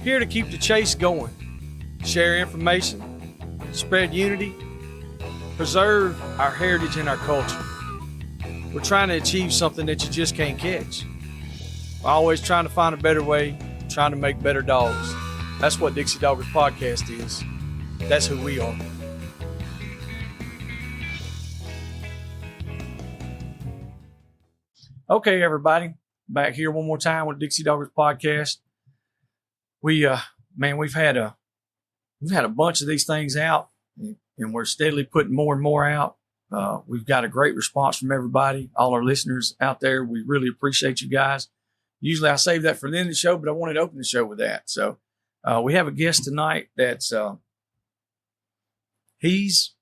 Here to keep the chase going, share information, spread unity, preserve our heritage and our culture. We're trying to achieve something that you just can't catch. We're always trying to find a better way, trying to make better dogs. That's what Dixie Doggers Podcast is. That's who we are. Okay, everybody, back here one more time with Dixie Doggers Podcast. We've had a bunch of these things out, and we're steadily putting more and more out. We've got a great response from everybody, all our listeners out there. We really appreciate you guys. Usually I save that for the end of the show, but I wanted to open the show with that. So we have a guest tonight that's he's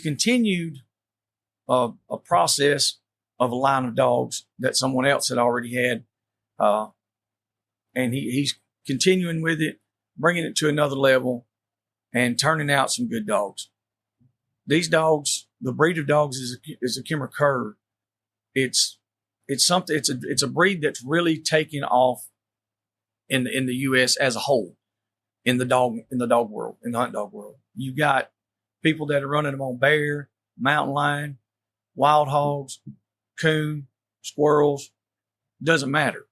continued a process of a line of dogs that someone else had already had, and he's continuing with it, bringing it to another level, and turning out some good dogs. These dogs, the breed of dogs is a Kimmer Cur. It's a breed that's really taking off in the U.S. as a whole, in the dog world, in the hunt dog world. You got people that are running them on bear, mountain lion, wild hogs, coon, squirrels. Doesn't matter.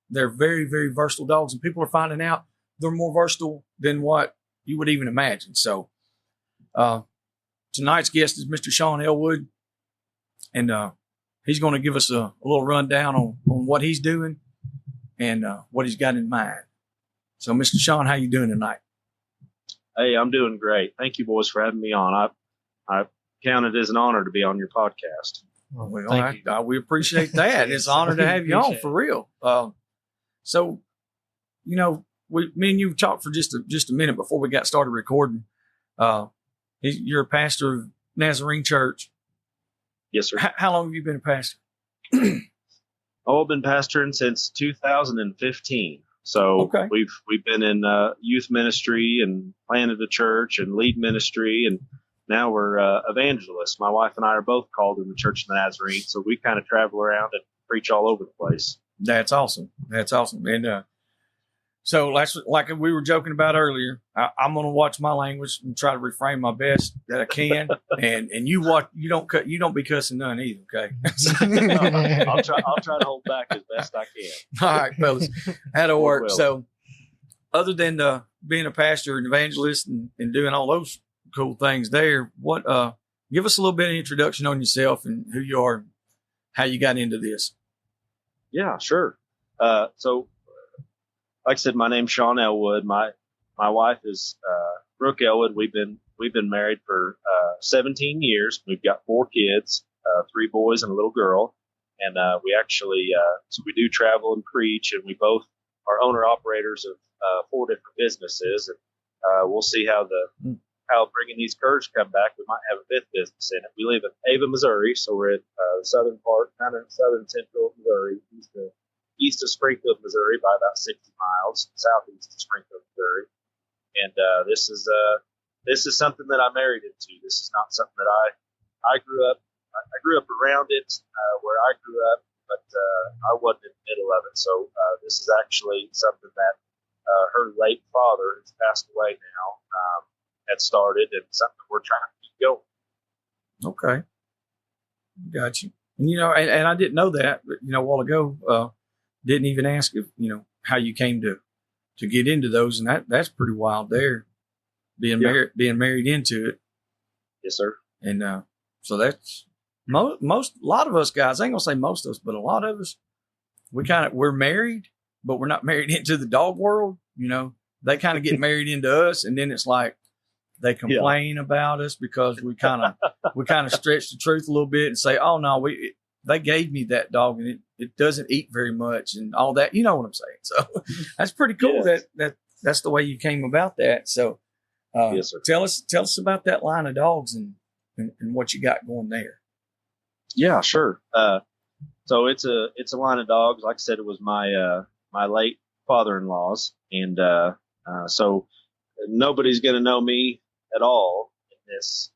They're very, very versatile dogs, and people are finding out they're more versatile than what you would even imagine. So, tonight's guest is Mr. Sean Elwood, and he's going to give us a little rundown on what he's doing and what he's got in mind. So, Mr. Sean, how you doing tonight? Hey, I'm doing great. Thank you, boys, for having me on. I count it as an honor to be on your podcast. Well, we appreciate that. It's an honor to have you on, for real. So, me and you talked for just a minute before we got started recording. You're a pastor of Nazarene Church. Yes, sir. How long have you been a pastor? I've been pastoring since 2015. So okay. We've been in youth ministry and planted a church and lead ministry, and now we're evangelists. My wife and I are both called in the Church of the Nazarene, so we kind of travel around and preach all over the place. That's awesome. And so like we were joking about earlier, I'm going to watch my language and try to refrain my best that I can. and you don't be cussing none either. Okay. I'll try to hold back as best I can. All right, fellas, that'll work. So other than being a pastor and evangelist and doing all those cool things there, give us a little bit of introduction on yourself and who you are, how you got into this. Yeah, sure. So like I said, my name's Sean Elwood. My wife is Brooke Elwood. We've been married for 17 years. We've got 4 kids, 3 boys and a little girl. And we actually so we do travel and preach, and we both are owner operators of 4 different businesses. And we'll see how bringing these Curs come back. We might have a 5th business in it. We live in Ava, Missouri, so we're in the southern part, kind of southern central Missouri, east of Springfield, Missouri, by about 60 miles, southeast of Springfield, Missouri. And this is something that I married into. This is not something that I grew up. I grew up around it where I grew up, but I wasn't in the middle of it. So this is actually something that her late father, who's passed away now, had started, and something we're trying to keep going. Okay, got you. And and I didn't know that, but a while ago. Didn't even ask if, how you came to get into those. And that's pretty wild there, being married into it. Yes, sir. And so that's a lot of us guys, I ain't gonna say most of us, but a lot of us, we're married, but we're not married into the dog world. They kind of get married into us, and then it's like they complain about us because we kind of stretch the truth a little bit and say, oh no, they gave me that dog and it doesn't eat very much and all that. You know what I'm saying? So that's pretty cool. Yes. That's the way you came about that. So yes, sir. Tell us about that line of dogs and what you got going there. Yeah, sure. So it's a line of dogs. Like I said, it was my late father-in-law's, and so nobody's going to know me at all in this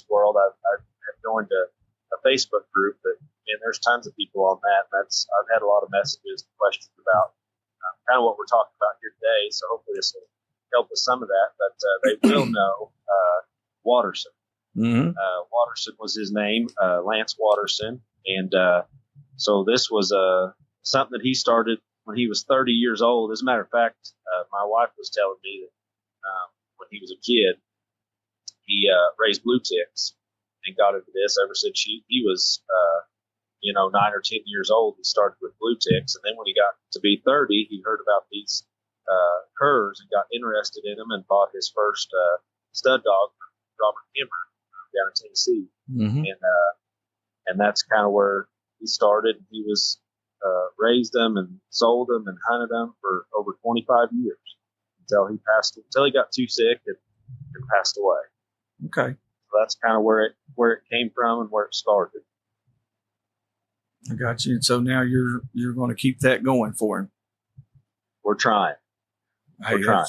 world. I've joined a Facebook group, but there's tons of people on that. I've had a lot of messages and questions about kind of what we're talking about here today. USDA, so hopefully this will help with some of that. But they will know Watterson. Mm-hmm. Watterson was his name, Lance Watterson, and so this was something that he started when he was 30 years old. As a matter of fact, my wife was telling me that when he was a kid, he raised blue ticks and got into this ever since he was 9 or 10 years old. He started with blue ticks, and then when he got to be 30, he heard about these curs and got interested in them and bought his first stud dog, Robert Kimmer, down in Tennessee. Mm-hmm. And that's kind of where he started. He was raised them and sold them and hunted them for over 25 years until he got too sick and passed away. Okay. So that's kind of where it came from and where it started. I got you. And so now you're going to keep that going for him. We're trying. We're trying.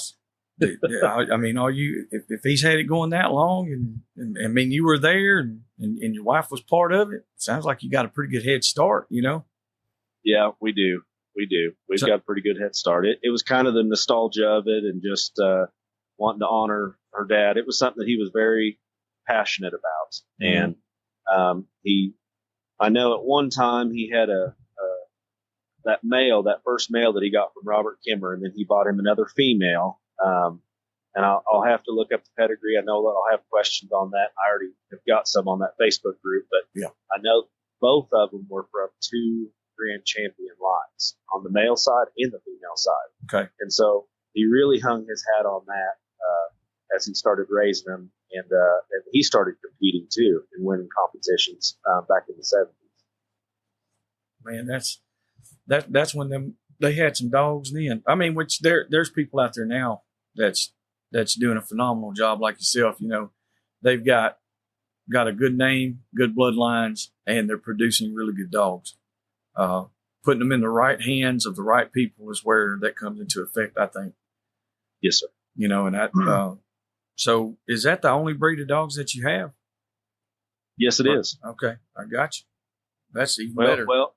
I mean, are you? If he's had it going that long, and I mean, you were there, and your wife was part of it. Sounds like you got a pretty good head start. Yeah, we do. We've got a pretty good head start. It was kind of the nostalgia of it, and just wanting to honor her dad. It was something that he was very passionate about, and I know at one time he had that first male that he got from Robert Kemmer, and then he bought him another female. And I'll have to look up the pedigree. I know that I'll have questions on that. I already have got some on that Facebook group, but yeah, I know both of them were from 2 grand champion lines on the male side and the female side. Okay. And so he really hung his hat on that as he started raising them, and he started competing too and winning competitions back in the 70s. Man, that's when they had some dogs then. I mean, which there's people out there now that's doing a phenomenal job like yourself. They've got a good name, good bloodlines, and they're producing really good dogs. Putting them in the right hands of the right people is where that comes into effect, I think. Yes, sir. And that. So is that the only breed of dogs that you have? Yes, it is. Okay, I got you. That's even better. Well,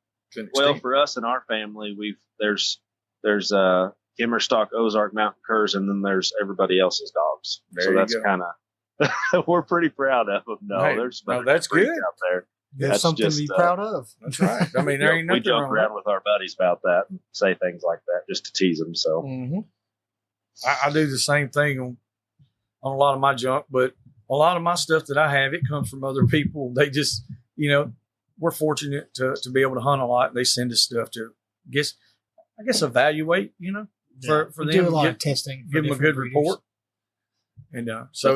for us and our family, there's Kimmer stock Ozark Mountain Curs, and then there's everybody else's dogs. So that's kind of we're pretty proud of them. That's good out there. There's something to be proud of. That's right. I mean, there ain't nothing we joke around with our buddies about that and say things like that just to tease them. So I do the same thing on a lot of my junk, but a lot of my stuff that I have, it comes from other people. They just, we're fortunate to be able to hunt a lot. They send us stuff to I guess evaluate, for them. Do a lot of testing. Give them a good report. And so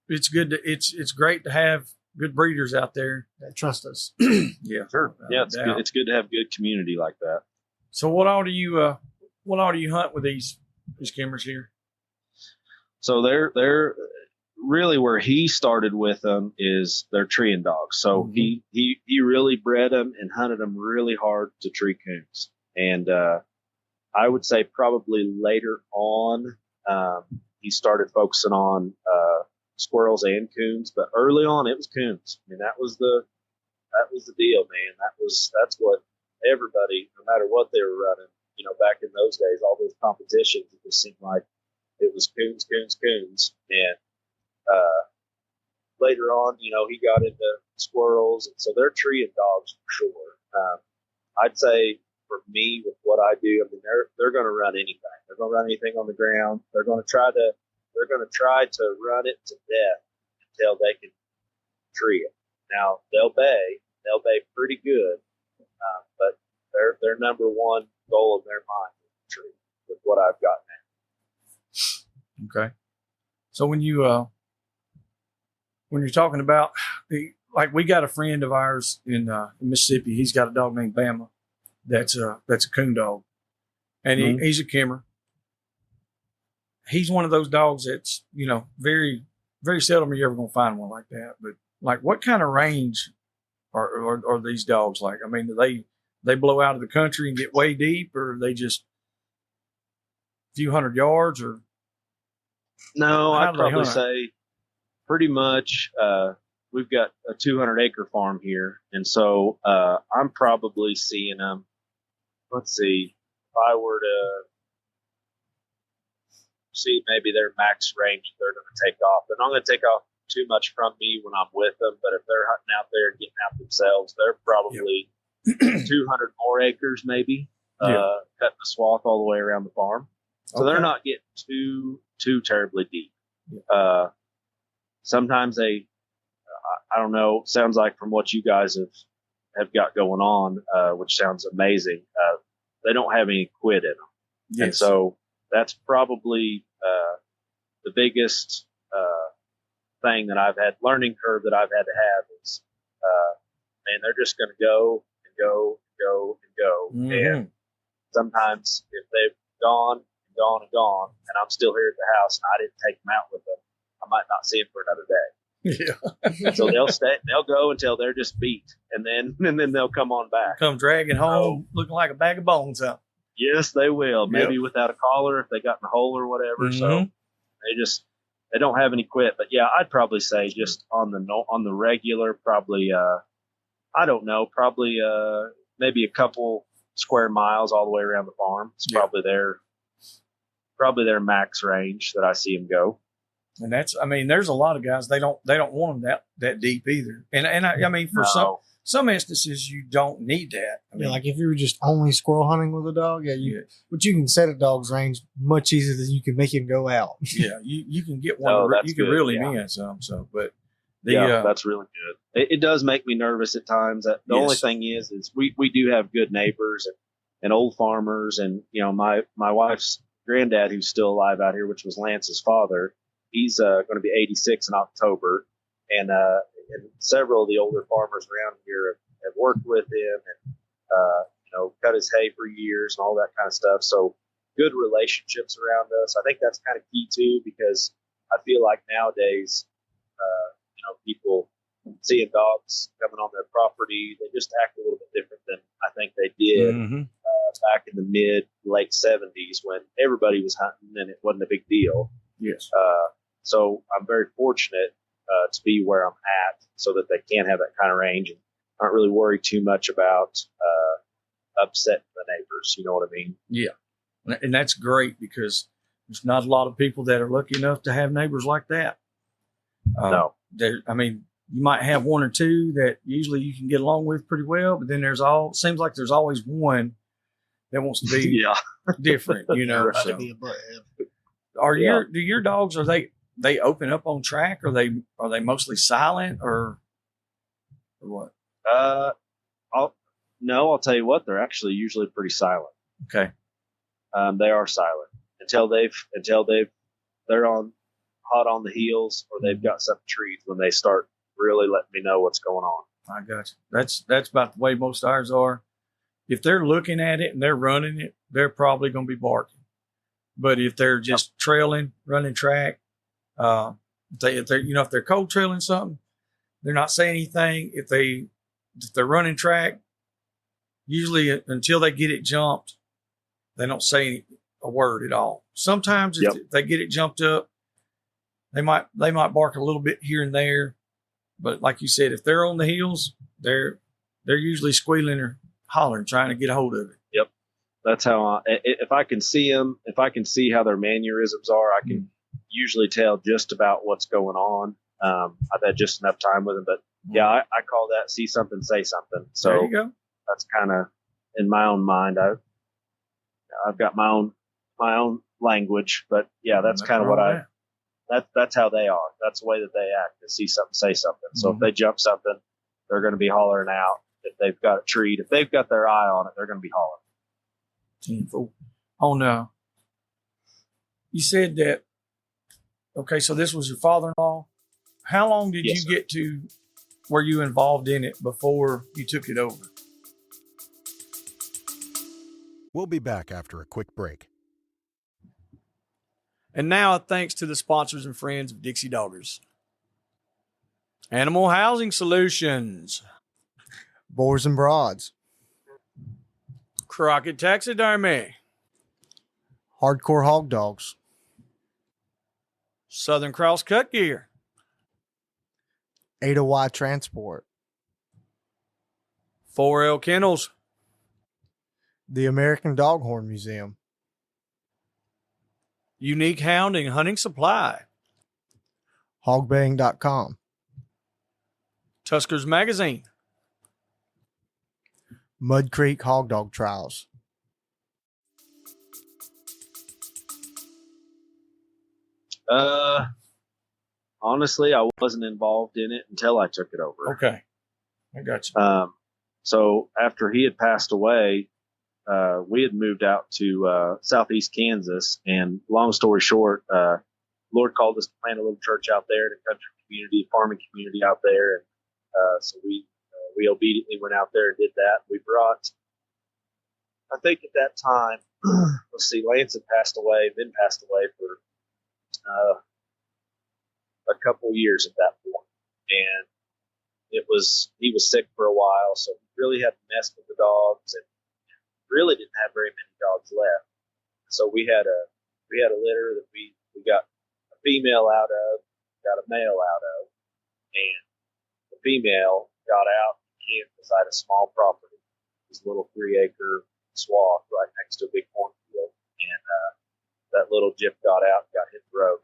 it's good. It's great to have good breeders out there that trust us. Yeah, sure. Yeah, it's good. It's good to have good community like that. So what all do you hunt with these Kemmers here? So they're really where he started with them is they're treeing dogs. So he really bred them and hunted them really hard to tree coons. And I would say probably later on he started focusing on squirrels and coons, but early on it was coons. I mean that was the deal, man. That's what everybody, no matter what they were running, back in those days, all those competitions, it just seemed like it was coons. And later on, he got into squirrels, and so they're treeing dogs for sure. I'd say for me, with what I do, I mean they're going to run anything. They're going to run anything on the ground. They're going to try to run it to death until they can tree it. Now they'll bay pretty good, but their number one goal in their mind is to tree with what I've got now. Okay. So when you're talking about like we got a friend of ours in Mississippi, he's got a dog named Bama. That's a coon dog, and he's a Kemmer. He's one of those dogs that's very, very seldom are you ever gonna find one like that. But like, what kind of range are these dogs like? I mean, do they blow out of the country and get way deep, or are they just a few hundred yards, or? No, I'd probably say pretty much we've got a 200-acre farm here. And so I'm probably seeing them, let's see, if I were to see maybe their max range they're going to take off. They're not going to take off too much from me when I'm with them, but if they're hunting out there getting out themselves, they're probably 200 more acres maybe, cutting a swath all the way around the farm. So they're not getting too terribly deep. Sometimes I don't know, sounds like from what you guys have got going on, which sounds amazing, they don't have any quit in them. Yes. And so that's probably the biggest thing that I've had, learning curve that I've had to have is, man, they're just going to go and go and go and go. Mm-hmm. And sometimes if they've gone and gone and gone, and I'm still here at the house and I didn't take them out with them, I might not see them for another day. Yeah. So they'll go until they're just beat, and then they'll come on back. Come dragging home looking like a bag of bones out. Yes, they will. Maybe without a collar if they got in a hole or whatever. Mm-hmm. So they don't have any quit. But yeah, I'd probably say just on the regular, probably I don't know, probably maybe a couple square miles all the way around the farm. It's probably their max range that I see them go. And there's a lot of guys, they don't want them that deep either. And I mean, for some instances, you don't need that. I mean, like if you were just only squirrel hunting with a dog, but you can set a dog's range much easier than you can make him go out. Yeah, you can get one. You can really in some. So, but that's really good. It does make me nervous at times. The only thing is we do have good neighbors and old farmers, and my wife's granddad who's still alive out here, which was Lance's father. He's going to be 86 in October, and several of the older farmers around here have worked with him and cut his hay for years and all that kind of stuff. So good relationships around us. I think that's kind of key too, because I feel like nowadays, people seeing dogs coming on their property, they just act a little bit different than I think they did back in the late 70s when everybody was hunting and it wasn't a big deal. Yes. So I'm very fortunate to be where I'm at so that they can have that kind of range and aren't really worried too much about upsetting the neighbors. You know what I mean? Yeah. And that's great because there's not a lot of people that are lucky enough to have neighbors like that. No. You might have one or two that usually you can get along with pretty well, but then seems like there's always one that wants to be different, Right. So. Do your dogs, are they open up on track, or are they mostly silent or what? I'll tell you what, they're actually usually pretty silent. Okay. They are silent until they're hot on the heels or they've got some trees when they start really letting me know what's going on. I got you. That's about the way most ours are. If they're looking at it and they're running it, they're probably going to be barking. But if they're just trailing, running track, if they're cold trailing something, they're not saying anything. If they're running track, usually until they get it jumped, they don't say a word at all. Sometimes if they get it jumped up, they might bark a little bit here and there. But like you said, if they're on the heels, they're usually squealing or hollering, trying to get a hold of it. Yep. That's how if I can see them, if I can see how their mannerisms are, I can usually tell just about what's going on. I've had just enough time with them, but I call that see something, say something. So there you go. That's kind of in my own mind. I've got my own language, but that's kind of what that's how they are. That's the way that they act. They see something, say something. So if they jump something, they're going to be hollering out. If they've got a treat, if they've got their eye on it, they're going to be hollering. Oh no. You said that. Okay, so this was your father-in-law. How long did you get to were you involved in it before you took it over? We'll be back after a quick break. And now, thanks to the sponsors and friends of Dixie Doggers. Animal Housing Solutions. Boars N Broads. Crockett Taxidermy. Hardcore Hog Dogs. Southern Cross Cut Gear. Ada Y Transport. 4L Kennels. The American Doghorn Museum. Unique Hound and Hunting Supply. Hogbaying.com. Tuskers Magazine. Mud Creek Hog Dog Trials. Honestly, I wasn't involved in it until I took it over. Okay. I got you. So after he had passed away, we had moved out to southeast Kansas, and long story short, Lord called us to plant a little church out there in a country community, farming community out there, and so we obediently went out there and did that. We brought, I think at that time, let's see, Lance had passed away, then passed away for a couple years at that point, and he was sick for a while, so he really had to mess with the dogs, and really didn't have very many dogs left. So we had a litter that we got a female out of, got a male out of, and the female got out and camped beside a small property, this little 3-acre swath right next to a big cornfield, and that little Jip got out and got hit in the road.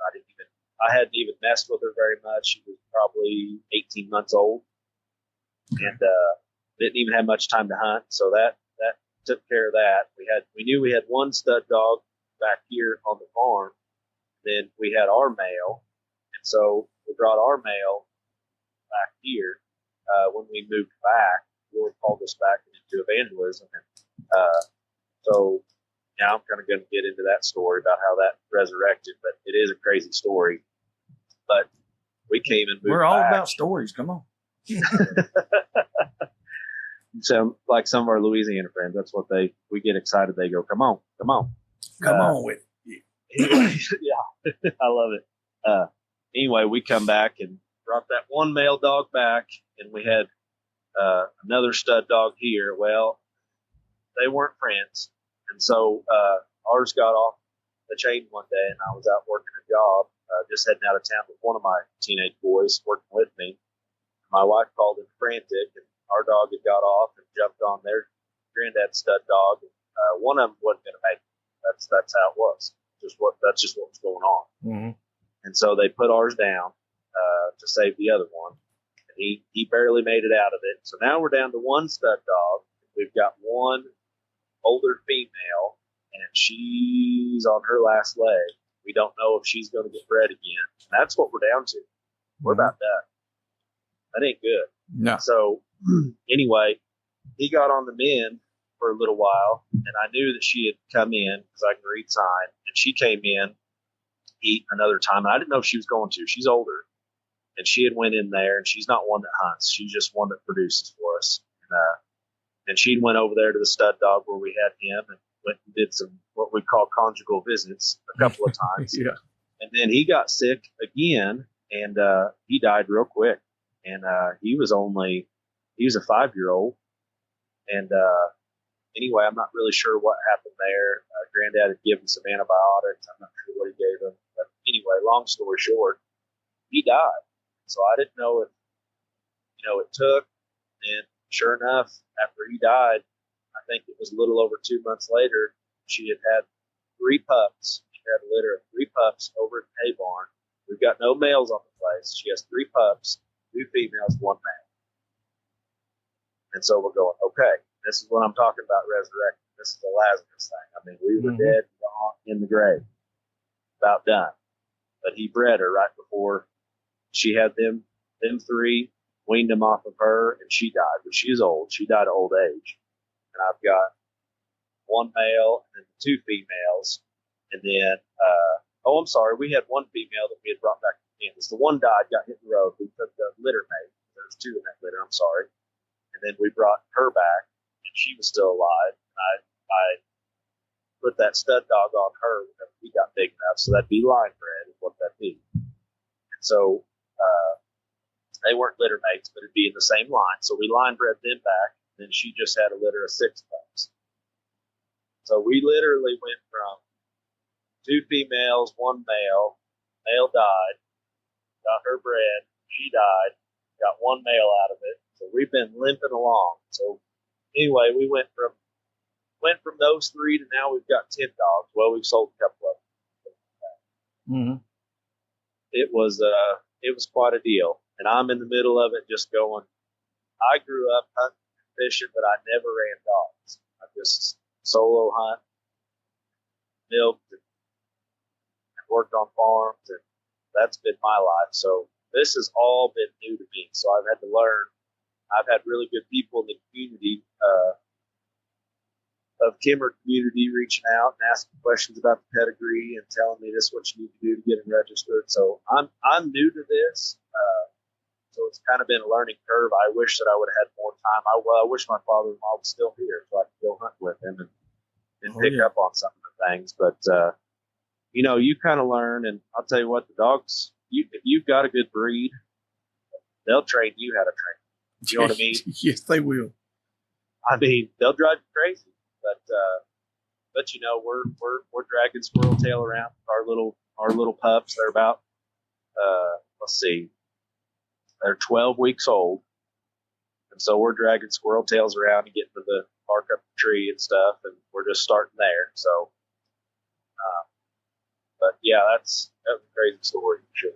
I hadn't even messed with her very much. She was probably 18 months old, and didn't even have much time to hunt. So that took care of that. We knew we had one stud dog back here on the farm. Then we had our male, and so we brought our male back here. When we moved back, the Lord called us back into evangelism, and so now I'm kind of going to get into that story about how that resurrected. But it is a crazy story. But we came and moved. We're all back. about stories. Come on. Sound like some of our Louisiana friends. That's what we get excited. They go, come on. Come on with it. Anyway, yeah, I love it. Anyway, we come back and brought that one male dog back, and we had another stud dog here. Well, they weren't friends, and so ours got off the chain one day, and I was out working a job, just heading out of town with one of my teenage boys working with me. My wife called in frantic, and our dog had got off and jumped on their granddad's stud dog. And, one of them wasn't going to make it. That's how it was. That's just what was going on. Mm-hmm. And so they put ours down to save the other one. And he barely made it out of it. So now we're down to one stud dog. We've got one older female, and she's on her last leg. We don't know if she's going to get bred again. And that's what we're down to. We're about done. That ain't good. No. So anyway, he got on the mend for a little while, and I knew that she had come in because I can read sign, and she came in eat another time, and I didn't know if she was going to. She's older, and she had went in there, and she's not one that hunts. She's just one that produces for us. And she went over there to the stud dog where we had him and went and did some what we call conjugal visits a couple of times. Yeah. And then he got sick again, and he died real quick. And he was a 5-year-old. And anyway, I'm not really sure what happened there. Granddad had given some antibiotics. I'm not sure what he gave him. But anyway, long story short, he died. So I didn't know if, it took. And sure enough, after he died, I think it was a little over 2 months later, she had 3 pups. She had a litter of 3 pups over at the hay barn. We've got no males on the place. She has 3 pups, 2 females, 1 male. And so we're going, okay, this is what I'm talking about resurrecting. This is the Lazarus thing. I mean, we were dead and gone in the grave. About done. But he bred her right before she had them 3, weaned them off of her, and she died. But she's old. She died of old age. And I've got 1 male and then 2 females. And then, I'm sorry, we had 1 female that we had brought back from Kansas. The one died, got hit in the road. We took the litter mate. There's 2 in that litter, I'm sorry. And then we brought her back, and she was still alive. And I put that stud dog on her when he got big enough, so that'd be line bred is what that'd be. And so they weren't litter mates, but it'd be in the same line. So we line bred them back, and then she just had a litter of 6 pups. So we literally went from 2 females, 1 male. Male died, got her bred, she died, got 1 male out of it. So we've been limping along. So anyway, we went from those 3 to now we've got 10 dogs. Well, we've sold a couple of them. Mm-hmm. It was quite a deal. And I'm in the middle of it just going, I grew up hunting and fishing, but I never ran dogs. I just solo hunt, milked, and worked on farms, and that's been my life. So this has all been new to me. So I've had to learn. I've had really good people in the community, of Kimmer community, reaching out and asking questions about the pedigree and telling me this is what you need to do to get it registered. So I'm new to this. So it's kind of been a learning curve. I wish that I would have had more time. I wish my father-in-law was still here so I could go hunt with him and pick up on some of the things. But, you kind of learn. And I'll tell you what, the dogs, if you've got a good breed, they'll train you how to train. You know what I mean? Yes, they will. I mean, they'll drive you crazy. But we're dragging Squirrel Tail around our little pups. They're about, they're 12 weeks old. And so we're dragging Squirrel Tails around and getting to the bark up the tree and stuff. And we're just starting there. So, but yeah, that's a crazy story. Sure.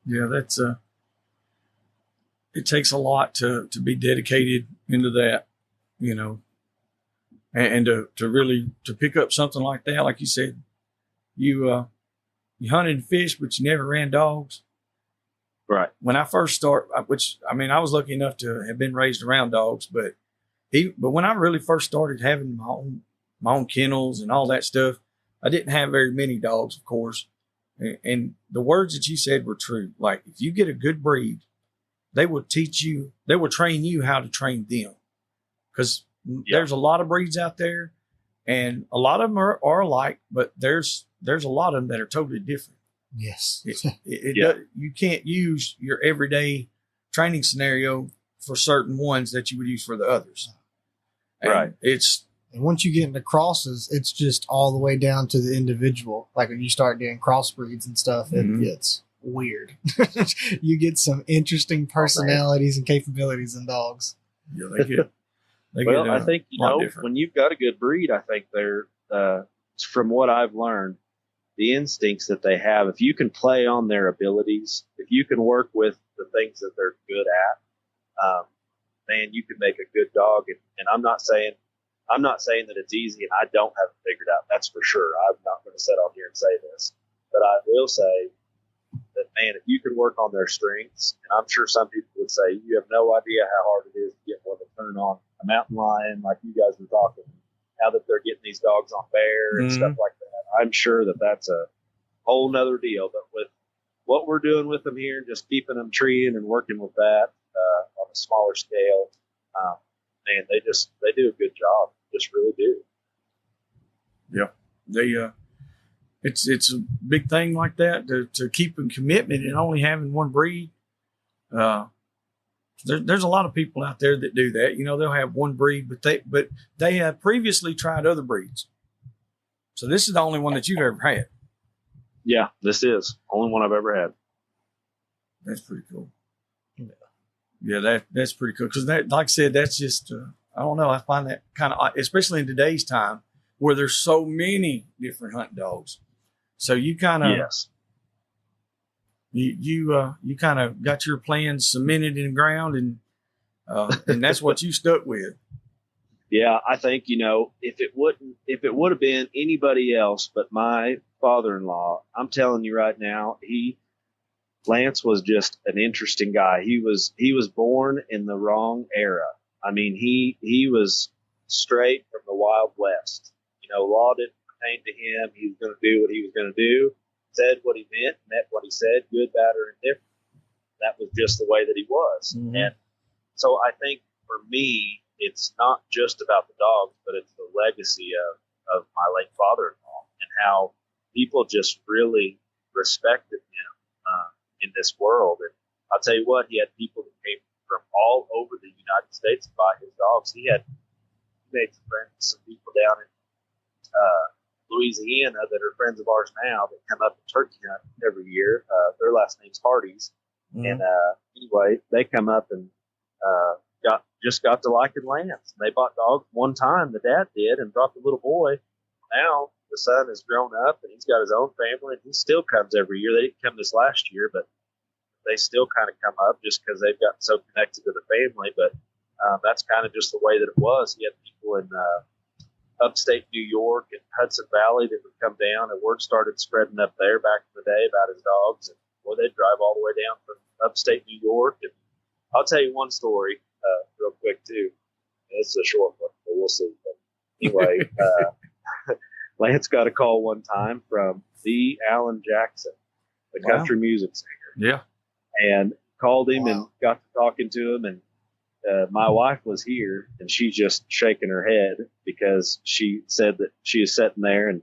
Yeah, that's it takes a lot to be dedicated into that, and to really to pick up something like that. Like you said, you hunted and fished, but you never ran dogs. Right. When I first started, I was lucky enough to have been raised around dogs, but when I really first started having my own kennels and all that stuff, I didn't have very many dogs, of course. And the words that you said were true. Like, if you get a good breed, they will train you how to train them. Because there's a lot of breeds out there, and a lot of them are alike, but there's a lot of them that are totally different. Yes. You can't use your everyday training scenario for certain ones that you would use for the others. And right. And once you get into crosses, it's just all the way down to the individual. Like when you start doing crossbreeds and stuff, it gets weird. You get some interesting personalities and capabilities in dogs. Yeah, they get. I think, when you've got a good breed, I think they're, from what I've learned, the instincts that they have, if you can play on their abilities, if you can work with the things that they're good at, man, you can make a good dog. And I'm not saying that it's easy and I don't have it figured out. That's for sure. I'm not going to sit on here and say this, but I will say that, man, if you can work on their strengths, and I'm sure some people would say, you have no idea how hard it is to get one to turn on a mountain lion, like you guys were talking, now that they're getting these dogs on bear and stuff like that. I'm sure that that's a whole nother deal, but with what we're doing with them here, just keeping them treeing and working with that, on a smaller scale, man, they do a good job. Just really do. Yeah. It's a big thing like that to keep in commitment and only having one breed. There's a lot of people out there that do that. They'll have one breed, but they have previously tried other breeds. So this is the only one that you've ever had. Yeah, this is only one I've ever had. That's pretty cool. Yeah, that's pretty cool. Because that, like I said, that's just I don't know. I find that kind of, especially in today's time where there's so many different hunting dogs. So you kind of, you kind of got your plans cemented in the ground, and that's what you stuck with. Yeah, I think, if it would have been anybody else but my father-in-law, I'm telling you right now, Lance was just an interesting guy. He was born in the wrong era. I mean, he was straight from the Wild West. Law didn't pertain to him. He was going to do what he was going to do, said what he meant what he said, good, bad, or indifferent. That was just the way that he was. Mm-hmm. And so I think for me, it's not just about the dogs, but it's the legacy of my late father-in-law and how people just really respected him in this world. And I'll tell you what, he had people that came from all over the United States to buy his dogs. He made some friends, some people down in Louisiana that are friends of ours now that come up and turkey hunt every year. Their last name's Hardy's. Mm-hmm. And anyway, they come up and got to liking Lance. And they bought dogs one time, the dad did, and brought the little boy. Now the son has grown up and he's got his own family, and he still comes every year. They didn't come this last year, but they still kind of come up just because they've gotten so connected to the family. But that's kind of just the way that it was. He had people in upstate New York and Hudson Valley that would come down, and word started spreading up there back in the day about his dogs. And boy, they'd drive all the way down from upstate New York. And I'll tell you one story real quick too. It's a short one, but we'll see. But anyway, Lance got a call one time from the Alan Jackson, the country music singer. Yeah. And called him and got to talking to him. And my wife was here, and she's just shaking her head because she said that she is sitting there, and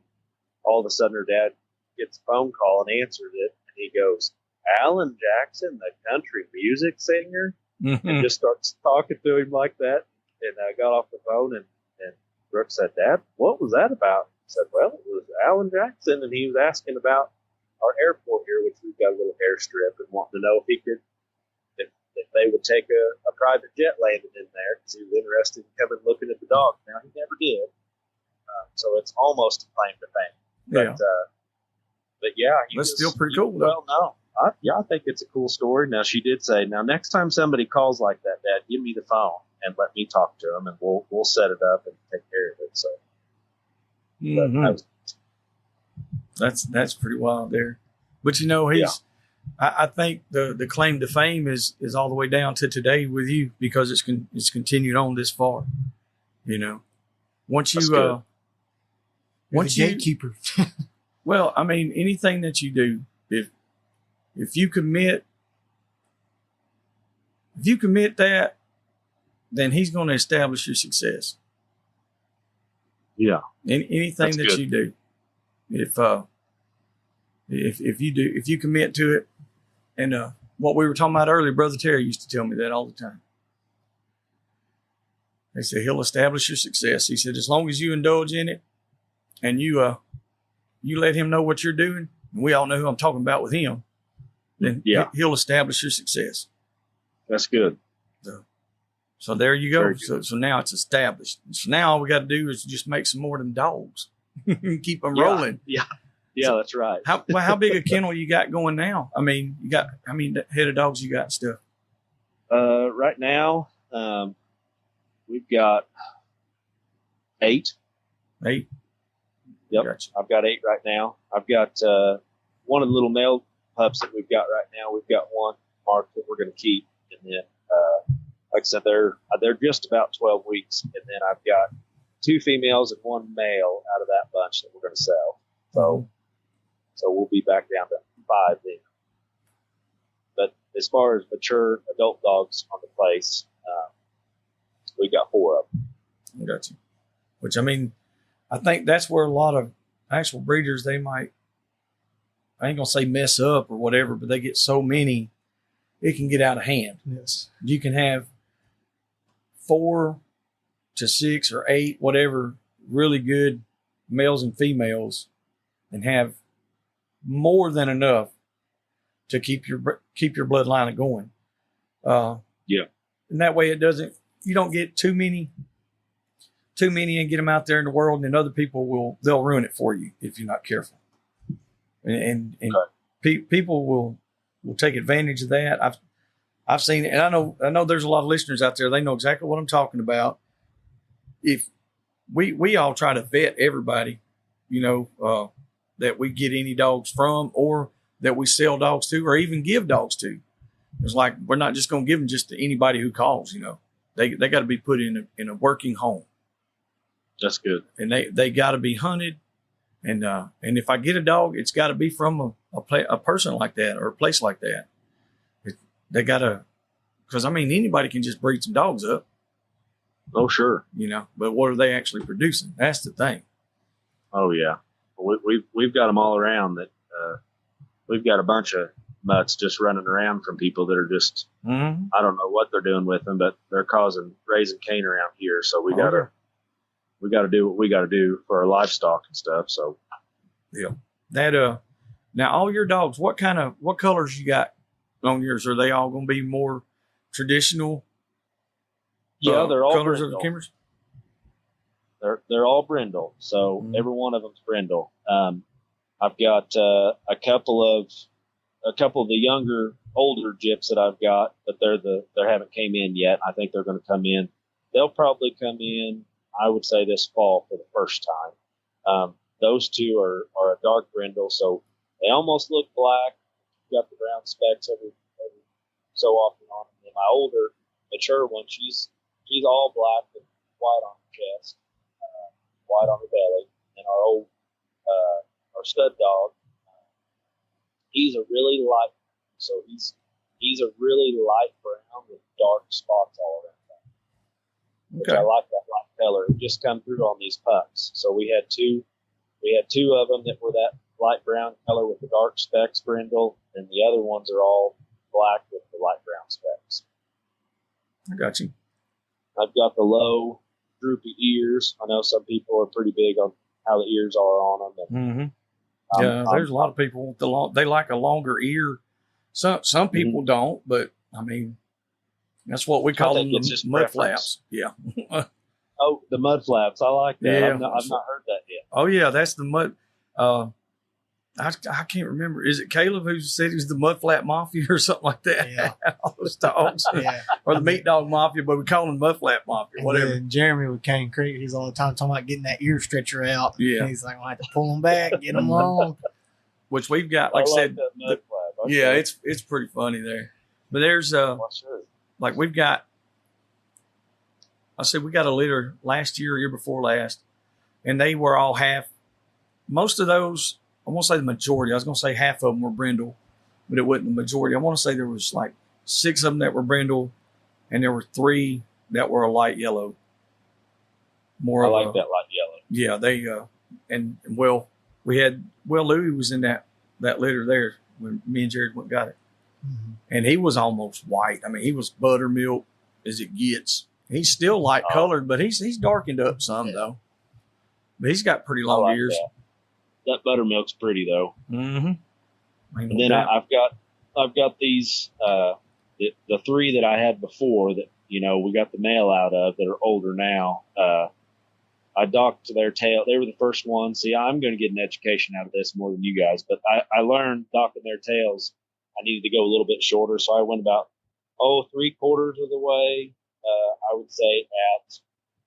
all of a sudden her dad gets a phone call and answered it. And he goes, Alan Jackson, the country music singer? Mm-hmm. And just starts talking to him like that. And I got off the phone, and Brooke said, Dad, what was that about? I said, well, it was Alan Jackson, and he was asking about our airport here, which we've got a little airstrip, and wanting to know if he could, if they would take a private jet landing in there, because he was interested in coming looking at the dog. Now, he never did. So it's almost a claim to fame. But yeah. That's still pretty cool, though. Well, no. I think it's a cool story. Now, she did say, now, next time somebody calls like that, Dad, give me the phone and let me talk to him, and we'll set it up and take care of it. So that's pretty wild there. But he's I think the claim to fame is all the way down to today with you, because it's continued on this far. Once you once you gatekeeper. Well, I mean, anything that you do, if you commit that, then he's going to establish your success. Yeah. Anything that you do, if you commit to it, and what we were talking about earlier, Brother Terry used to tell me that all the time. They said he'll establish your success. He said as long as you indulge in it, and you let him know what you're doing, and we all know who I'm talking about with him, then he'll establish your success. That's good. So there you go. So now it's established. So now all we got to do is just make some more of them dogs, keep them rolling. Yeah, so that's right. How big a kennel you got going now? I mean, how many head of dogs you got and stuff? Right now, we've got 8. 8. Yep. Gotcha. I've got 8 right now. I've got one of the little male pups that we've got right now. We've got one, Marc, that we're going to keep, and then like I said, they're just about 12 weeks, and then I've got 2 females and 1 male out of that bunch that we're going to sell. So we'll be back down to 5 then. But as far as mature adult dogs on the place, we got 4 of them. Gotcha. Which, I mean, I think that's where a lot of actual breeders, they might, I ain't going to say mess up or whatever, but they get so many, it can get out of hand. Yes. You can have 4 to 6 or 8, whatever, really good males and females, and have more than enough to keep your bloodline going. And that way you don't get too many and get them out there in the world, and then other people they'll ruin it for you if you're not careful. And people will take advantage of that. I've seen it, and I know there's a lot of listeners out there. They know exactly what I'm talking about. If we all try to vet everybody, that we get any dogs from, or that we sell dogs to, or even give dogs to. It's like we're not just going to give them just to anybody who calls. They got to be put in a working home. That's good. And they got to be hunted. And if I get a dog, it's got to be from a person like that or a place like that. They got to, because I mean, anybody can just breed some dogs up. Oh, sure. But what are they actually producing? That's the thing. Oh, yeah. We've got them all around that we've got a bunch of mutts just running around from people that are just, I don't know what they're doing with them, but they're raising Cain around here. So we got to do what we got to do for our livestock and stuff. So yeah, that now all your dogs, what colors you got on yours? Are they all going to be more traditional? Yeah, they're all colors of the Kemmers. they're all brindle. So every one of them's brindle. I've got a couple of the younger, older gyps that I've got, but they haven't came in yet. I think they're going to come in. They'll probably come in, I would say, this fall for the first time. Those two are a dark brindle, so they almost look black. Got the brown specks every so often on them. And my older, mature one, she's all black with white on her chest, white on her belly. And our stud dog, he's a really light, so he's a really light brown with dark spots all around him. Which I like that light color. It just come through on these pups. So we had two of them that were that light brown color with the dark specks brindle, and the other ones are all black with the light brown specks. I got you. I've got the low, droopy ears. I know some people are pretty big on how the ears are on them. Yeah, there's a lot of people with they like a longer ear. Some people don't, but I mean, that's what we call them, the mud flaps. Yeah. Oh, the mud flaps. I like that. Yeah. I've not heard that yet. Oh yeah, that's the mud. I can't remember. Is it Caleb who said he was the mud flap mafia or something like that? Yeah. All those dogs. Yeah. Or the meat dog mafia, but we call them mud flap mafia, And whatever. then Jeremy with Cane Creek, he's all the time talking about getting that ear stretcher out. Yeah. And he's like, I have to pull them back, get them long. Which we've got, like I said, that mud flap. Okay. yeah, it's pretty funny there. But there's like we've got, I said we got a litter last year before last, and they were all half. Most of those, I won't say the majority. I was going to say half of them were brindle, but it wasn't the majority. I want to say there was like 6 of them that were brindle, and there were 3 that were a light yellow. I like that light yellow. Yeah, they and Louis was in that litter there when me and Jared went and got it, and he was almost white. I mean, he was buttermilk as it gets. He's still light colored, but he's darkened up some though. But he's got pretty long ears. That buttermilk's pretty though. Mm-hmm. And then I've got these the 3 that I had before that we got the male out of that are older now. I docked their tail. They were the first ones. See, I'm going to get an education out of this more than you guys, but I learned docking their tails. I needed to go a little bit shorter, so I went about 3/4 of the way. I would say at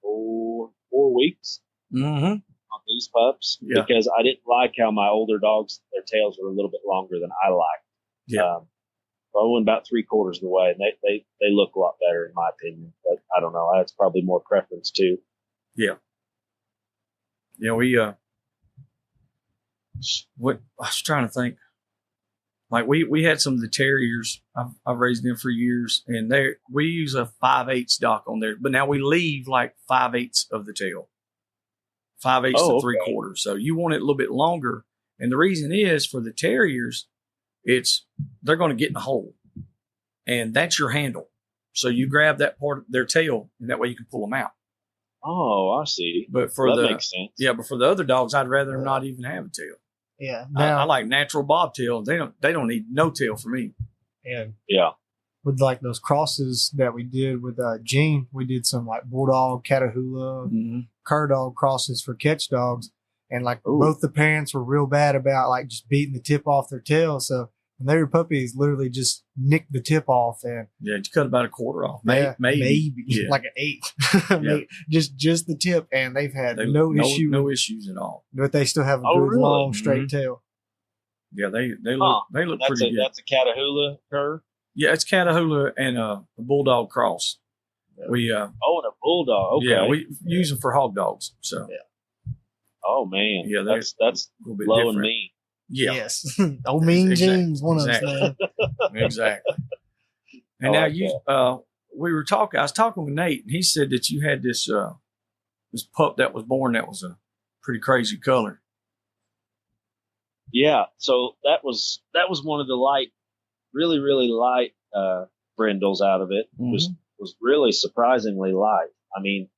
4 weeks. On these pups, because I didn't like how my older dogs, their tails were a little bit longer than I liked. Yeah. So I went about 3/4 of the way, and they look a lot better in my opinion. But I don't know. That's probably more preference too. Yeah. Yeah, I was trying to think. Like we had some of the terriers. I've raised them for years, and we use a 5/8 dock on there. But now we leave like 5/8 of the tail, 5/8 to 3/4. So you want it a little bit longer, and the reason is for the terriers, they're going to get in the hole, and that's your handle. So you grab that part of their tail, and that way you can pull them out. Oh, I see. But that makes sense. Yeah, but for the other dogs, I'd rather them not even have a tail. Yeah. I like natural bobtail. They don't need no tail for me. And yeah, with like those crosses that we did with Gene, we did some like bulldog, Catahoula, cur dog crosses for catch dogs, and like both the parents were real bad about like just beating the tip off their tail. So when they were puppies, literally just nicked the tip off, and you cut about 1/4 off, maybe. Yeah. Like an 1/8, just the tip, and they've had no issues at all. But they still have a good long straight tail. Yeah, they look pretty good. That's a Catahoula cur. Yeah, it's Catahoula and a bulldog cross. We and a bulldog. Okay. Yeah, we use them for hog dogs. So Oh man, yeah, that's a little bit low different. and mean. Yeah. Yes. Old Mean James, one of them. Exactly. And now I was talking with Nate, and he said that you had this pup that was born that was a pretty crazy color. Yeah. So that was one of the light, really, really light brindles out of it. Was really surprisingly light. I mean,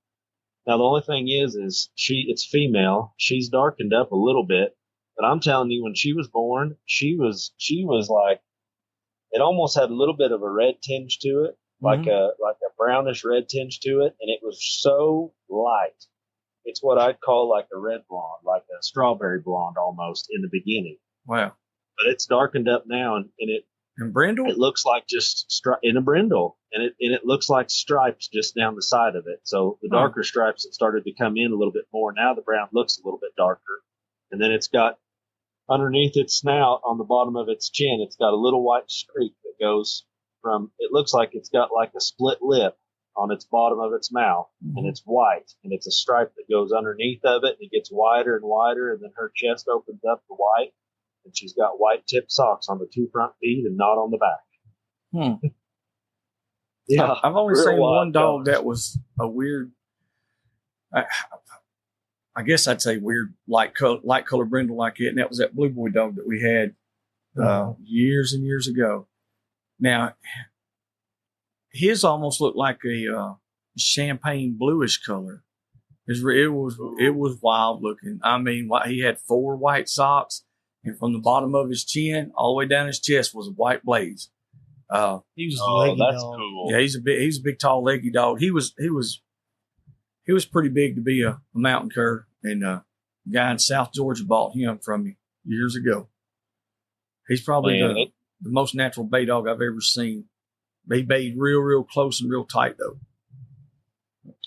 now the only thing is it's female. She's darkened up a little bit. But I'm telling you, when she was born, she was like, it almost had a little bit of a red tinge to it, like a brownish red tinge to it, and it was so light. it's what I'd call like a red blonde, like a strawberry blonde almost in the beginning. Wow. But it's darkened up now, and And brindle? it looks like just in a brindle, and it looks like stripes just down the side of it. So the darker stripes have started to come in a little bit more. Now the brown looks a little bit darker, and then it's got underneath its snout on the bottom of its chin, it's got a little white streak that goes from. It looks like it's got like a split lip on its bottom of its mouth, and it's white, and it's a stripe that goes underneath of it, and it gets wider and wider, and then her chest opens up to white. And she's got white tip socks on the 2 front feet and not on the back. Yeah, I've only real seen wild one dog dogs. that was a weird. I guess I'd say weird light color brindle like it, and that was that blue boy dog that we had years and years ago. Now, his almost looked like a champagne bluish color. It was wild looking. I mean, he had 4 white socks. And from the bottom of his chin all the way down his chest was a white blaze. He was a leggy that's dog. cool. Yeah, he's a big, tall, leggy dog. He was pretty big to be a mountain cur, and a guy in South Georgia bought him from me years ago. He's probably the most natural bay dog I've ever seen. He bayed real close and real tight though.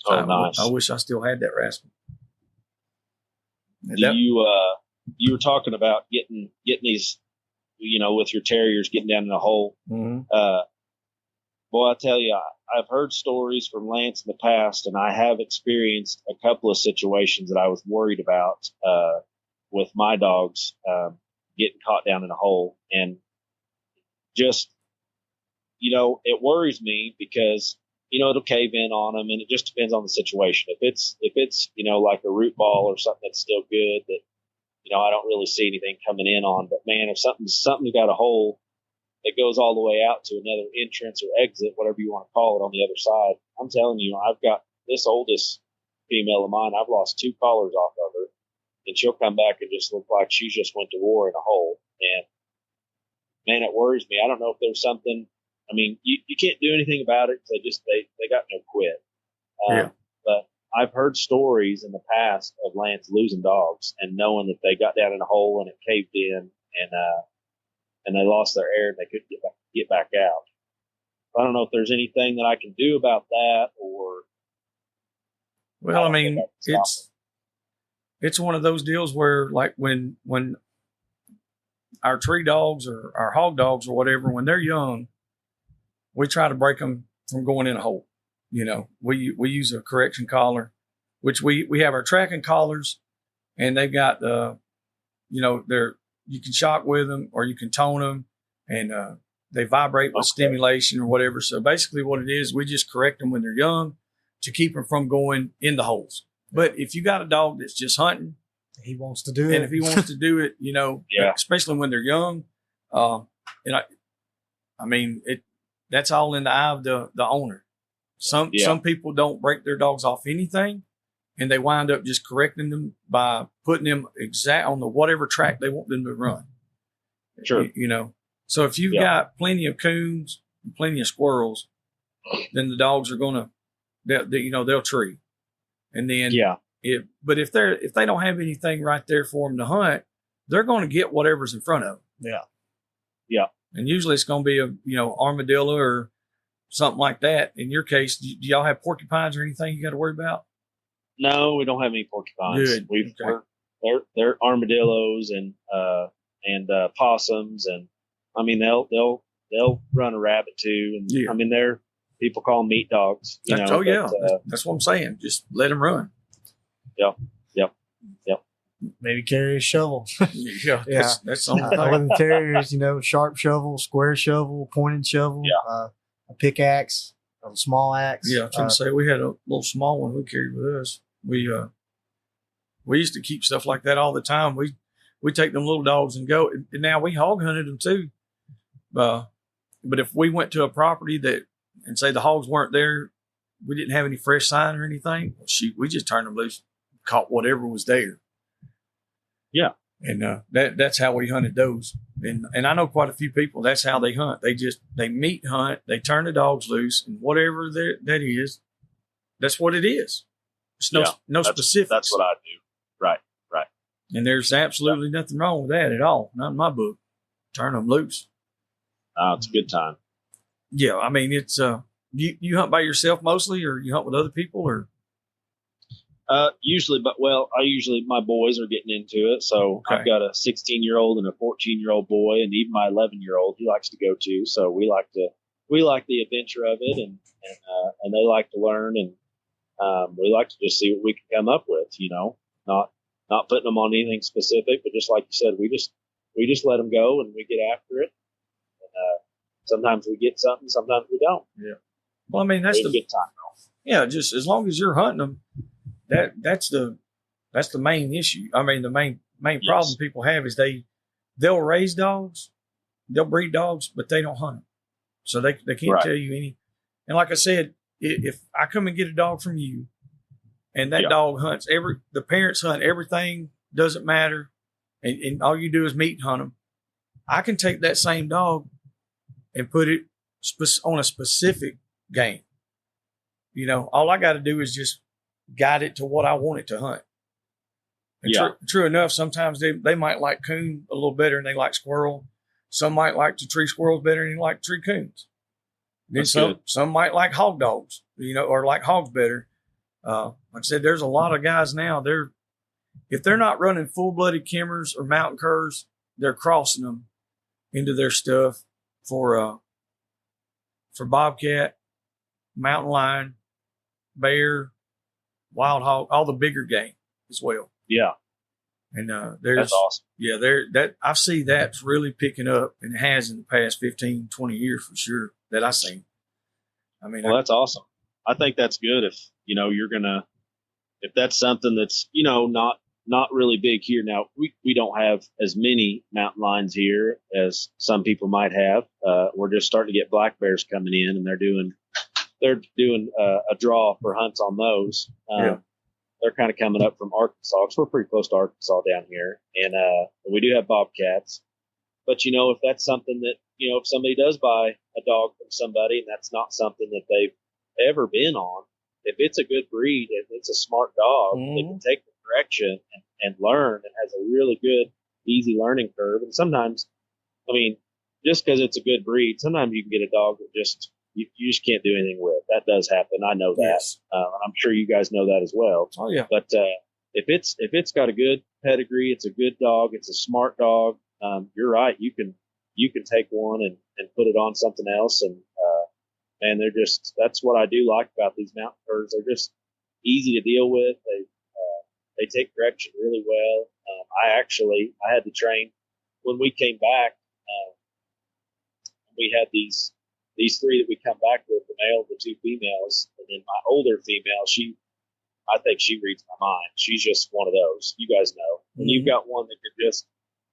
Nice. I wish I still had that rascal. You were talking about getting these, with your terriers getting down in a hole. Mm-hmm. Boy, I tell you, I've heard stories from Lance in the past, and I have experienced a couple of situations that I was worried about with my dogs getting caught down in a hole. And just, it worries me because, it'll cave in on them, and it just depends on the situation. If it's like a root ball or something that's still good that, I don't really see anything coming in on. But man, if something's got a hole that goes all the way out to another entrance or exit, whatever you want to call it, on the other side, I'm telling you, I've got this oldest female of mine. I've lost 2 collars off of her, and she'll come back and just look like she just went to war in a hole. And man, it worries me. I don't know if there's something. I mean, you can't do anything about it. They got no quit. But I've heard stories in the past of Lance losing dogs and knowing that they got down in a hole and it caved in, and they lost their air and they couldn't get back out. I don't know if there's anything that I can do about that, or. Well, I mean, it's one of those deals where, like, when our tree dogs or our hog dogs or whatever, when they're young, we try to break them from going in a hole. We use a correction collar, which we have our tracking collars, and they've got you can shock with them or you can tone them, and they vibrate with stimulation or whatever. So basically, what it is, we just correct them when they're young to keep them from going in the holes. But if you got a dog that's just hunting, he wants to do it, and if he wants to do it, especially when they're young, that's all in the eye of the owner. Some people don't break their dogs off anything, and they wind up just correcting them by putting them exact on the whatever track they want them to run. Sure. So if you've got plenty of coons and plenty of squirrels, then the dogs are gonna, they'll tree. And then but if they don't have anything right there for them to hunt, they're going to get whatever's in front of them. Yeah. And usually it's going to be a armadillo or something like that. In your case, do y'all have porcupines or anything you got to worry about? No, we don't have any porcupines. Good. They're armadillos and possums, and I mean they'll run a rabbit too. And I mean people call them meat dogs. That's what I'm saying. Just let them run. Yep. Maybe carry a shovel. That's the only thing. With the terriers, sharp shovel, square shovel, pointed shovel, a pickaxe, a small axe. Yeah, I was going to say we had a little small one we carried with us. We used to keep stuff like that all the time. We take them little dogs and go. And now we hog hunted them too. But if we went to a property and say the hogs weren't there, we didn't have any fresh sign or anything, we just turned them loose, caught whatever was there. Yeah. And that's how we hunted those. And I know quite a few people, that's how they hunt. They meat hunt, they turn the dogs loose, and whatever that is, that's what it is. It's no specifics. That's what I do. Right. And there's absolutely nothing wrong with that at all. Not in my book. Turn them loose. It's a good time. Yeah, I mean, it's you hunt by yourself mostly, or you hunt with other people, or usually, my boys are getting into it. So Okay. I've got a 16-year-old and a 14-year-old boy, and even my 11-year-old, he likes to go too. So we like the adventure of it, and they like to learn, and we like to just see what we can come up with. Not putting them on anything specific, but just like you said, we just let them go and we get after it. And sometimes we get something, sometimes we don't. Yeah. Well, I mean, that's the good time. Yeah, just as long as you're hunting them, that's the main issue. I mean, the main problem people have is they'll raise dogs, they'll breed dogs, but they don't hunt them. So they can't tell you any. And like I said, if I come and get a dog from you, and that dog hunts the parents hunt everything, doesn't matter, and all you do is meat hunt them, I can take that same dog and put it on a specific game. All I got to do is just guide it to what I want it to hunt. And true enough, sometimes they might like coon a little better than they like squirrel. Some might like the tree squirrels better than they like tree coons. Then some might like hog dogs, or like hogs better. Like I said, there's a lot of guys now. If they're not running full-blooded Kemmers or mountain curs, they're crossing them into their stuff for bobcat, mountain lion, bear, wild hog, all the bigger game as well. Yeah. And that's awesome. Yeah, I see that's really picking up, and it has in the past 15, 20 years for sure that I've seen. I mean, that's awesome. I think that's good if if that's something that's not really big here. Now we don't have as many mountain lions here as some people might have. We're just starting to get black bears coming in, and they're doing a draw for hunts on those. They're kind of coming up from Arkansas, because we're pretty close to Arkansas down here, and we do have bobcats. But if that's something that if somebody does buy a dog from somebody, and that's not something that they've ever been on, if it's a good breed, if it's a smart dog, they can take the correction and learn, and has a really good, easy learning curve. And sometimes, I mean, just because it's a good breed, sometimes you can get a dog that you just can't do anything with. That does happen. I know that. Yes. I'm sure you guys know that as well. Oh yeah. But if it's got a good pedigree, it's a good dog, it's a smart dog. You're right. You can take one and put it on something else, and that's what I do like about these mountain curs. They're just easy to deal with. They take correction really well. I had to train when we came back. We had these three that we come back with, the male, the two females, and then my older female, I think she reads my mind. She's just one of those. You guys know. When you've got one that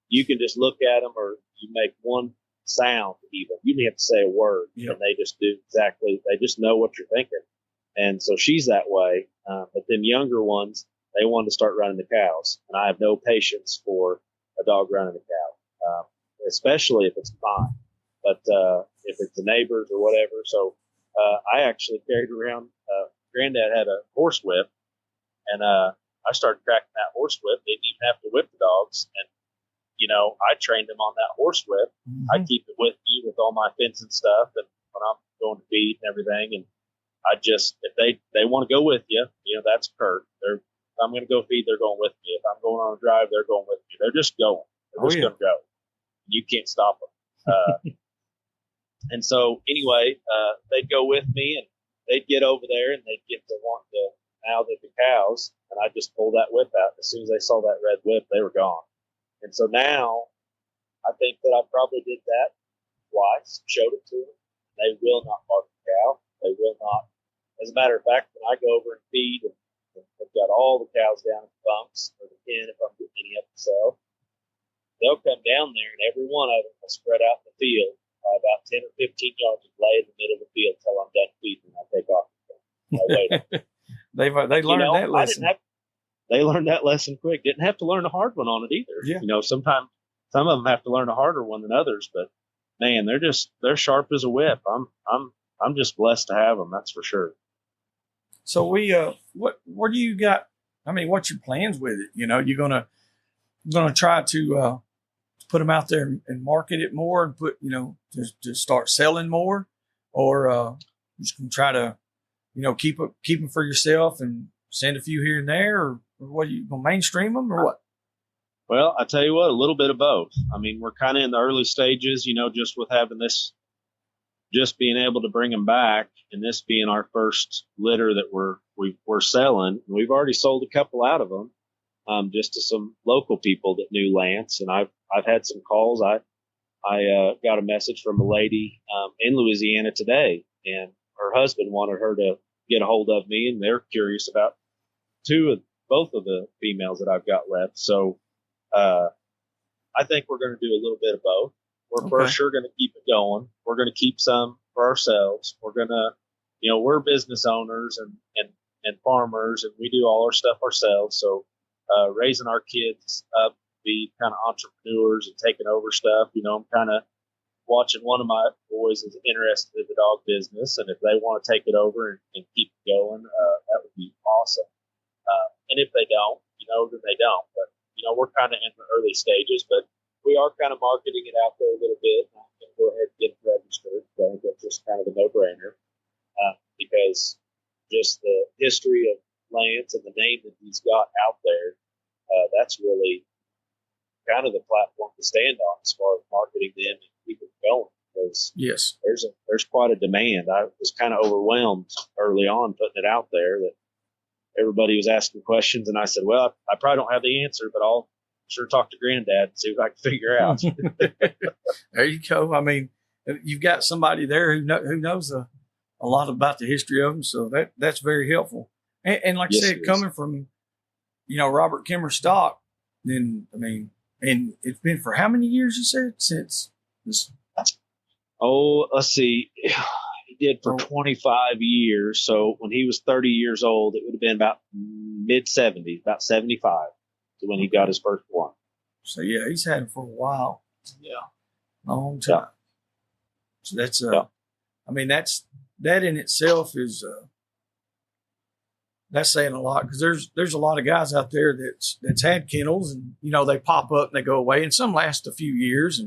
you can just look at them, or you make one sound even. You don't have to say a word, and they just do exactly. They just know what you're thinking, and so she's that way. But then younger ones, they want to start running the cows, and I have no patience for a dog running a cow, especially if it's mine. But if it's the neighbors or whatever, so I actually carried around. Granddad had a horse whip, and I started cracking that horse whip. Didn't even have to whip the dogs, and I trained them on that horse whip. Mm-hmm. I keep it with me with all my fencing stuff, and when I'm going to feed and everything, and I just, if they want to go with you, that's Kurt. If I'm going to go feed, they're going with me. If I'm going on a drive, they're going with me. They're just going. They're just going to go. You can't stop them. And so anyway, they'd go with me, and they'd get over there, and they'd get to want to mouth at the cows, and I'd just pull that whip out. As soon as they saw that red whip, they were gone. And so now I think that I probably did that twice, showed it to them. They will not bark the cow. They will not. As a matter of fact, when I go over and feed, and I've got all the cows down in the bunks or the pen, if I'm getting any up to sell, they'll come down there, and every one of them will spread out in the field about 10 or 15 yards and lay in the middle of the field till I'm done feeding, and I take off. They learned that lesson. They learned that lesson quick. Didn't have to learn a hard one on it either. Yeah. Sometimes some of them have to learn a harder one than others, but man, they're sharp as a whip. I'm just blessed to have them. That's for sure. So what do you got? I mean, what's your plans with it? You know, you're gonna try to put them out there and market it more and put, to start selling more, or just gonna try to, keep them for yourself and send a few here and there, or what, are you gonna mainstream them or what? Well, I tell you what, a little bit of both. I mean, we're kind of in the early stages, just with having this, just being able to bring them back, and this being our first litter that we're selling. We've already sold a couple out of them, just to some local people that knew Lance, and I've had some calls. I got a message from a lady in Louisiana today, and her husband wanted her to get a hold of me, and they're curious about both of the females that I've got left. So I think we're going to do a little bit of both. We're for sure going to keep it going. We're going to keep some for ourselves. We're going to, we're business owners and farmers, and we do all our stuff ourselves. So raising our kids up, be kind of entrepreneurs and taking over stuff. I'm kind of watching. One of my boys is interested in the dog business, and if they want to take it over and keep it going, that would be awesome. And if they don't, then they don't. But we're kind of in the early stages, but we are kind of marketing it out there a little bit. I'm going to go ahead and get it registered. I think that's just kind of a no-brainer, because just the history of Lance and the name that he's got out there, that's really kind of the platform to stand on as far as marketing them and keeping it going. Because yes, there's quite a demand. I was kind of overwhelmed early on putting it out there that everybody was asking questions, and I said, well, I probably don't have the answer, but I'll sure talk to Granddad and see what I can figure out. There you go. I mean, you've got somebody there who knows a lot about the history of them, so that's very helpful. And like yes, I said, coming from Robert Kimmer stock, then I mean, and it's been for how many years? You said since this. Oh, let's see. He did for 25 years. So when he was 30 years old, it would have been about mid 70s, about 75, to when he got his first one. So yeah, he's had it for a while. Yeah, long time. Yeah. So that's I mean, that in itself is that's saying a lot, because there's a lot of guys out there that's had kennels, and they pop up and they go away, and some last a few years,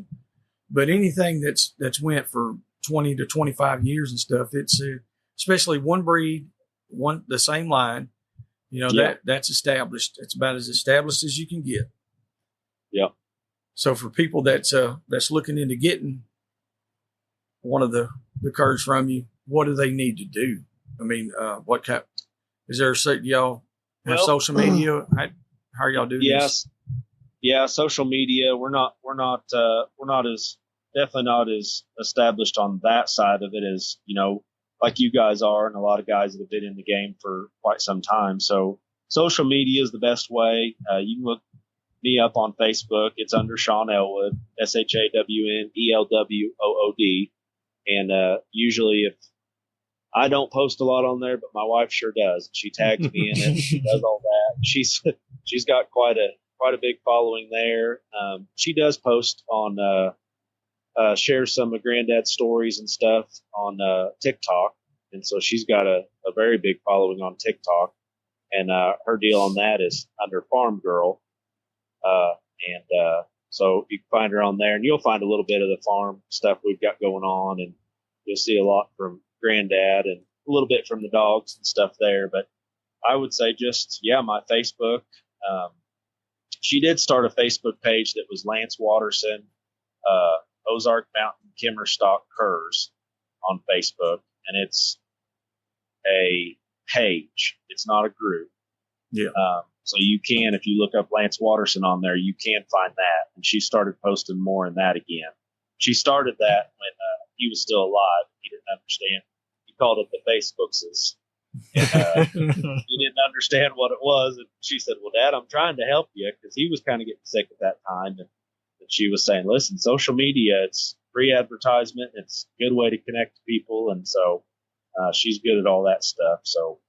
but anything that's went for 20 to 25 years and stuff, it's especially one breed, the same line, that's established. It's about as established as you can get. Yeah. So for people that's looking into getting one of the curs from you, what do they need to do? I mean, what kind? Is there y'all have social media? How are y'all doing this? Yeah, social media. We're not as definitely not as established on that side of it as like you guys are, and a lot of guys that have been in the game for quite some time. So social media is the best way. You can look me up on Facebook. It's under Shawn Elwood, ShawnElwood, and usually if I don't post a lot on there, but my wife sure does. She tags me in it. She does all that. She's got quite a big following there. She does post on share some of Granddad's stories and stuff on TikTok, and so she's got a very big following on TikTok. And her deal on that is under Farm Girl, so you can find her on there, and you'll find a little bit of the farm stuff we've got going on, and you'll see a lot from Granddad and a little bit from the dogs and stuff there. But I would say my Facebook. She did start a Facebook page that was Lance Watterson, Ozark Mountain Kimmer Stock Curs on Facebook, and it's a page. It's not a group. Yeah. So you can, if you look up Lance Watterson on there, you can find that. And she started posting more in that again. She started that when he was still alive. He didn't understand. He called it the Facebookses. He didn't understand what it was. And she said, well, Dad, I'm trying to help you, because he was kind of getting sick at that time. And she was saying, listen, social media, it's free advertisement. It's a good way to connect to people. And so she's good at all that stuff. So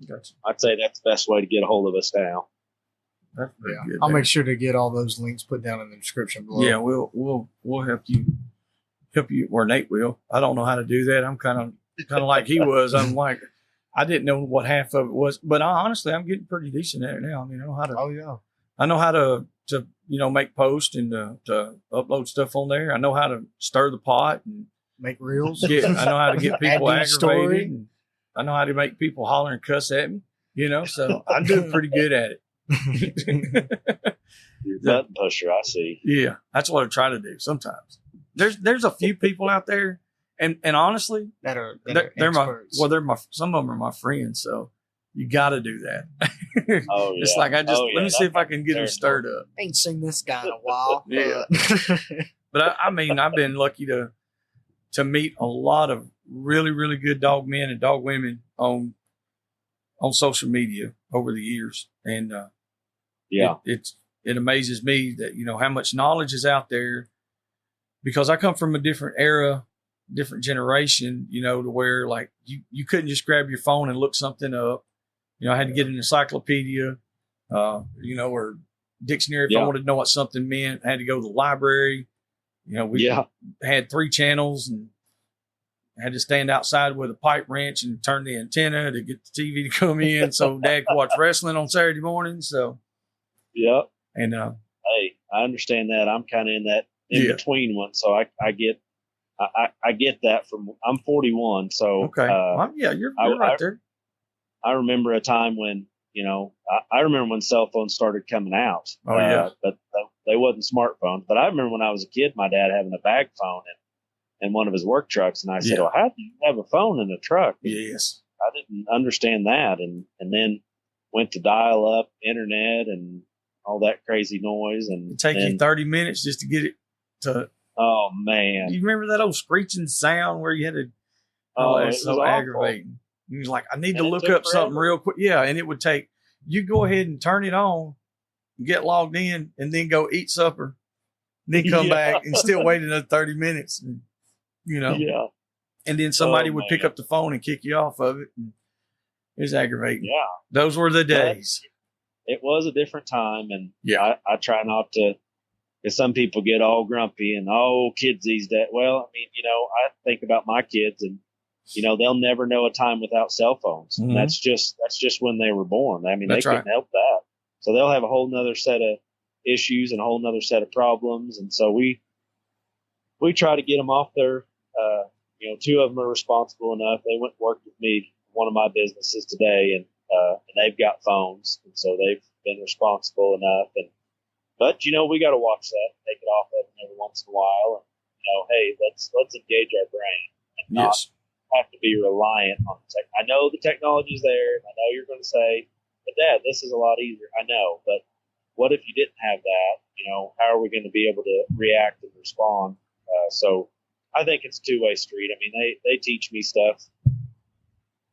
gotcha. I'd say that's the best way to get a hold of us now. That's pretty good. I'll make sure to get all those links put down in the description below. Yeah, we'll help you, or Nate will. I don't know how to do that. I'm kind of like he was. I'm like, I didn't know what half of it was, but honestly, I'm getting pretty decent at it now. I mean, I know how to. Oh yeah. I know how to make posts and to upload stuff on there. I know how to stir the pot and Make reels. I know how to get people Add to the aggravated. And I know how to make people holler and cuss at me. So I'm doing pretty good at it. You're a button pusher, I see. Yeah, that's what I try to do sometimes. There's a few people out there, and honestly, they're experts. Some of them are my friends, so you got to do that. Oh yeah. It's like let me see if I can get them stirred up. Ain't seen this guy in a while. Yeah. But I mean, I've been lucky to meet a lot of really, really good dog men and dog women on social media over the years, and it amazes me that how much knowledge is out there, because I come from a different era, different generation, to where like you couldn't just grab your phone and look something up. I had to get an encyclopedia, or dictionary if I wanted to know what something meant. I had to go to the library. We had 3 channels and had to stand outside with a pipe wrench and turn the antenna to get the TV to come in so Dad could watch wrestling on Saturday morning. So, yep. And hey, I understand that. I'm kind of in that between one, so I get that from. I'm 41, so okay. You're right there. I remember a time when I remember when cell phones started coming out. Oh yeah, but they wasn't smartphones. But I remember when I was a kid, my dad having a bag phone in one of his work trucks, and I said, "Well, how do you have a phone in a truck?" Yes, I didn't understand that, and then went to dial up internet and all that crazy noise, and it'd take you 30 minutes just to get it to. Oh man, you remember that old screeching sound where you had to? Oh, it's so awful. Aggravating. You was like, I need to look up something real quick. Yeah, and it would take you go ahead and turn it on, get logged in, and then go eat supper, then come back and still wait another 30 minutes. And, Yeah. And then somebody would pick up the phone and kick you off of it. And it was aggravating. Yeah. Those were the days. It was a different time. And I try not to, because some people get all grumpy and, kids these days. Well, I mean, I think about my kids and, they'll never know a time without cell phones. Mm-hmm. And that's just when they were born. I mean, that's they couldn't help that. So they'll have a whole nother set of issues and a whole nother set of problems. And so we try to get them off their, 2 of them are responsible enough. They went and worked with me one of my businesses today, and they've got phones, and so they've been responsible enough. But we got to watch that, take it off of them every once in a while, and hey, let's engage our brain and not have to be reliant on the tech. I know the technology's there, and I know you're going to say, "But Dad, this is a lot easier." I know, but what if you didn't have that? How are we going to be able to react and respond? So I think it's a 2-way street. I mean, they teach me stuff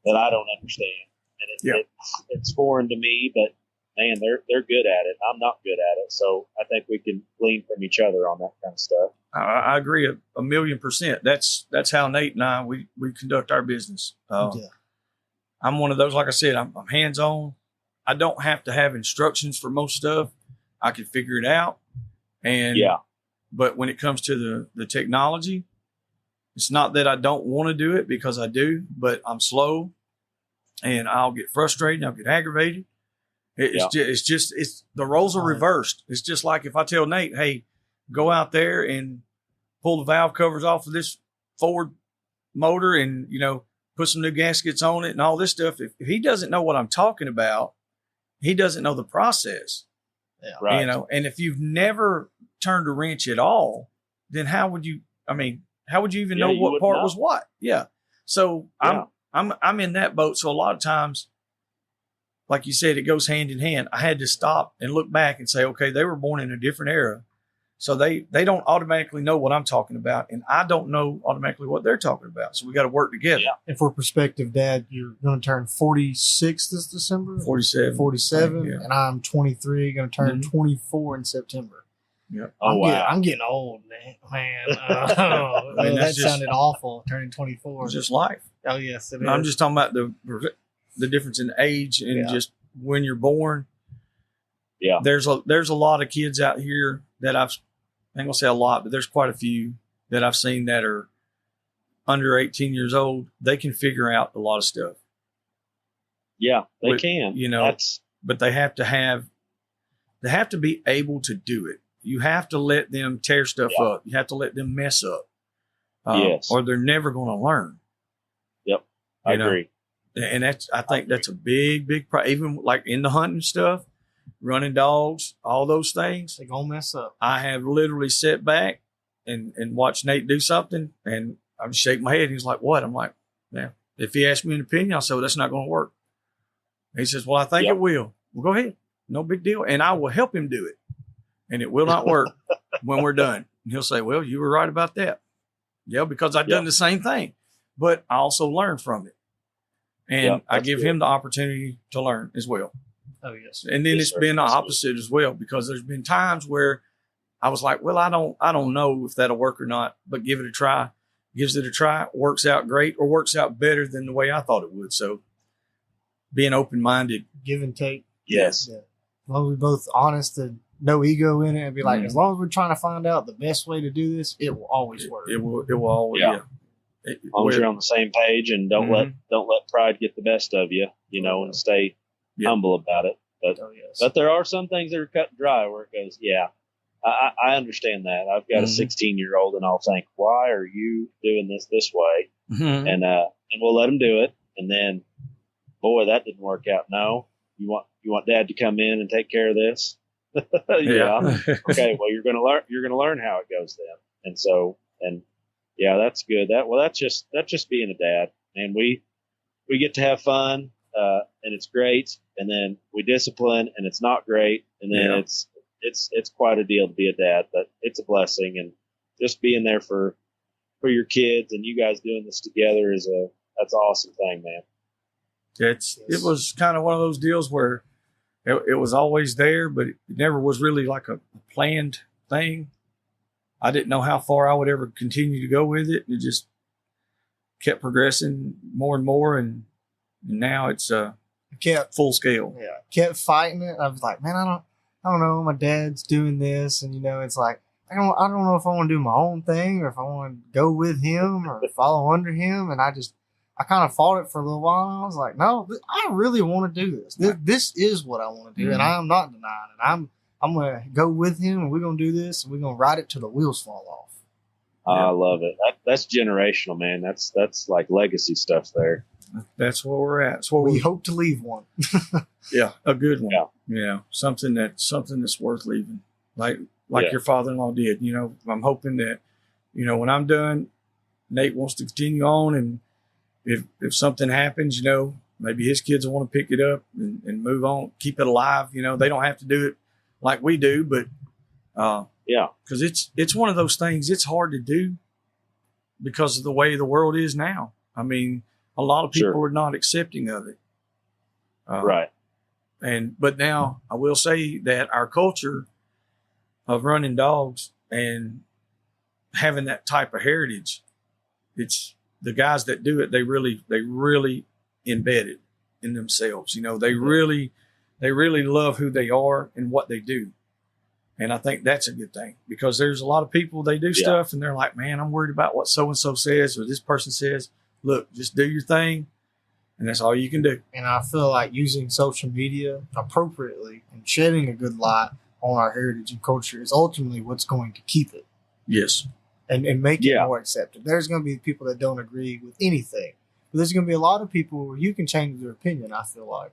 that I don't understand, and it's foreign to me. But man, they're good at it. I'm not good at it, so I think we can glean from each other on that kind of stuff. I agree 1,000,000%. That's how Nate and I we conduct our business. I'm one of those. Like I said, I'm hands on. I don't have to have instructions for most stuff. I can figure it out. And but when it comes to the technology, it's not that I don't want to do it, because I do, but I'm slow and I'll get frustrated. I'll get aggravated. It's just the roles are reversed. It's just like if I tell Nate, hey, go out there and pull the valve covers off of this Ford motor and, put some new gaskets on it and all this stuff. If he doesn't know what I'm talking about, he doesn't know the process. Yeah. Right. And if you've never turned a wrench at all, then how would you even know what part was what? Yeah. So I'm in that boat. So a lot of times, like you said, it goes hand in hand. I had to stop and look back and say, okay, they were born in a different era. So they don't automatically know what I'm talking about, and I don't know automatically what they're talking about. So we got to work together. Yeah. And for perspective, Dad, you're going to turn 46 this December? 47. Yeah. And I'm 23, going to turn 24 in September. Yeah. I'm getting old, man. That sounded awful, turning 24. It's just life. Oh, yes, it is. I'm just talking about the difference in age and just when you're born. Yeah. There's a lot of kids out here that I ain't gonna say a lot, but there's quite a few that I've seen that are under 18 years old. They can figure out a lot of stuff. Yeah, they With- can. you know, but they have to be able to do it. You have to let them tear stuff up. You have to let them mess up. Yes. Or they're never going to learn. Yep. I You know? agree. And I think that's a big even like in the hunting stuff, running dogs, all those things. They're going to mess up. I have literally sat back and watched Nate do something, and I would shake my head. He's like, "What?" I'm like, "Yeah." If he asks me an opinion, I'll say, "Well, that's not going to work." He says, "Well, I think it will." Well, go ahead. No big deal. And I will help him do it. And it will not work when we're done. And he'll say, "Well, you were right about that." Yeah, because I've done the same thing. But I also learned from it. And I give him the opportunity to learn as well. Oh, yes. And then it's been the opposite as well, because there's been times where I was like, well, I don't know if that'll work or not, but give it a try. Gives it a try, works out great, or works out better than the way I thought it would. So being open-minded. Give and take. Yes. Yeah. As long as we're both honest and no ego in it, and be like, as long as we're trying to find out the best way to do this, it will always work. It will always, As long as you're on the same page and don't let pride get the best of you, and stay humble about it. But there are some things that are cut and dry where it goes, I understand that. I've got a 16-year-old, and I'll think, why are you doing this way? Mm-hmm. And we'll let them do it. And then, boy, that didn't work out. No, you want Dad to come in and take care of this? Yeah. Okay. Well, you're gonna learn how it goes then. And so, that's good. That's just being a dad, and we get to have fun, and it's great. And then we discipline, and it's not great. And then it's quite a deal to be a dad, but it's a blessing. And just being there for your kids and you guys doing this together that's an awesome thing, man. It was kind of one of those deals where it was always there, but it never was really like a planned thing. I didn't know how far I would ever continue to go with it. It just kept progressing more and more, and now it's kept full scale. Yeah, kept fighting it. I was like, man, I don't know. My dad's doing this, and it's like I don't know if I want to do my own thing or if I want to go with him or follow under him. And I kind of fought it for a little while. And I was like, no, I really want to do this. This is what I want to do, and I'm not denying it. I'm going to go with him, and we're going to do this, and we're going to ride it till the wheels fall off. I love it. That's generational, man. That's like legacy stuff there. That's where we're at. That's where we hope to leave one. Yeah, a good one. Yeah. Something that's worth leaving. Like your father-in-law did. I'm hoping that, when I'm done, Nate wants to continue on, and if something happens, maybe his kids will want to pick it up and move on, keep it alive. They don't have to do it like we do, but because it's one of those things. It's hard to do because of the way the world is now. I mean, a lot of people are not accepting of it. Right. But now I will say that our culture of running dogs and having that type of heritage, it's the guys that do it. They really embed it in themselves. They really love who they are and what they do. And I think that's a good thing, because there's a lot of people, they do stuff and they're like, man, I'm worried about what so-and-so says or this person says. Look, just do your thing, and that's all you can do. And I feel like using social media appropriately and shedding a good light on our heritage and culture is ultimately what's going to keep it. Yes. And make it more accepted. There's going to be people that don't agree with anything. But there's going to be a lot of people where you can change their opinion, I feel like.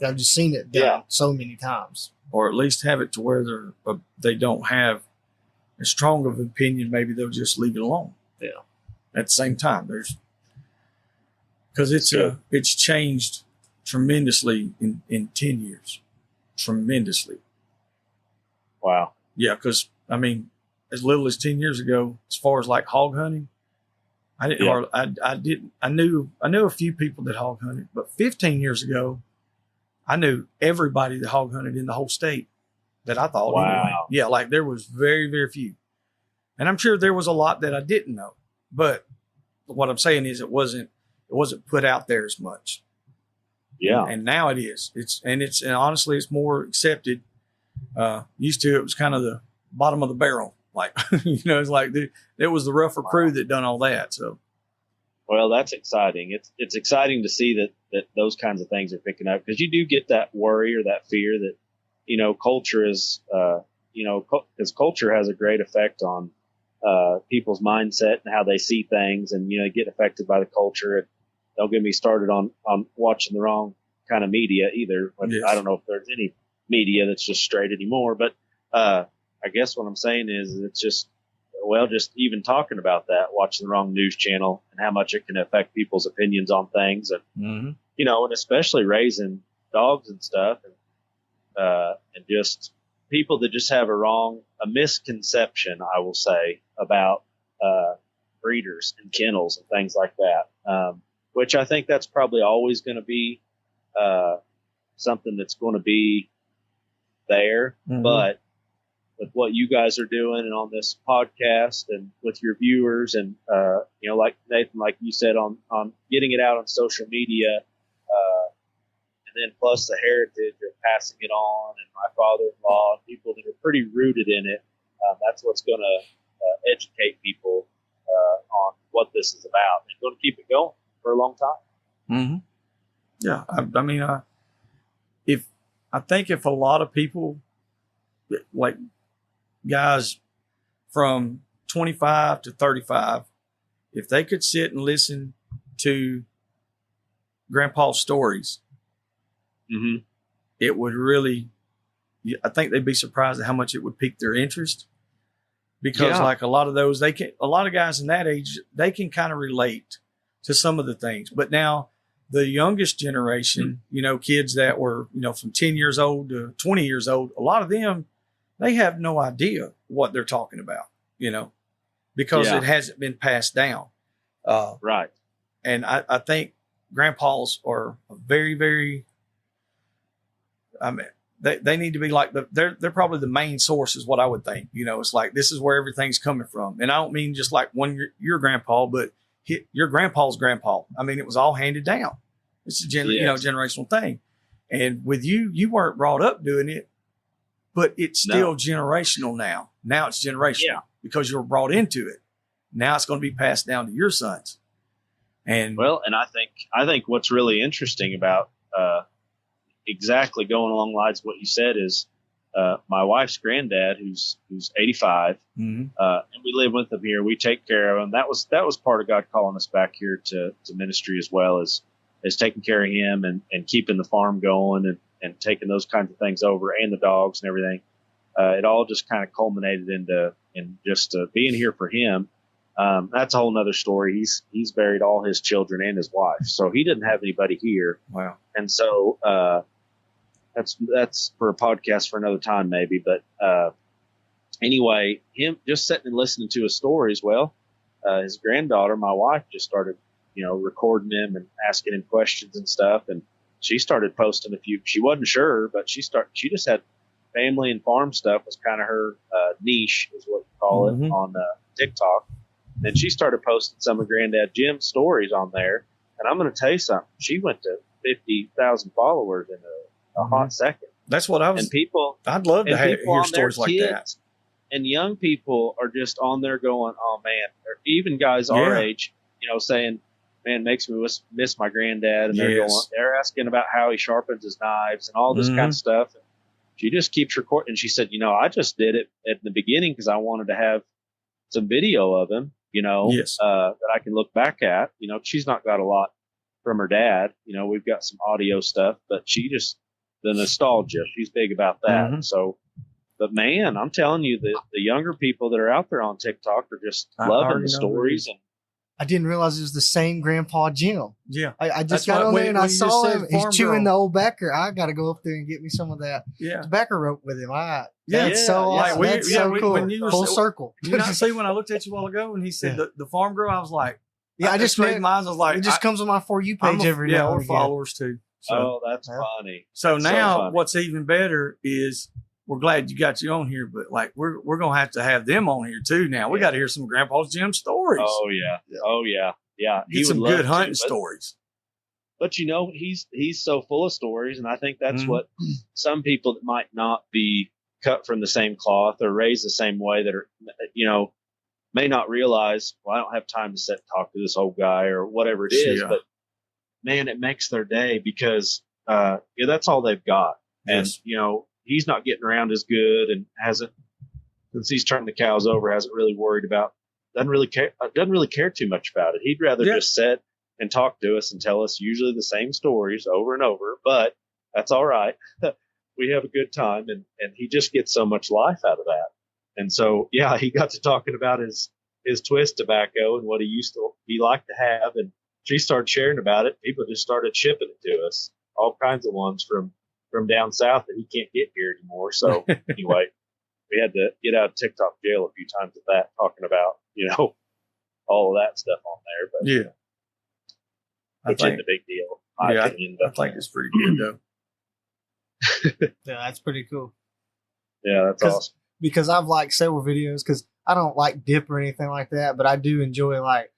I've just seen it done so many times. Or at least have it to where they don't have as strong of an opinion. Maybe they'll just leave it alone. Yeah. At the same time, because it's changed tremendously in 10 years. Tremendously. Wow. Yeah, because I mean, as little as 10 years ago, as far as like hog hunting, I knew a few people that hog hunted, but 15 years ago, I knew everybody that hog hunted in the whole state that I thought. Wow. Anyway. Yeah, like there was very, very few. And I'm sure there was a lot that I didn't know. But what I'm saying is it wasn't put out there as much. Yeah. And now it is. And honestly, it's more accepted. Used to, it was kind of the bottom of the barrel. Like, it's like it was the rougher crew that done all that. So Well, that's exciting. It's exciting to see that those kinds of things are picking up, because you do get that worry or that fear that, culture is, because culture has a great effect on people's mindset and how they see things, and get affected by the culture. And don't get me started on watching the wrong kind of media either. Yes. I don't know if there's any media that's just straight anymore, but I guess what I'm saying is it's just even talking about that, watching the wrong news channel and how much it can affect people's opinions on things, and and especially raising dogs and stuff, and just people that just have a misconception, I will say, about breeders and kennels and things like that, which I think that's probably always going to be something that's going to be there. But with what you guys are doing and on this podcast and with your viewers, and like Nathan, like you said, on getting it out on social media, and then plus the heritage of passing it on, and my father-in-law, and people that are pretty rooted in it, that's what's going to educate people on what this is about, and going to keep it going for a long time. Yeah, I mean, if a lot of people, like guys from 25 to 35, if they could sit and listen to Grandpa's stories, it would really, I think they'd be surprised at how much it would pique their interest, because like a lot of guys in that age, they can kind of relate to some of the things. But now the youngest generation, kids that were, from 10 years old to 20 years old, a lot of them, they have no idea what they're talking about, because it hasn't been passed down. Right. And I think grandpas are very, very, they need to be like they're probably the main source is what I would think. It's like, this is where everything's coming from. And I don't mean just like your grandpa, but your grandpa's grandpa. I mean, it was all handed down. It's a generational thing. And with you weren't brought up doing it, but it's still generational now. Now it's generational because you were brought into it. Now it's going to be passed down to your sons. And I think what's really interesting about exactly going along the lines of what you said is my wife's granddad, who's 85, and we live with him here. We take care of him. That was part of God calling us back here to ministry, as well as taking care of him and keeping the farm going and taking those kinds of things over, and the dogs and everything. It all just kind of culminated in just being here for him. That's a whole nother story. He's buried all his children and his wife, so he didn't have anybody here. Wow. And so that's for a podcast for another time maybe. But anyway, him just sitting and listening to his stories. Well, his granddaughter, my wife, just started recording him and asking him questions and stuff, and she started posting a few. She wasn't sure, but she just had family and farm stuff was kind of her niche, is what you call it, on TikTok. And she started posting some of Granddad Jim's stories on there. And I'm going to tell you something. She went to 50,000 followers in a hot second. That's what I was. And people, I'd love to hear stories like that. And young people are just on there going, "Oh man," or even guys our age, saying, "Man, makes me miss my granddad." And they're asking about how he sharpens his knives and all this kind of stuff. And she just keeps recording. And she said, "I just did it at the beginning because I wanted to have some video of him, that I can look back at." She's not got a lot from her dad. We've got some audio stuff, but the nostalgia, she's big about that. So, but man, I'm telling you, the younger people that are out there on TikTok are just loving the stories. And I didn't realize it was the same Grandpa Jim. Yeah. I just got on there and I saw him. He's chewing the old Becker. I got to go up there and get me some of that tobacco rope with him. That's so awesome. That's so cool. Full circle. You not see when I looked at you a while ago and he said the farm girl, I was like, I just straight minds. I was like, it just comes on my For You page every now and we're again. followers too. So, that's funny. So now what's even better is we're glad you got you on here, but like we're going to have them on here too. Now we got to hear some Grandpa's Jim stories. Oh yeah. Get some good hunting stories. But he's so full of stories, and I think that's what some people that might not be cut from the same cloth or raised the same way that are, may not realize, well, I don't have time to sit and talk to this old guy or whatever it is, Yeah. but man, it makes their day because, that's all they've got. Yes. And, he's not getting around as good and hasn't, since he's turned the cows over, hasn't really worried about, doesn't really care too much about it. He'd rather just sit and talk to us and tell us usually the same stories over and over, but that's all right. We have a good time, and he just gets so much life out of that. And so, yeah, he got to talking about his twist tobacco and what he liked to have. And she started sharing about it. People just started shipping it to us, all kinds of ones from down south that he can't get here anymore. So anyway, we had to get out of TikTok jail a few times with that, talking about, all of that stuff on there. But Yeah. which isn't a big deal. in my opinion, I think it's pretty good though. Yeah, that's pretty cool. Yeah, that's awesome. Because I've liked several videos, because I don't like dip or anything like that, but I do enjoy like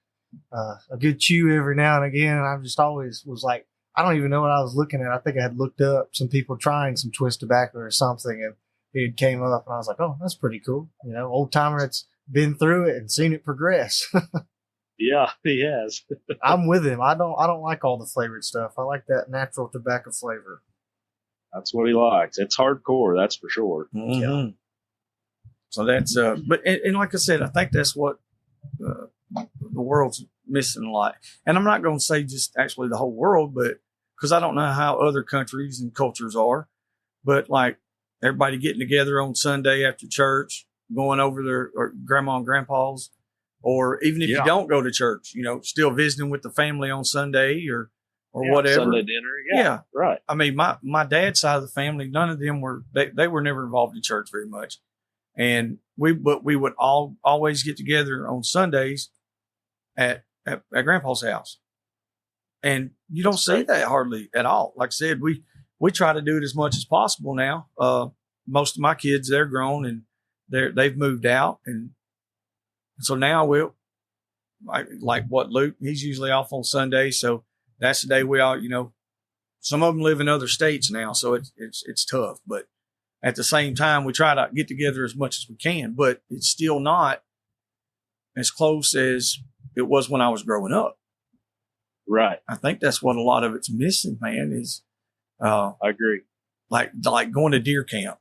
a good chew every now and again. And I just always was like, I don't even know what I was looking at. I think I had looked up some people trying some twist tobacco or something, and it came up, and I was like, oh, that's pretty cool. Old timer that's been through it and seen it progress. Yeah, he has. I'm with him. I don't like all the flavored stuff. I like that natural tobacco flavor. That's what he likes. It's hardcore, that's for sure. Mm-hmm. Yeah. So that's but like I said, I think that's what the world's missing a lot. And I'm not going to say just actually the whole world, but because I don't know how other countries and cultures are, but like everybody getting together on Sunday after church, going over their or grandma and grandpa's, or even if you don't go to church, still visiting with the family on Sunday or whatever. Sunday dinner. Yeah. Right. I mean, my dad's side of the family, none of them they were never involved in church very much. And we would always get together on Sundays at grandpa's house. And you don't see that hardly at all. Like I said, we try to do it as much as possible now. Most of my kids, they're grown and they've moved out. And so now like what Luke, he's usually off on Sunday. So that's the day we all, some of them live in other states now. So it's tough, but at the same time, we try to get together as much as we can, but it's still not as close as it was when I was growing up. Right. I think that's what a lot of it's missing, man, is, I agree. Like going to deer camp.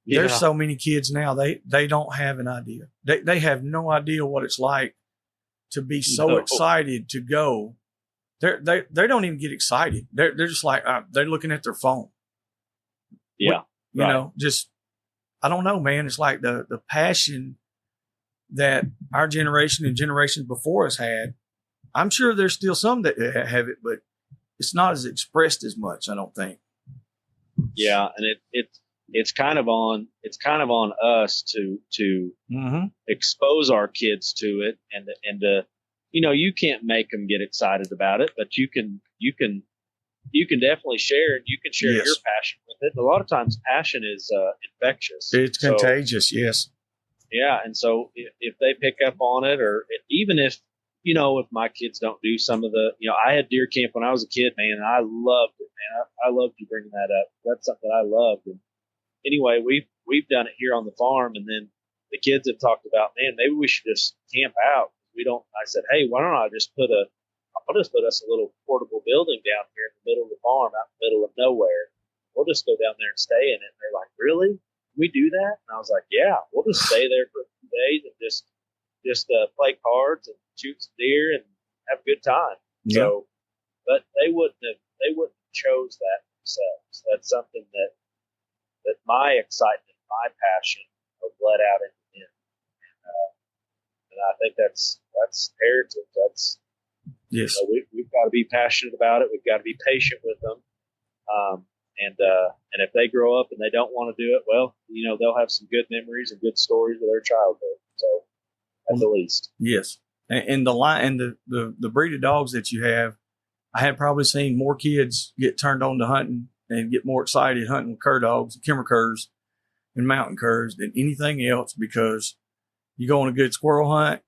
Yeah. There's so many kids now, they don't have an idea. They have no idea what it's like to be so excited to go. They don't even get excited. They're just like, they're looking at their phone. Yeah. Just, I don't know, man. It's like the passion that our generation and generations before us had. I'm sure there's still some that have it, but it's not as expressed as much, I don't think. Yeah. And it's kind of on us to expose our kids to it and you can't make them get excited about it, but you can definitely share, and you can share your passion with it. A lot of times passion is infectious. It's contagious. Yes. Yeah. And so if they pick up on it, or even if my kids don't do some of the, I had deer camp when I was a kid, man, and I loved it, man. I loved you bringing that up. That's something I loved. And anyway, we've done it here on the farm, and then the kids have talked about, man, maybe we should just camp out. I said, hey, why don't I'll just put us a little portable building down here in the middle of the farm, out in the middle of nowhere. We'll just go down there and stay in it. And they're like, really? Can we do that? And I was like, yeah, we'll just stay there for a few days and just play cards and shoot some deer and have a good time. Yeah. So, but they wouldn't have chose that themselves. That's something that my excitement, my passion have let out into them. And I think that's heritage. That's, yes. We've got to be passionate about it. We've got to be patient with them. And if they grow up and they don't want to do it, well, they'll have some good memories and good stories of their childhood. So at the least. Yes. And the breed of dogs that you have, I have probably seen more kids get turned on to hunting and get more excited hunting with cur dogs, Kimmer Curs and mountain curs than anything else, because you go on a good squirrel hunt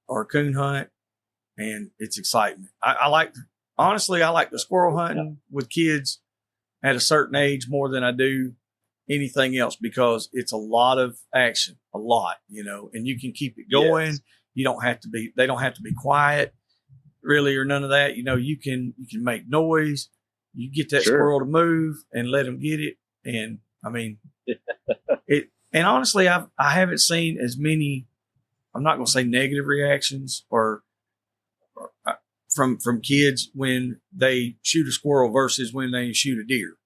or a coon hunt and it's excitement. I like the squirrel hunting with kids at a certain age more than I do anything else because it's a lot of action, and you can keep it going. Yes. They don't have to be quiet really or none of that. You can make noise. You get that Sure. squirrel to move and let them get it. And I mean, and honestly, I haven't seen as many, I'm not going to say negative reactions or from kids when they shoot a squirrel versus when they shoot a deer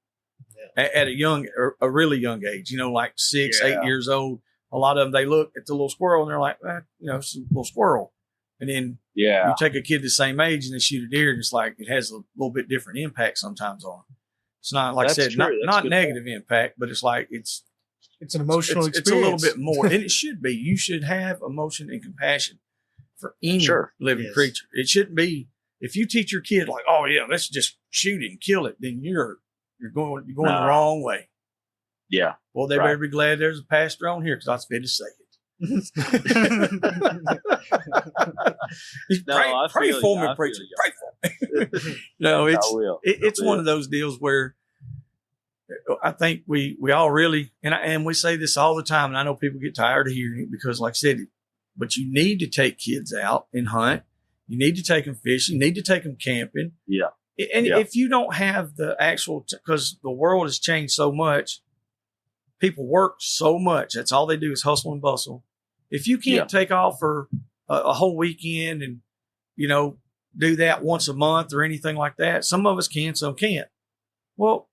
at a really young age, like 6, 8 years old. A lot of them, they look at the little squirrel and they're like, it's a little squirrel. And then you take a kid the same age and they shoot a deer and it's like, it has a little bit different impact sometimes on them. It's not, like I said, not negative impact, but it's like, it's an emotional experience. It's a little bit more, and it should be. You should have emotion and compassion for any living creature. It shouldn't be, if you teach your kid like, oh yeah, let's just shoot it and kill it, then you're going the wrong way. Yeah. Well, they better be glad there's a pastor on here because I was fit to say it. Pray for me, preacher. Pray for me. No, it's one of those deals where I think we all really, and we say this all the time, and I know people get tired of hearing it because, like I said, but you need to take kids out and hunt. You need to take them fishing. You need to take them camping. Yeah. And if you don't have the actual, because the world has changed so much, people work so much. That's all they do is hustle and bustle. If you can't take off for a whole weekend and, do that once a month or anything like that, some of us can, some can't. Well,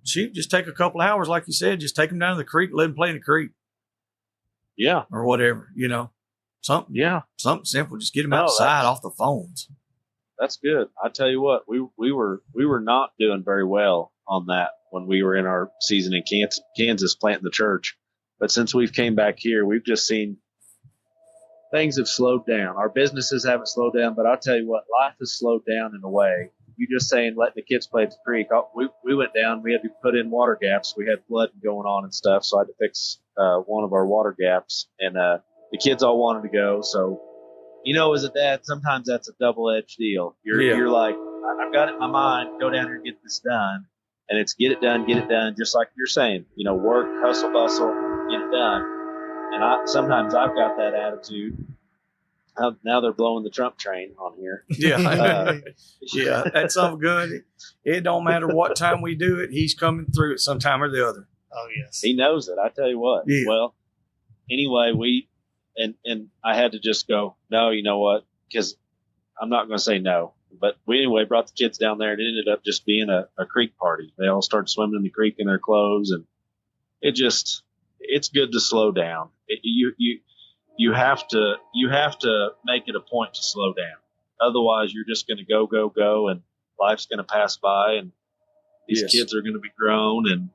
shoot, just take a couple hours, like you said, just take them down to the creek, let them play in the creek. Yeah. Or whatever, something. Yeah. Something simple. Just get them outside off the phones. That's good. I tell you what, we were not doing very well on that when we were in our season in Kansas planting the church. But since we've came back here, we've just seen things have slowed down. Our businesses haven't slowed down, but I'll tell you what, life has slowed down in a way. You just saying letting the kids play at the creek. We went down. We had to put in water gaps. We had flooding going on and stuff, so I had to fix one of our water gaps. And the kids all wanted to go. So, as a dad, sometimes that's a double-edged deal. You're like, I've got it in my mind. Go down here and get this done. And it's get it done, just like you're saying. Work, hustle, bustle, get it done. And sometimes I've got that attitude. Now they're blowing the Trump train on here. Yeah. Yeah, that's something good. It don't matter what time we do it. He's coming through at some time or the other. Oh, yes. He knows it. I tell you what. Yeah. Well, anyway, and I had to just go, no, you know what? Because I'm not going to say no. But we brought the kids down there and it ended up just being a creek party. They all started swimming in the creek in their clothes. And it's good to slow down. You have to make it a point to slow down. Otherwise, you're just going to go, and life's going to pass by, and these kids are going to be grown, and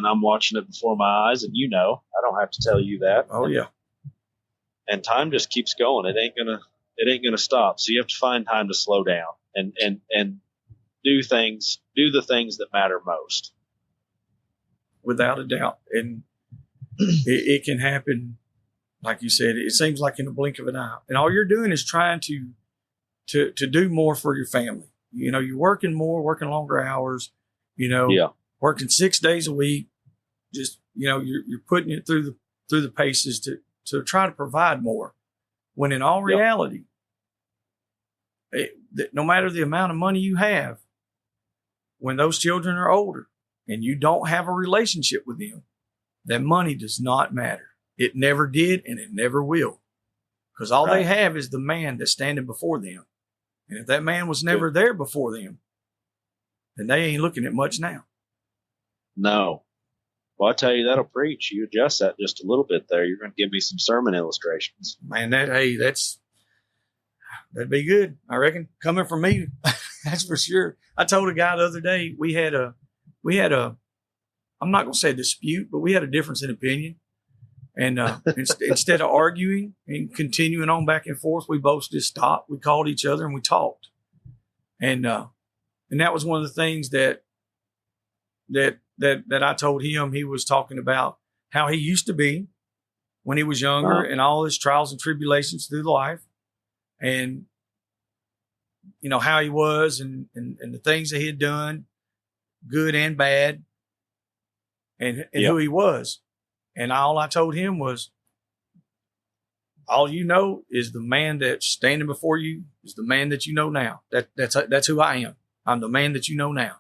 I'm watching it before my eyes, and I don't have to tell you that. Oh yeah. And time just keeps going. It ain't gonna stop. So you have to find time to slow down and do the things that matter most. Without a doubt, and it can happen. Like you said, it seems like in the blink of an eye. And all you're doing is trying to do more for your family. You're working more, working longer hours, working 6 days a week. Just, you're putting it through the paces to try to provide more. When in all reality, no matter the amount of money you have, when those children are older and you don't have a relationship with them, that money does not matter. It never did, and it never will. Because all they have is the man that's standing before them. And if that man was never there before them, then they ain't looking at much now. No. Well, I tell you, that'll preach. You adjust that just a little bit there. You're going to give me some sermon illustrations. Man, that'd be good. I reckon coming from me, that's for sure. I told a guy the other day, we had a, I'm not going to say dispute, but we had a difference in opinion. And instead of arguing and continuing on back and forth, we both just stopped. We called each other and we talked. And that was one of the things that I told him. He was talking about how he used to be when he was younger and all his trials and tribulations through life, and how he was and the things that he had done, good and bad. and who he was. And all I told him was, all you know is the man that's standing before you is the man that you know now. That's who I am. I'm the man that you know now.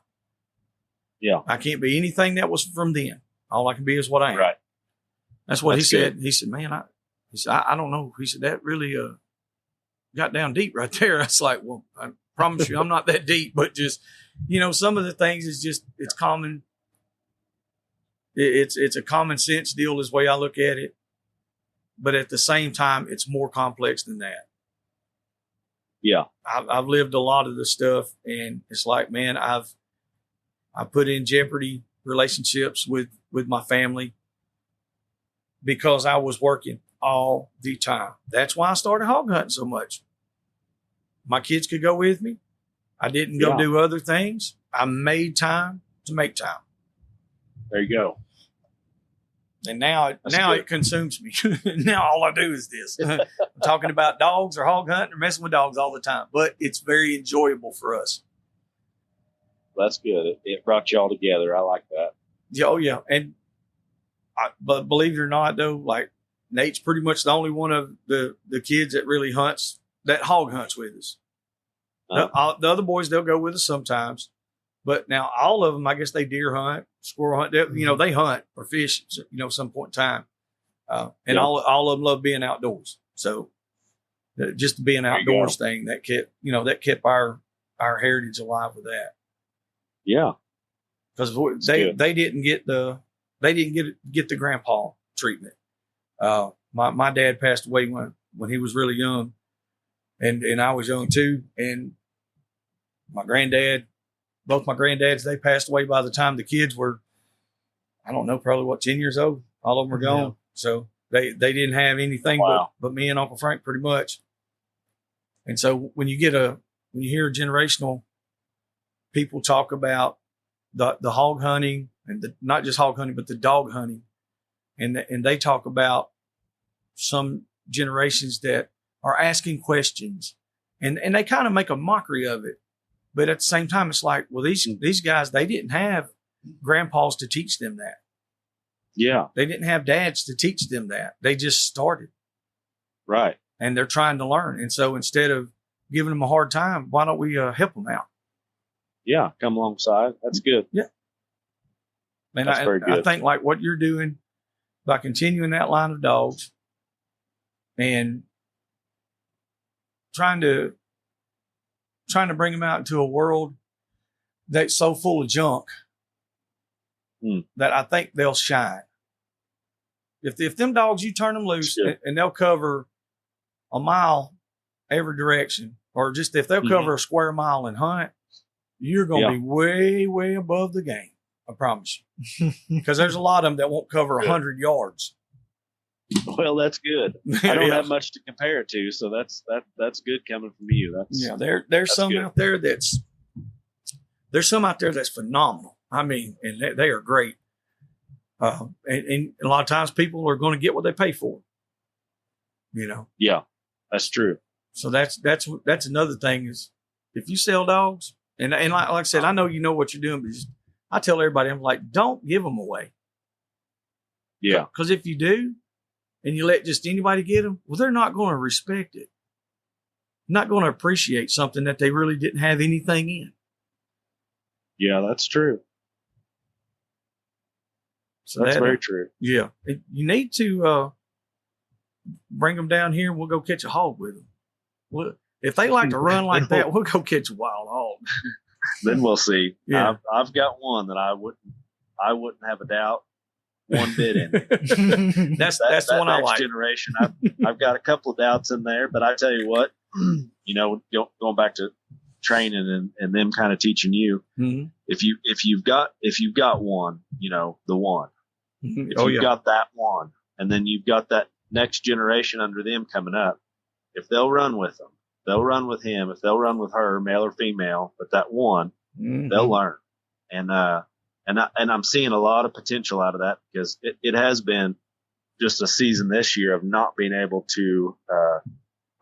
Yeah. I can't be anything that was from then. All I can be is what I am. Right. That's what That's he said. good. He said, man, I don't know. He said, that really got down deep right there. I was like, well, I promise you I'm not that deep, but just, some of the things is just, it's common. It's a common sense deal is the way I look at it. But at the same time, it's more complex than that. Yeah. I've lived a lot of the stuff, and it's like, man, I put in jeopardy relationships with my family because I was working all the time. That's why I started hog hunting so much. My kids could go with me. I didn't go do other things. I made time to make time. There you go. And now it consumes me. Now all I do is this. I'm talking about dogs or hog hunting or messing with dogs all the time. But it's very enjoyable for us. That's good. It brought you all together. I like that. Yeah, oh yeah. And but believe it or not, though, like Nate's pretty much the only one of the kids that really hunts, that hog hunts with us. The other boys, they'll go with us sometimes. But now all of them, I guess they deer hunt, squirrel hunt. They hunt or fish, some point in time. And all of them love being outdoors. So just the being outdoors thing that kept our heritage alive with that. Yeah. Because they didn't get the grandpa treatment. My dad passed away when he was really young, and I was young too. And both my granddads, they passed away by the time the kids were, I don't know, probably 10 years old. All of them were gone. Yeah. So they didn't have anything but me and Uncle Frank pretty much. And so when you hear generational people talk about the hog hunting and not just hog hunting, but the dog hunting, and they talk about some generations that are asking questions, and they kind of make a mockery of it. But at the same time, it's like, well, these guys, they didn't have grandpas to teach them that. Yeah. They didn't have dads to teach them that. They just started. Right. And they're trying to learn. And so instead of giving them a hard time, why don't we help them out? Yeah. Come alongside. That's good. Yeah. And that's very good. I think like what you're doing by continuing that line of dogs and trying to bring them out into a world that's so full of junk that I think they'll shine. If them dogs, you turn them loose and they'll cover a mile every direction, or just if they'll cover a square mile and hunt, you're going to be way, way above the game. I promise you. Because there's a lot of them that won't cover 100 yards. Well, that's good. I don't have much to compare it to, so that's good coming from you. There's some out there that's phenomenal. I mean, and they are great. And a lot of times people are going to get what they pay for. Yeah, that's true. So that's another thing is if you sell dogs, and like I said, I know you know what you're doing, but I tell everybody, I'm like, don't give them away. Yeah. Because if you do, and you let just anybody get them, well, they're not going to respect it. Not going to appreciate something that they really didn't have anything in. Yeah, that's true. So that's very true. Yeah. You need to bring them down here and we'll go catch a hog with them. Well, if they like to run like that, we'll go catch a wild hog. Then we'll see. Yeah. I've got one that I wouldn't have a doubt one bit in it. That's the one I like. Generation. I've got a couple of doubts in there, but I tell you what, going back to training and them kind of teaching you, if you've got one, the one, if you've got that one, and then you've got that next generation under them coming up, if they'll run with them, they'll run with him. If they'll run with her, male or female, but that one, they'll learn. And I'm seeing a lot of potential out of that because it has been just a season this year of not being able to,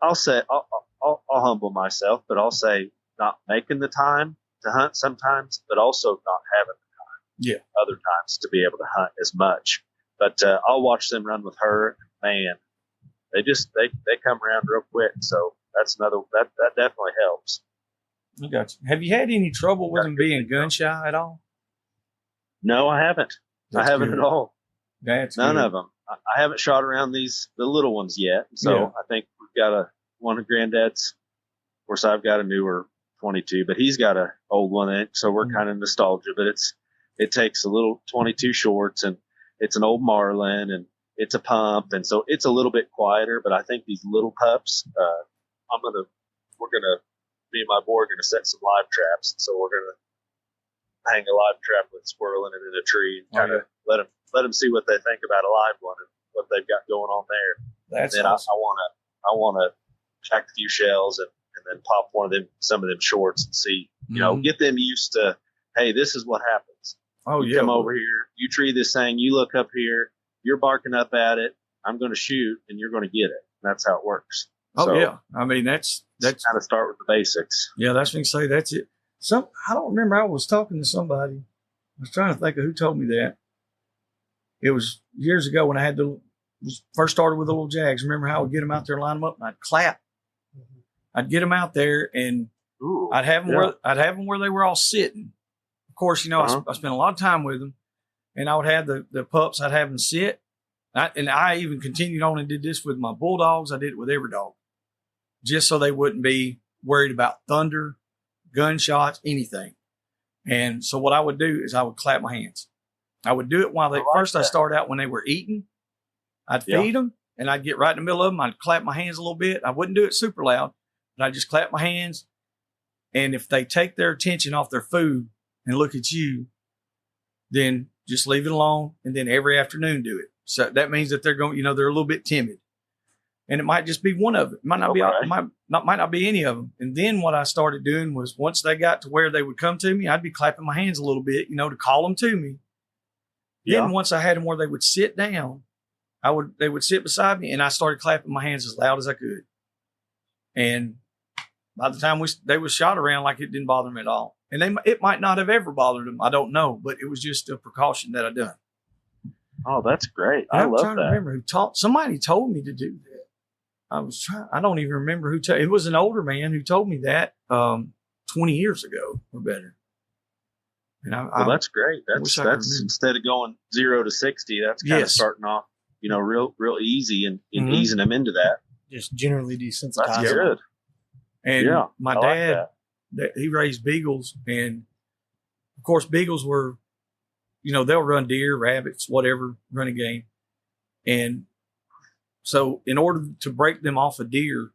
I'll humble myself, but I'll say not making the time to hunt sometimes, but also not having other times to be able to hunt as much. But I'll watch them run with her. Man, they come around real quick. So that's another that definitely helps. I got you. Have you had any trouble with them being gun shy at all? No, I haven't. That's I haven't good. at all. That's None good. of them. I haven't shot around the little ones yet. So Yeah. I think we've got one of Granddad's. Of course, I've got a newer 22, but he's got an old one. So we're kind of nostalgia, but it takes a little 22 shorts, and it's an old Marlin, and it's a pump. And so it's a little bit quieter, but I think these little pups, me and my boy are going to set some live traps. So we're going to hang a live trap with squirrel in it in a tree and kind of let them see what they think about a live one and what they've got going on there. That's and then awesome. I want to pack a few shells and then pop some of them shorts and see, get them used to, hey, this is what happens. Oh, you yeah. come over here, you tree this thing, you look up here, you're barking up at it, I'm going to shoot, and you're going to get it. That's how it works. Oh, so, yeah. I mean, that's kind of start with the basics. Yeah, that's when you say that's it. I don't remember. I was talking to somebody. I was trying to think of who told me that. It was years ago when I had first started with the little Jags. Remember how I would get them out there, line them up, and I'd clap. I'd get them out there, and I'd have them where they were all sitting. Of course, I spent a lot of time with them, and I would have the pups. I'd have them sit, and I even continued on and did this with my bulldogs. I did it with every dog, just so they wouldn't be worried about thunder, gunshots, anything. And so what I would do is I would clap my hands. I would do it while I started out when they were eating. I'd feed them, and I'd get right in the middle of them. I'd clap my hands a little bit. I wouldn't do it super loud, but I'd just clap my hands. And if they take their attention off their food and look at you, then just leave it alone. And then every afternoon do it. So that means that they're going, they're a little bit timid. And it might just be one of them. It might not be, might not be any of them. And then what I started doing was once they got to where they would come to me, I'd be clapping my hands a little bit, to call them to me. Yeah. Then once I had them where they would sit down, they would sit beside me, and I started clapping my hands as loud as I could. And by the time they was shot around, like, it didn't bother them at all. And it might not have ever bothered them. I don't know, but it was just a precaution that I done. Oh, that's great. And I love that. I'm trying to remember somebody told me to do that. I don't even remember who it was an older man who told me that 20 years ago or better. And that's great. That's instead of going 0 to 60, that's kind of starting off, real easy and easing them into that. Just generally desensitizing. That's good. And my dad, he raised beagles, and of course beagles were, they'll run deer, rabbits, whatever, run a game. And so in order to break them off a deer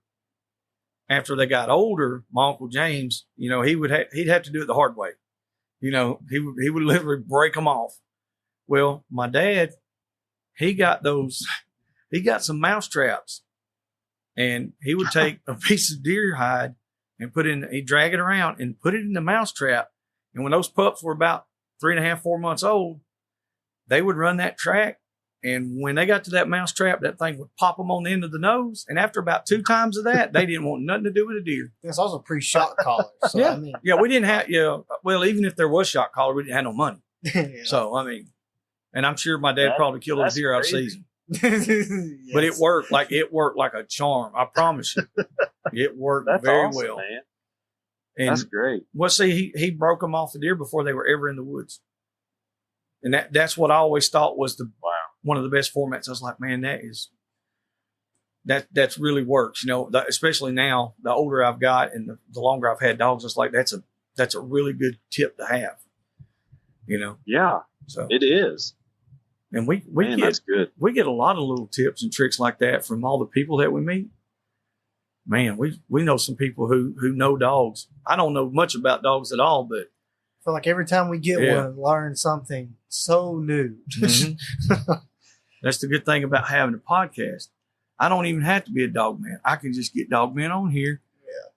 after they got older, my Uncle James, he'd have to do it the hard way. He would literally break them off. Well, my dad, he got some mouse traps, and he would take a piece of deer hide and he'd drag it around and put it in the mouse trap. And when those pups were about 3.5, 4 months old, they would run that track. And when they got to that mouse trap, that thing would pop them on the end of the nose. And after about 2 times of that, they didn't want nothing to do with a deer. It's also pre-shot collars. So, yeah. We didn't have, well, even if there was shot collar, we didn't have no money. Yeah. So, and I'm sure my dad probably killed a deer out of season. Yes. But it worked like a charm. I promise you. It worked very awesome, well. Man. And, that's great. Well, see, he broke them off the deer before they were ever in the woods. And that's what I always thought was one of the best formats. I was like, man, that's really works. Especially now, the older I've got and the longer I've had dogs, it's like that's a really good tip to have. Yeah. So it is. And that's good. We get a lot of little tips and tricks like that from all the people that we meet. Man, we know some people who know dogs. I don't know much about dogs at all, but I feel like every time we get one, learn something so new. Mm-hmm. That's the good thing about having a podcast. I don't even have to be a dog man. I can just get dog men on here. Yeah.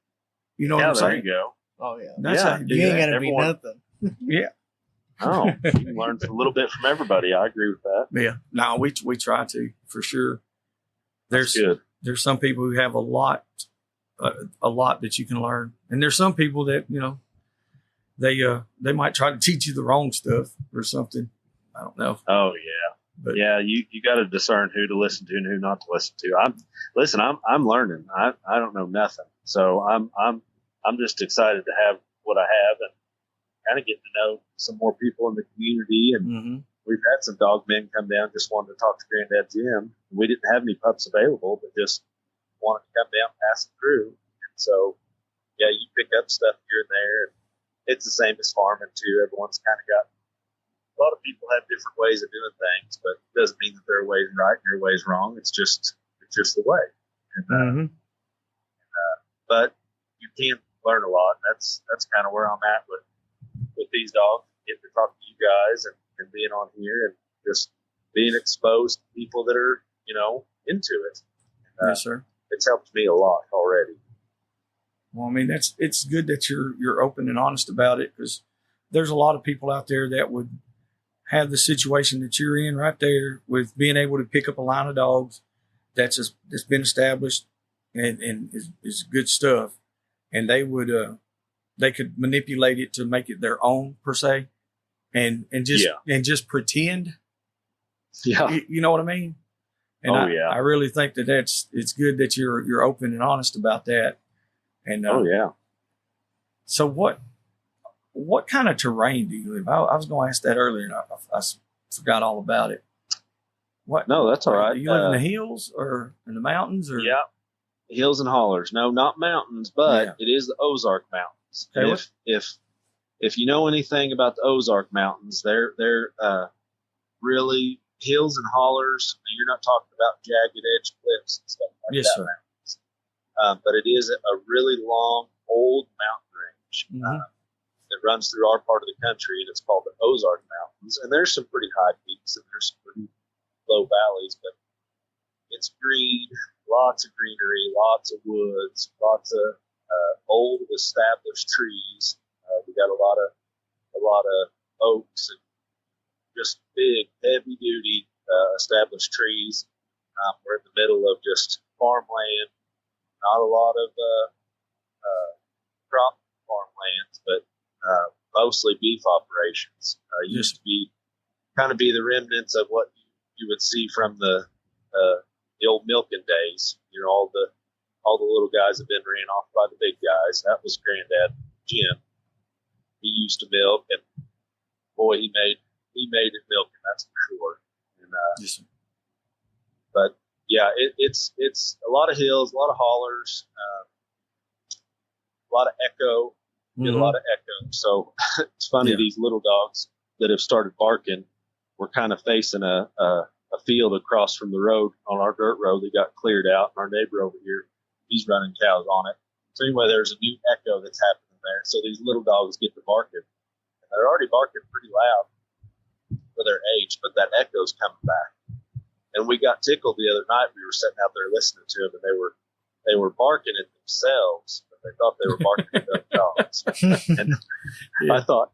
You know what I'm saying? There you go. Oh, yeah. That's how you ain't got to be nothing. Yeah. Oh, you can learn a little bit from everybody. I agree with that. Yeah. No, we try to, for sure. That's good. There's some people who have a lot that you can learn. And there's some people that, they might try to teach you the wrong stuff or something. I don't know. Oh yeah. But yeah, you got to discern who to listen to and who not to listen to. I'm learning. I don't know nothing. So I'm just excited to have what I have and kind of get to know some more people in the community. And we've had some dog men come down, just wanted to talk to Granddad Jim. We didn't have any pups available, but just wanted to come down, pass it through. And so, yeah, you pick up stuff here and there. It's the same as farming too. Everyone's kind of got, a lot of people have different ways of doing things, but it doesn't mean that their way is right and your way is wrong. It's just the way. And, but you can learn a lot. That's kind of where I'm at with these dogs, getting to talk to you guys and being on here and just being exposed to people that are, into it. And, yes, sir. It's helped me a lot already. Well, I mean, it's good that you're open and honest about it, because there's a lot of people out there that would have the situation that you're in right there, with being able to pick up a line of dogs that's been established and is good stuff, and they could manipulate it to make it their own per se, and just pretend. Yeah, you know what I mean. And I really think that it's good that you're open and honest about that. And so what kind of terrain do you live? I was going to ask that earlier, and I forgot all about it. What? No, that's all right. Do you live in the hills or in the mountains? Or yeah, hills and hollers. No, not mountains, but it is the Ozark Mountains. Okay. If you know anything about the Ozark Mountains, they're really hills and hollers. You're not talking about jagged edge cliffs and stuff like that. Yes, sir. But it is a really long, old mountain range that runs through our part of the country, and it's called the Ozark Mountains. And there's some pretty high peaks and there's some pretty low valleys, but it's green, lots of greenery, lots of woods, lots of old established trees. We got a lot of oaks and just big, heavy duty established trees. We're in the middle of just farmland. Not a lot of crop farmlands, but mostly beef operations. Used to be the remnants of what you would see from the old milking days. All the little guys have been ran off by the big guys. That was Granddad Jim. He used to milk, and boy, he made it milking. That's for sure. And, but yeah, it's a lot of hills, a lot of hollers, a lot of echo. Get a lot of echo. So it's funny, these little dogs that have started barking, we're kind of facing a field across from the road on our dirt road that got cleared out, and our neighbor over here, he's running cows on it. So anyway, there's a new echo that's happening there. So these little dogs get to barking, and they're already barking pretty loud for their age, but that echo's coming back. And we got tickled the other night. We were sitting out there listening to them, and they were barking at themselves, but they thought they were barking at other dogs. And I thought,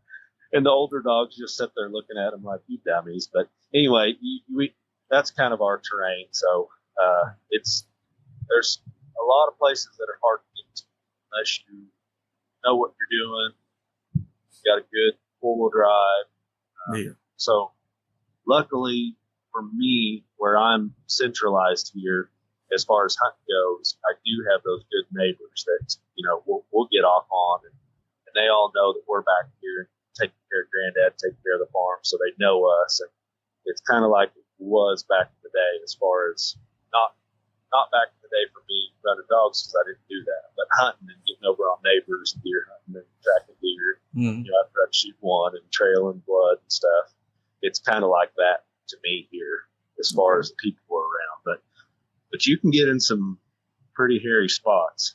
and the older dogs just sit there looking at them like, you dummies. But anyway, that's kind of our terrain. So there's a lot of places that are hard to get to unless you know what you're doing. You got a good four-wheel drive. So luckily for me, where I'm centralized here, as far as hunting goes, I do have those good neighbors that, we'll get off on, and they all know that we're back here taking care of Granddad, taking care of the farm, so they know us. And it's kind of like it was back in the day, as far as not back in the day for me running dogs, because I didn't do that, but hunting and getting over on neighbors and deer hunting and tracking deer, after I'd shoot one and trailing blood and stuff. It's kind of like that to me here, as far as the people were around. But you can get in some pretty hairy spots.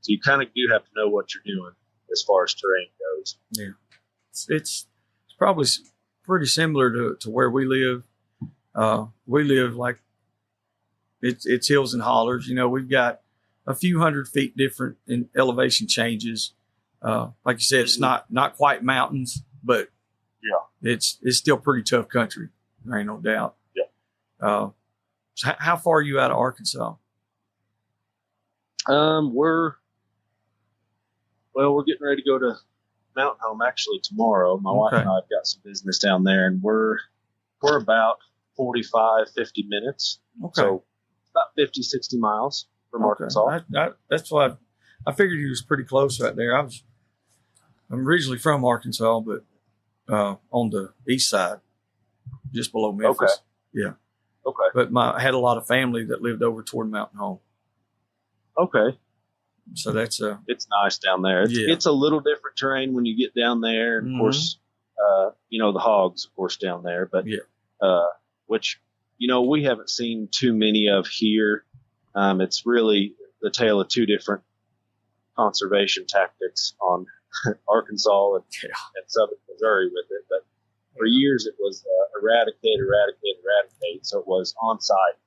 So you kind of do have to know what you're doing as far as terrain goes. Yeah. It's probably pretty similar to where we live. We live like it's hills and hollers. We've got a few 100 feet different in elevation changes. Like you said, it's not quite mountains, but it's still pretty tough country. There ain't no doubt. Yeah. So how far are you out of Arkansas? We're getting ready to go to mountain home actually tomorrow. My wife and I have got some business down there, and we're about 45, 50 minutes. Okay. So about 50, 60 miles from Arkansas. That's why I figured he was pretty close right there. I'm originally from Arkansas, but on the east side, just below Memphis. Okay. Yeah. Okay. But I had a lot of family that lived over toward Mountain Home. Okay. So that's it's nice down there. It's a little different terrain when you get down there. And of course, the hogs, of course, down there. But which we haven't seen too many of here. It's really the tale of two different conservation tactics on Arkansas and southern Missouri with it. But for years it was eradicate. So it was on site.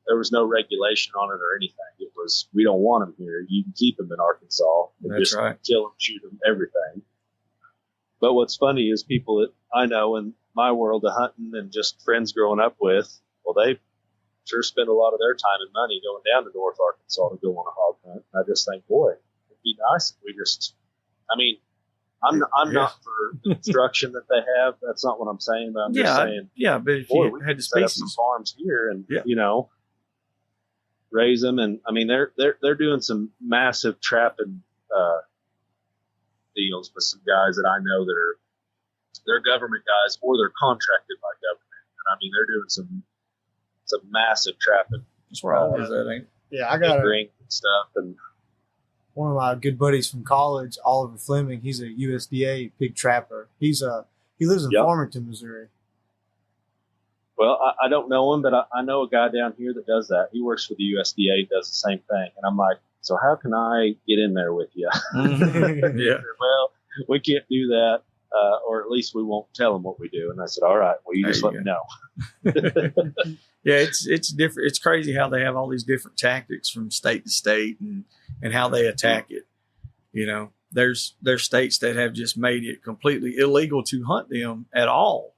There was no regulation on it or anything. It was, we don't want them here. You can keep them in Arkansas. That's right. Kill them, shoot them, everything. But what's funny is people that I know in my world of hunting and just friends growing up with, well, they sure spend a lot of their time and money going down to North Arkansas to go on a hog hunt. And I just think, boy, it'd be nice if we just, I'm not for the destruction that they have. That's not what I'm saying. But I'm just saying, but if you had the set up species, some farms here and raise them, and they're doing some massive trapping deals with some guys that I know that they're government guys or they're contracted by government, and they're doing some massive trapping. That's where all is that, ain't? Yeah, I got drink and stuff, and one of my good buddies from college, Oliver Fleming. He's a USDA pig trapper. He lives in Farmington, Missouri. Well, I don't know him, but I know a guy down here that does that. He works for the USDA, does the same thing. And I'm like, so how can I get in there with you? Well, we can't do that, or at least we won't tell them what we do. And I said, all right, well, you just let me know. Yeah, it's different. It's crazy how they have all these different tactics from state to state and how they attack it. There's states that have just made it completely illegal to hunt them at all.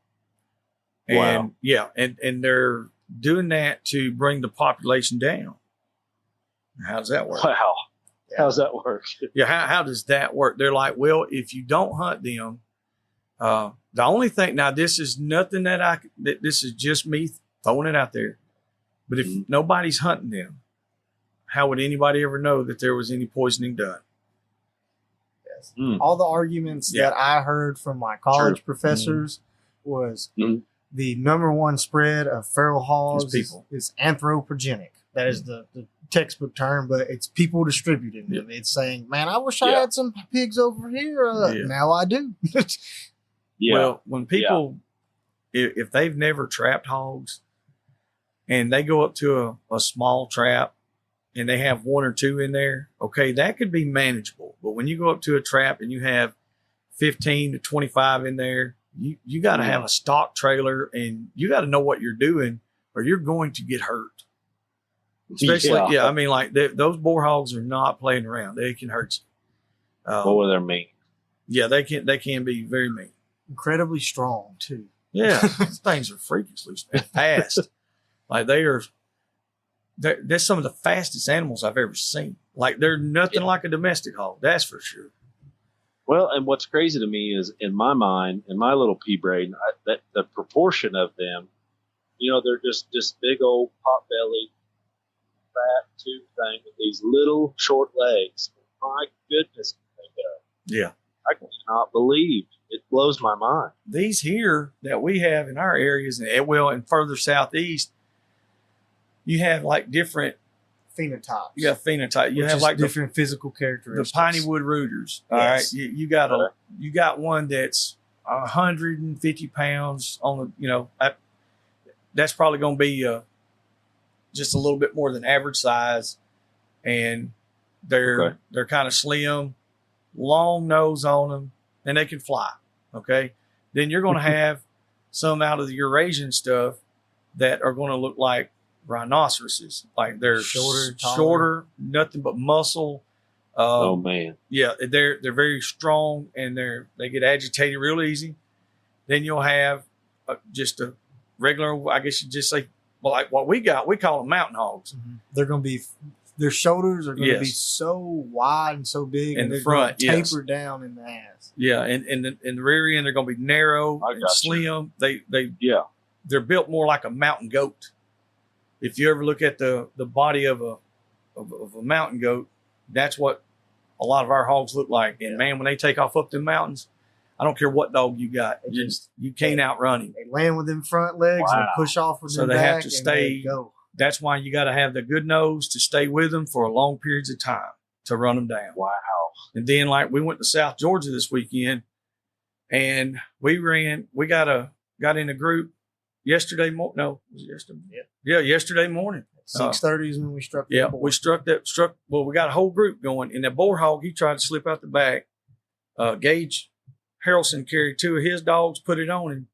And and they're doing that to bring the population down. How does that work? Wow. How does that work? Yeah. How does that work? They're like, well, if you don't hunt them, the only thing, now this is nothing this is just me throwing it out there. But if nobody's hunting them, how would anybody ever know that there was any poisoning done? Yes. All the arguments that I heard from my college professors was the number one spread of feral hogs is anthropogenic. That is the textbook term, but it's people distributing them. It's saying, man, I wish I had some pigs over here. Now I do. Well, when people, if they've never trapped hogs and they go up to a small trap and they have one or two in there, okay, that could be manageable. But when you go up to a trap and you have 15 to 25 in there, you got to have a stock trailer and you got to know what you're doing or you're going to get hurt. Especially, those boar hogs are not playing around. They can hurt you. They're mean. Yeah, they can be very mean. Incredibly strong too. Yeah, these things are freakishly fast. Like they're some of the fastest animals I've ever seen. Like they're nothing like a domestic hog, that's for sure. Well, and what's crazy to me is, in my mind, in my little pea brain, that the proportion of them, they're just big old pot-bellied, fat tube thing with these little short legs. My goodness, yeah, I cannot believe it. Blows my mind. These here that we have in our areas, and further southeast, you have like different phenotypes. You have phenotype. You have like different physical characteristics. The piney wood rooters. All right, you got one that's 150 pounds on the. That's probably going to be just a little bit more than average size, and they're kind of slim, long nose on them, and they can fly. Okay, then you're going to have some out of the Eurasian stuff that are going to look like rhinoceroses, like they're shorter, nothing but muscle. Oh man, yeah, they're very strong and they get agitated real easy. Then you'll have just a regular, I guess you just say, like what we call them mountain hogs. They're going to be their shoulders are going to be Yes. so wide and so big, In and the they're front, gonna yes. taper down in the ass. Yeah, and in the rear end they're going to be narrow I and got you. slim. Yeah. They're built more like a mountain goat. If you ever look at the body of a mountain goat, that's what a lot of our hogs look like. And man, when they take off up the mountains, I don't care what dog you got, you can't outrun him. They land with them front legs and Wow. push off with So their they have back to and stay- they go. That's why you got to have the good nose to stay with them for long periods of time to run them down. Wow. And then like we went to South Georgia this weekend, and we got in a group yesterday morning. No, was it yesterday? Yeah, yesterday morning. 6:30 is when we struck. Yeah, the we struck. Well, we got a whole group going, and that boar hog, he tried to slip out the back. Gage Harrelson carried two of his dogs, put it on him,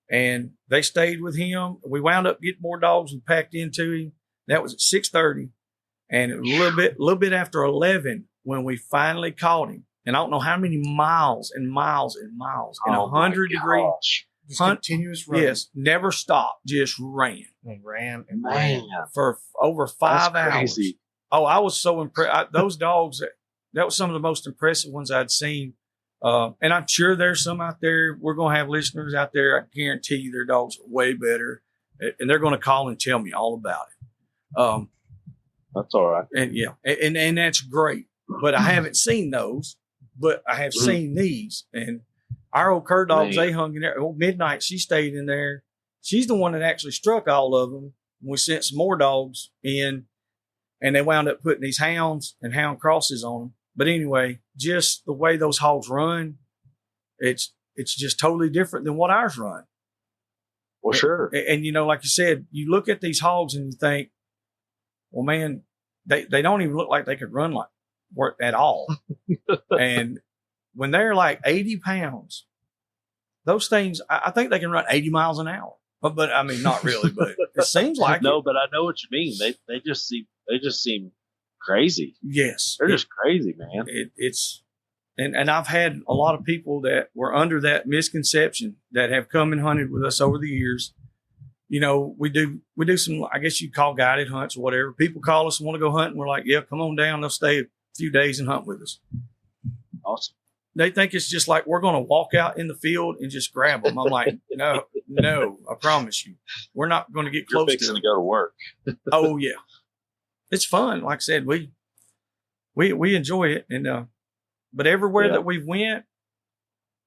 and they stayed with him. We wound up getting more dogs and packed into him. That was at 6:30, and a little bit after 11 when we finally caught him. And I don't know how many miles and miles and miles in Oh, 100-degree. gosh. continuous run. Yes, never stopped, just ran And ran and Man. ran. for over 5 That's hours. crazy. Oh, I was so impressed. Those dogs, that was some of the most impressive ones I'd seen. And I'm sure there's some out there. We're going to have listeners out there. I guarantee you their dogs are way better. And they're going to call and tell me all about it. That's all right. And yeah, and that's great. But I haven't seen those, but I have seen these. And our old cur dogs, Man. they hung in there. Well, Midnight, she stayed in there. She's the one that actually struck all of them. We sent some more dogs in, and they wound up putting these hounds and hound crosses on them. But anyway, just the way those hogs run, it's just totally different than what ours run. Well, sure. And you know, like you said, you look at these hogs and you think, well, man, they don't even look like they could run like work at all. And when they're like 80 pounds, those things, I think they can run 80 miles an hour. But I mean, not really, but it seems like No, it. but I know what you mean. They just seem crazy. Yes. They're just crazy, man. It's and I've had a lot of people that were under that misconception that have come and hunted with us over the years. You know, we do some, I guess you'd call guided hunts or whatever. People call us and want to go hunt, and we're like, yeah, come on down. They'll stay a few days and hunt with us. Awesome. They think it's just like we're going to walk out in the field and just grab them. I'm like, no, I promise you, we're not going to get You're close to fixing them. to go to work. Oh yeah, it's fun. Like I said, we enjoy it, and but everywhere Yeah. that we went,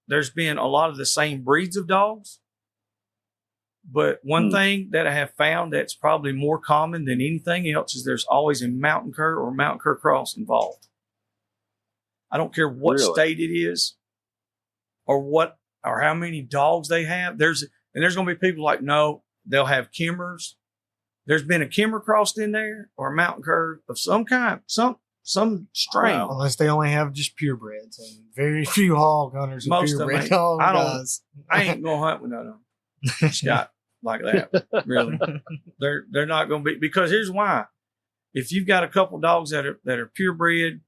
there's been a lot of the same breeds of dogs. But one thing that I have found that's probably more common than anything else is there's always a mountain cur or mountain cur cross involved. I don't care what Really? state it is, or how many dogs they have. There's going to be people like, no, they'll have Kemmers. There's been a Kimmer crossed in there or a mountain cur of some kind, some strain. Wow. Unless they only have just purebreds, and very few hog hunters are Most of them purebred ain't. dog I don't- guys. I ain't gonna hunt with no Scott like that. Really, they're not gonna be, because here's why. If you've got a couple dogs that are purebred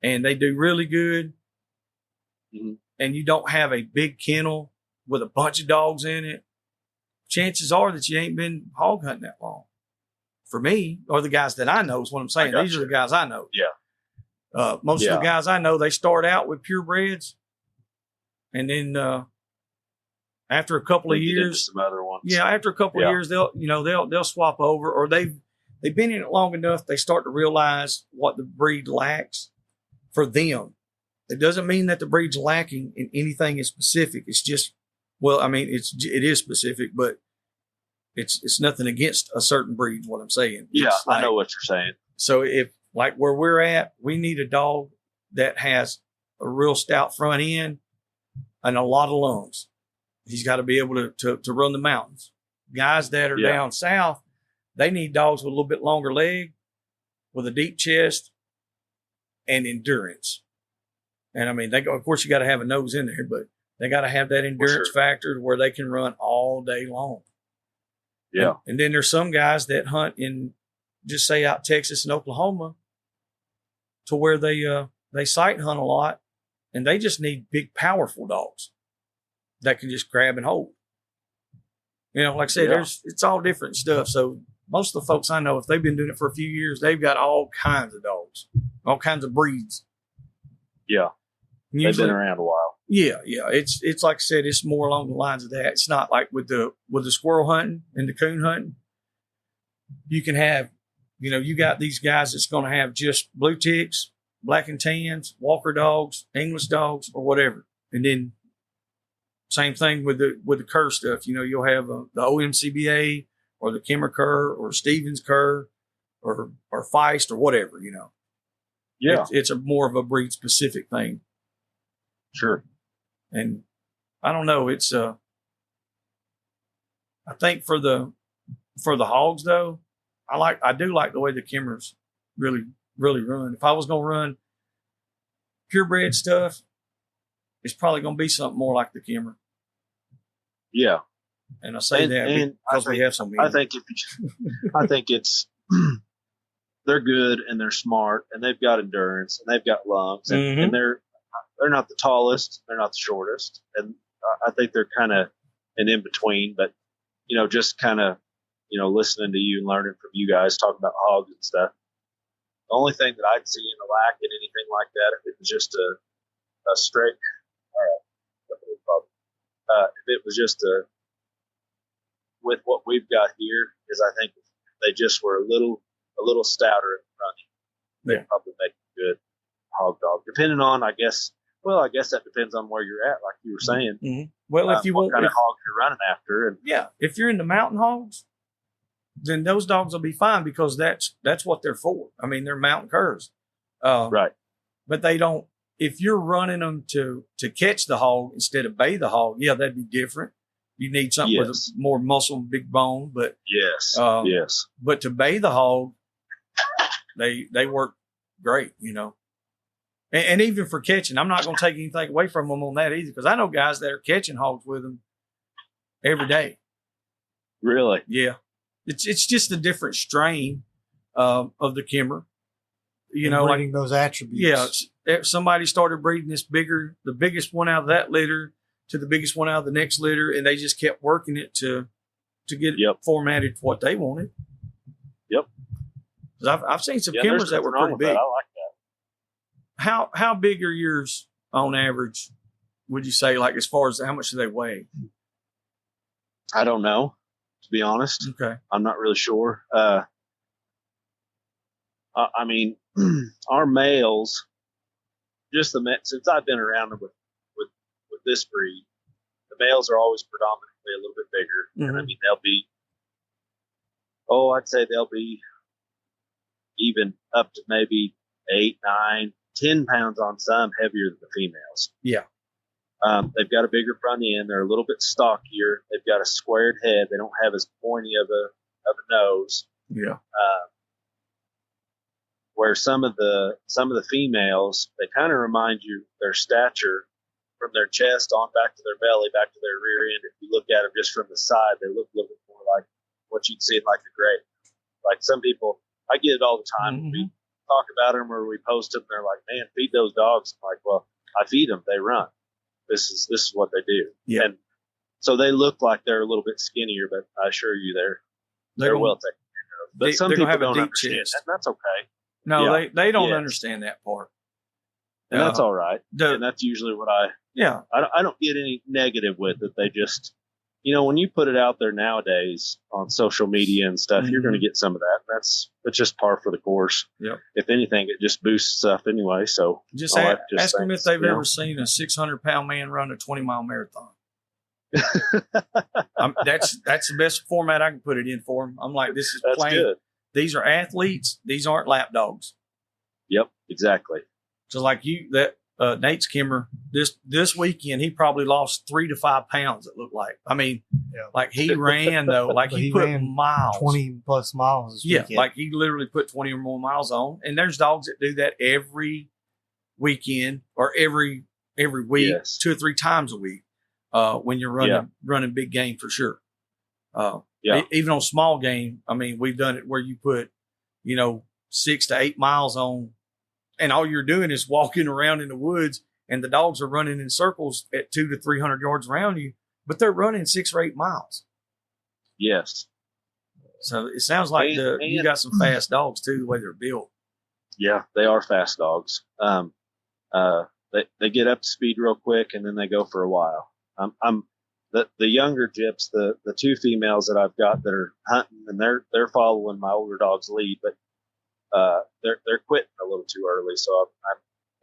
and they do really good, Mhm. and you don't have a big kennel with a bunch of dogs in it, chances are that you ain't been hog hunting that long. For me, or the guys that I know, is what I'm saying. I These are gotcha. the guys I know. Yeah. Most of Yeah. the guys I know, they start out with purebreds, and then after a couple of We get into years, some other ones. yeah, after a couple Yeah. of years, they'll swap over, or they've been in it long enough. They start to realize what the breed lacks for them. It doesn't mean that the breed's lacking in anything in specific. It's just, well, I mean, it is specific, but it's nothing against a certain breed. Is what I'm saying. Yeah, It's I like- know what you're saying. So if, like where we're at, we need a dog that has a real stout front end and a lot of lungs. He's got to be able to run the mountains. Guys that are Yeah. down south, they need dogs with a little bit longer leg, with a deep chest, and endurance. And I mean, of course, you got to have a nose in there, but they got to have that endurance sure. factor where they can run all day long. Yeah. And then there's some guys that hunt in, just say out Texas and Oklahoma, to where they sight hunt a lot, and they just need big, powerful dogs that can just grab and hold. You know, like I said, Yeah. it's all different stuff. So most of the folks I know, if they've been doing it for a few years, they've got all kinds of dogs, all kinds of breeds. Yeah. They've been around a while. Yeah. It's like I said, it's more along the lines of that. It's not like with the squirrel hunting and the coon hunting. You can have, you got these guys that's going to have just blue ticks, black and tans, Walker dogs, English dogs, or whatever. And then same thing with the Cur stuff. You'll have the OMCBA or the Kimmer Cur or Stevens Cur or Feist or whatever, Yeah. It's a more of a breed specific thing. Sure. And I don't know. It's I think for the hogs though, I do like the way the Kemmers really, really run. If I was going to run purebred stuff, it's probably going to be something more like the Kemmer. Yeah. And I say that because we have so many. I think it's they're good and they're smart and they've got endurance and they've got lungs and they're not the tallest, they're not the shortest, and I think they're kind of an in between. But just kind of listening to you and learning from you guys talking about hogs and stuff. The only thing that I'd see in a lack in anything like that, if it was just a straight, if it was just with what we've got here, is I think if they just were a little stouter in running, they'd probably make a good hog dog. Depending on, I guess that depends on where you're at, like you were saying. Mm-hmm. Well, if you what want, kind of hogs you're running after, and if you're into mountain hogs, then those dogs will be fine because that's what they're for. I mean, they're mountain curs, right? But they don't. If you're running them to catch the hog instead of bay the hog, that'd be different. You need something with more muscle and big bone, but yes. But to bay the hog, they work great, And even for catching, I'm not going to take anything away from them on that either, because I know guys that are catching hogs with them every day. Really? Yeah. It's just a different strain of the Kemmer. Breeding those attributes. Yeah. If somebody started breeding the biggest one out of that litter to the biggest one out of the next litter, and they just kept working it to get it formatted for what they wanted. Yep. 'Cause I've seen some Kemmers that were pretty big. I like that. How big are yours on average, would you say, like as far as how much do they weigh? I don't know, to be honest. Okay. I'm not really sure. I mean, our males, since I've been around with this breed, the males are always predominantly a little bit bigger. Mm-hmm. And I mean, I'd say they'll be even up to maybe 8, 9, 10 pounds on some, heavier than the females. Yeah. They've got a bigger front end. They're a little bit stockier. They've got a squared head. They don't have as pointy of a nose. Yeah. Where some of the females, they kind of remind you their stature from their chest on back to their belly, back to their rear end. If you look at them just from the side, they look a little bit more like what you'd see in like a gray. Like some people, I get it all the time. Mm-hmm. We talk about them or we post them. And they're like, "Man, feed those dogs." I'm like, well, I feed them. They run. This is what they do. Yeah. And so they look like they're a little bit skinnier, but I assure you they're well taken care of. But some people don't understand that, and that's okay. No, they don't understand that part. And that's all right. And that's usually what I don't get any negative with it. They just, when you put it out there nowadays on social media and stuff, you're going to get some of that. That's just par for the course. Yeah. If anything, it just boosts stuff anyway. So just ask them if they've ever seen a 600-pound man run a 20-mile marathon. That's the best format I can put it in for them. I'm like, this is plain. Good. These are athletes. These aren't lap dogs. Yep, exactly. So like Nate's Kimmer, this weekend, he probably lost 3 to 5 pounds, it looked like. I mean, like he ran though, like he put miles. 20 plus miles this weekend. Like he literally put 20 or more miles on. And there's dogs that do that every weekend or every week, 2 or 3 times a week, when you're running big game for sure. Even on small game, I mean, we've done it where you put, 6 to 8 miles on, and all you're doing is walking around in the woods, and the dogs are running in circles at 200 to 300 yards around you, but they're running 6 or 8 miles. Yes. So it sounds like you got some fast dogs too, the way they're built. Yeah, they are fast dogs. They get up to speed real quick and then they go for a while. The younger gyps, the two females that I've got that are hunting, and they're following my older dog's lead, but they're quitting a little too early. So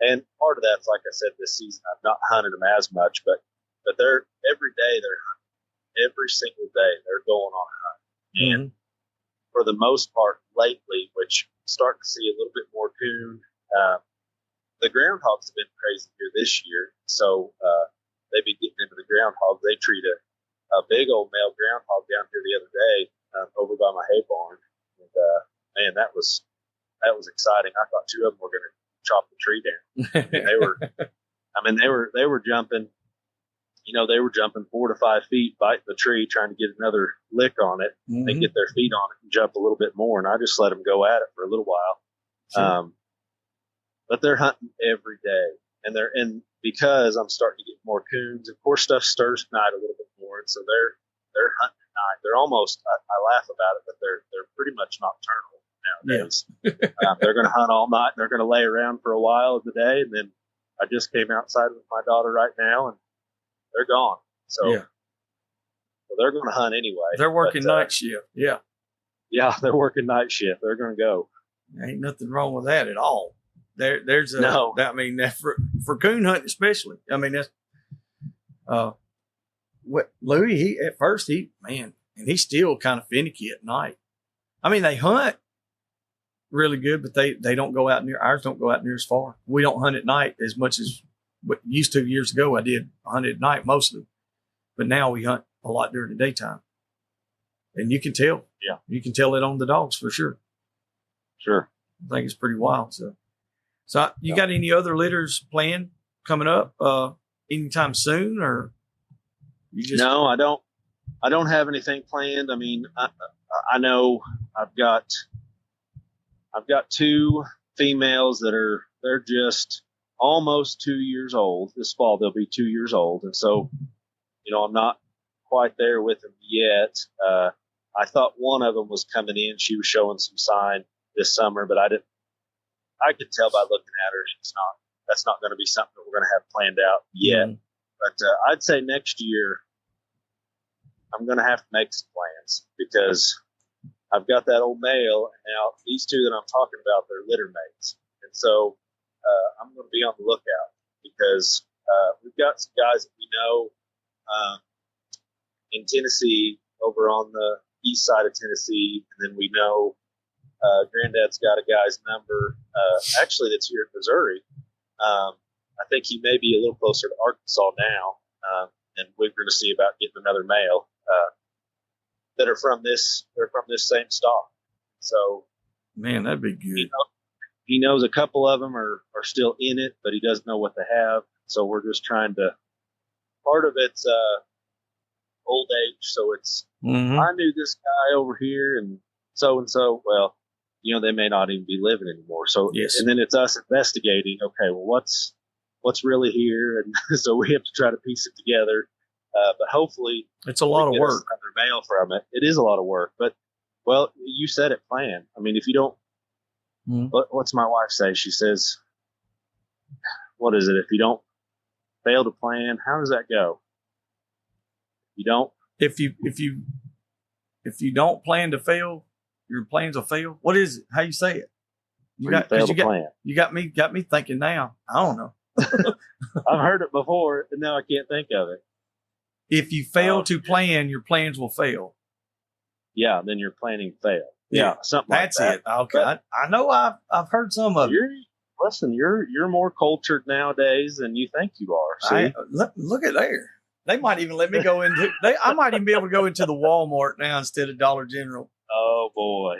and part of that's, like I said, this season I've not hunted them as much, but they're every day they're hunting. Every single day they're going on a hunt. And for the most part lately, which I'm starting to see a little bit more coon, the groundhogs have been crazy here this year. So they've been getting into the groundhog. They treat a big old male groundhog down here the other day over by my hay barn. And man, that was exciting. I thought two of them were going to chop the tree down. They were jumping. They were jumping 4 to 5 feet, biting the tree, trying to get another lick on it. They get their feet on it and jump a little bit more, and I just let them go at it for a little while. Sure. But they're hunting every day, and because I'm starting to get more coons, of course, stuff stirs at night a little bit more, and so they're hunting at night. They're almost, I laugh about it, but they're pretty much nocturnal nowadays. Yeah. They're going to hunt all night, and they're going to lay around for a while of the day, and then I just came outside with my daughter right now, and they're gone. So they're going to hunt anyway. They're working night shift. Yeah. Yeah, they're working night shift. They're going to go. There ain't nothing wrong with that at all. There's no. I mean, for coon hunting especially. I mean, that's what Louis. At first, and he's still kind of finicky at night. I mean, they hunt really good, but they don't go out near. Ours don't go out near as far. We don't hunt at night as much as what used to years ago. I hunted at night mostly, but now we hunt a lot during the daytime, and you can tell. Yeah, you can tell it on the dogs for sure. Sure, I think it's pretty wild. So you got any other litters planned coming up anytime soon, or you just? No, I don't have anything planned. I mean, I know I've got 2 females they're just almost 2 years old. This fall they'll be 2 years old, and so I'm not quite there with them yet. I thought one of them was coming in. She was showing some sign this summer, but I could tell by looking at her that's not going to be something that we're going to have planned out yet. But I'd say next year I'm going to have to make some plans, because I've got that old male, and now these 2 that I'm talking about, they're litter mates, and so I'm going to be on the lookout, because we've got some guys that we know in Tennessee, over on the east side of Tennessee, and then we know Granddad's got a guy's number actually that's here in Missouri. I think he may be a little closer to Arkansas now, and we're going to see about getting another male that are from this same stock. So, man, that'd be good. He knows a couple of them are still in it, but he doesn't know what they have. So we're just trying to. Part of it's old age, so it's I knew this guy over here and so. Well, they may not even be living anymore. So yes. And then it's us investigating. Okay, well, what's really here, and so we have to try to piece it together. But hopefully, it's a lot of work. Another male from it. It is a lot of work, but well, you said it. Plan. I mean, if you don't. What's my wife say? She says, what is it? If you don't fail to plan, how does that go? You don't? If you don't plan to fail, your plans will fail. What is it? How you say it? You got me thinking now. I don't know. I've heard it before, and now I can't think of it. If you fail to plan, your plans will fail. Yeah, then your planning fail. Yeah, something that's like that. That's it. Okay, but I know I've heard some of it. Listen, you're more cultured nowadays than you think you are. See? Look at there. They might even let me go into. I might even be able to go into the Walmart now instead of Dollar General. Oh boy,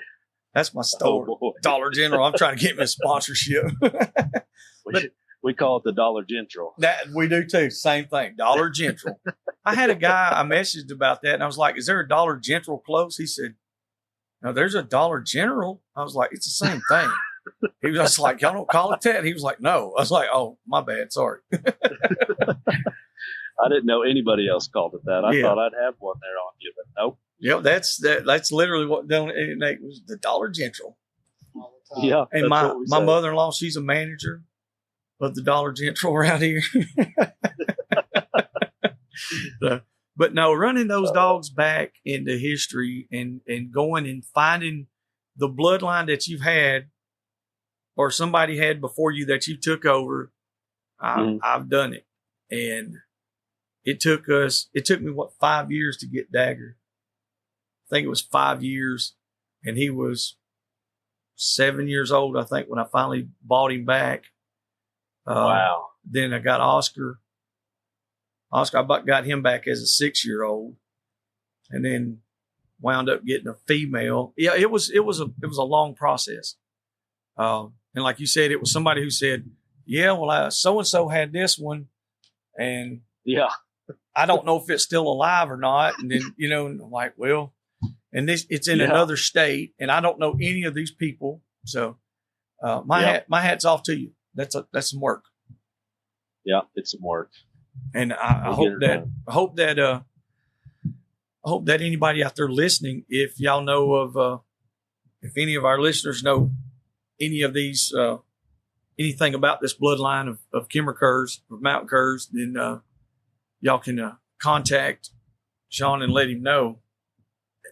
that's my store. Oh, Dollar General. I'm trying to get me a sponsorship. We call it the Dollar General. That we do too. Same thing. Dollar General. I had a guy I messaged about that, and I was like, "Is there a Dollar General close?" He said, "No, there's a Dollar General." I was like, "It's the same thing." He was just like, "Y'all don't call it that?" He was like, "No." I was like, "Oh, my bad. Sorry." I didn't know anybody else called it that. I thought I'd have one there on you, but nope. That's literally what Nate was, the Dollar General. all the time. Yeah. And that's what we my say. mother-in-law, she's a manager of the Dollar General around here. But no, running those dogs back into history and going and finding the bloodline that you've had or somebody had before you that you took over, I've done it. And it took me 5 years to get Dagger. I think it was 5 years, and he was 7 years old, I think, when I finally bought him back. Wow. Then I got Oscar. I got him back as a 6-year-old, and then wound up getting a female. Yeah, it was a long process. And like you said, it was somebody who said, "Yeah, well, so and so had this one, and Yeah. I don't know if it's still alive or not." And then I'm like, well, and it's in another state, and I don't know any of these people, so my hat's off to you. That's some work. Yeah, it's some work. And I hope that anybody out there listening, if y'all know of, if any of our listeners know any of these, anything about this bloodline of Kimmer Curs, of mountain curs, then y'all can contact Sean and let him know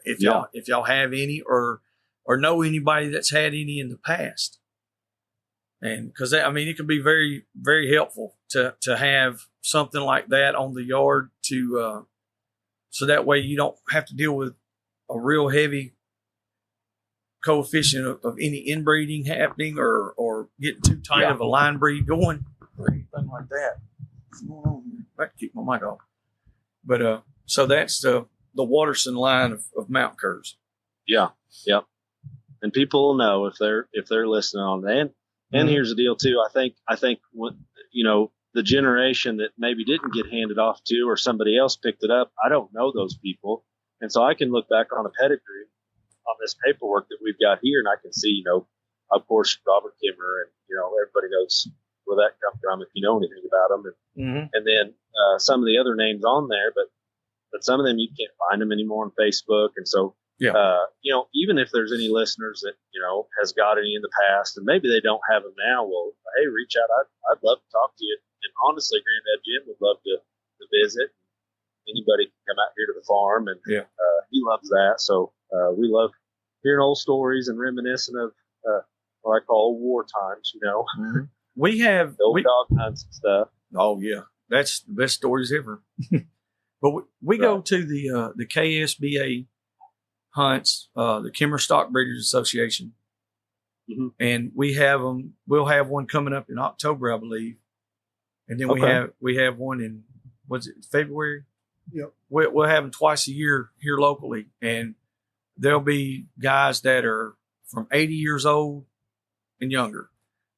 if y'all have any or know anybody that's had any in the past. And because it can be very, very helpful to have something like that on the yard so that way you don't have to deal with a real heavy coefficient of any inbreeding happening or getting too tight of a line breed going or anything like that. What's going on here? I have to keep my mic off. But so that's the Watterson line of mountain curs. Yeah. Yep. And people will know if they're listening on that. And here's the deal too. I think the generation that maybe didn't get handed off to or somebody else picked it up, I don't know those people. And so I can look back on a pedigree on this paperwork that we've got here, and I can see, of course, Robert Kimmer, and everybody knows where that come from if you know anything about them. And then some of the other names on there, but some of them you can't find them anymore on Facebook. And so even if there's any listeners that, has got any in the past and maybe they don't have them now, well, hey, reach out. I'd love to talk to you. And honestly, Granddad Jim would love to visit. Anybody can come out here to the farm, and he loves that. So we love hearing old stories and reminiscing of what I call war times, We have the old dog hunts and stuff. Oh yeah, that's the best stories ever. But we go to the KSBA hunts, the Kimmer Stock Breeders Association, and we have them. We'll have one coming up in October, I believe, and then we have one in February. Yep. We'll have them twice a year here locally, and there'll be guys that are from 80 years old and younger.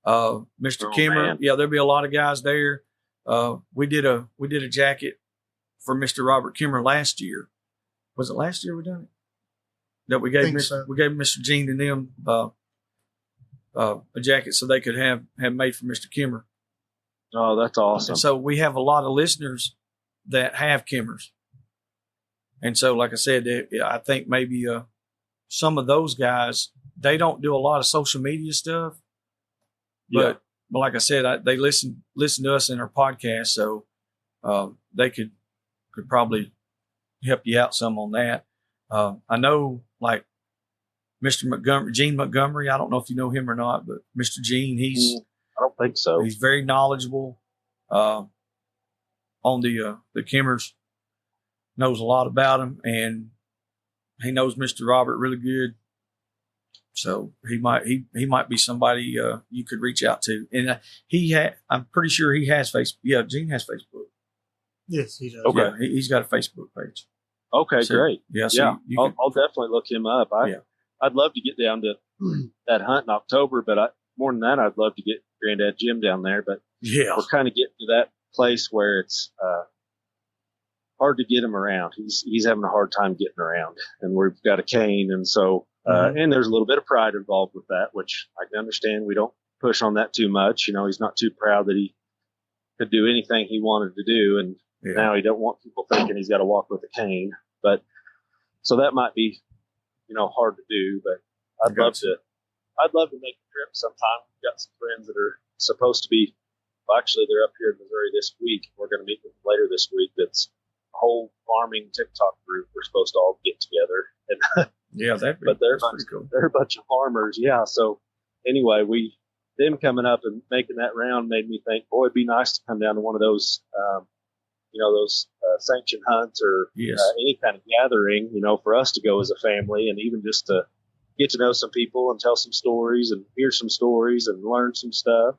Mr. Kimmer, man. there'll be a lot of guys there. We did a jacket for Mr. Robert Kimmer last year. Was it last year we done it? That we gave we gave Mr. Gene and them a jacket so they could have made for Mr. Kimmer. Oh, that's awesome. And so we have a lot of listeners that have Kimmers. And so, like I said, I think maybe some of those guys, they don't do a lot of social media stuff. But like I said, they listen to us in our podcast, so they could probably help you out some on that. I know, like Mr. Montgomery, Gene Montgomery. I don't know if you know him or not, but Mr. Gene, I don't think so. He's very knowledgeable on the Kimmers. Knows a lot about him, and he knows Mr. Robert really good. So he might be somebody you could reach out to. And I'm pretty sure he has Facebook. Yeah, Gene has Facebook. Yes, he does. Okay. Yeah, he's got a Facebook page. Okay, So, great. Yeah, so I'll definitely look him up. I'd love to get down to that hunt in October, but more than that, I'd love to get Granddad Jim down there. But we're kind of getting to that place where it's hard to get him around. He's having a hard time getting around, and we've got a cane, and so and there's a little bit of pride involved with that, which I can understand. We don't push on that too much. He's not too proud that he could do anything he wanted to do, and now he don't want people thinking he's got to walk with a cane. But so that might be, hard to do, but I'd love to make a trip sometime. We've got some friends that are supposed to be, well, actually they're up here in Missouri this week. We're going to meet them later this week. That's a whole farming TikTok group. We're supposed to all get together. And Yeah, but they're pretty cool. They're a bunch of farmers. Yeah. So anyway, them coming up and making that round made me think, boy, it'd be nice to come down to one of those, those sanctioned hunts or Yes. any kind of gathering, for us to go as a family and even just to get to know some people and tell some stories and hear some stories and learn some stuff.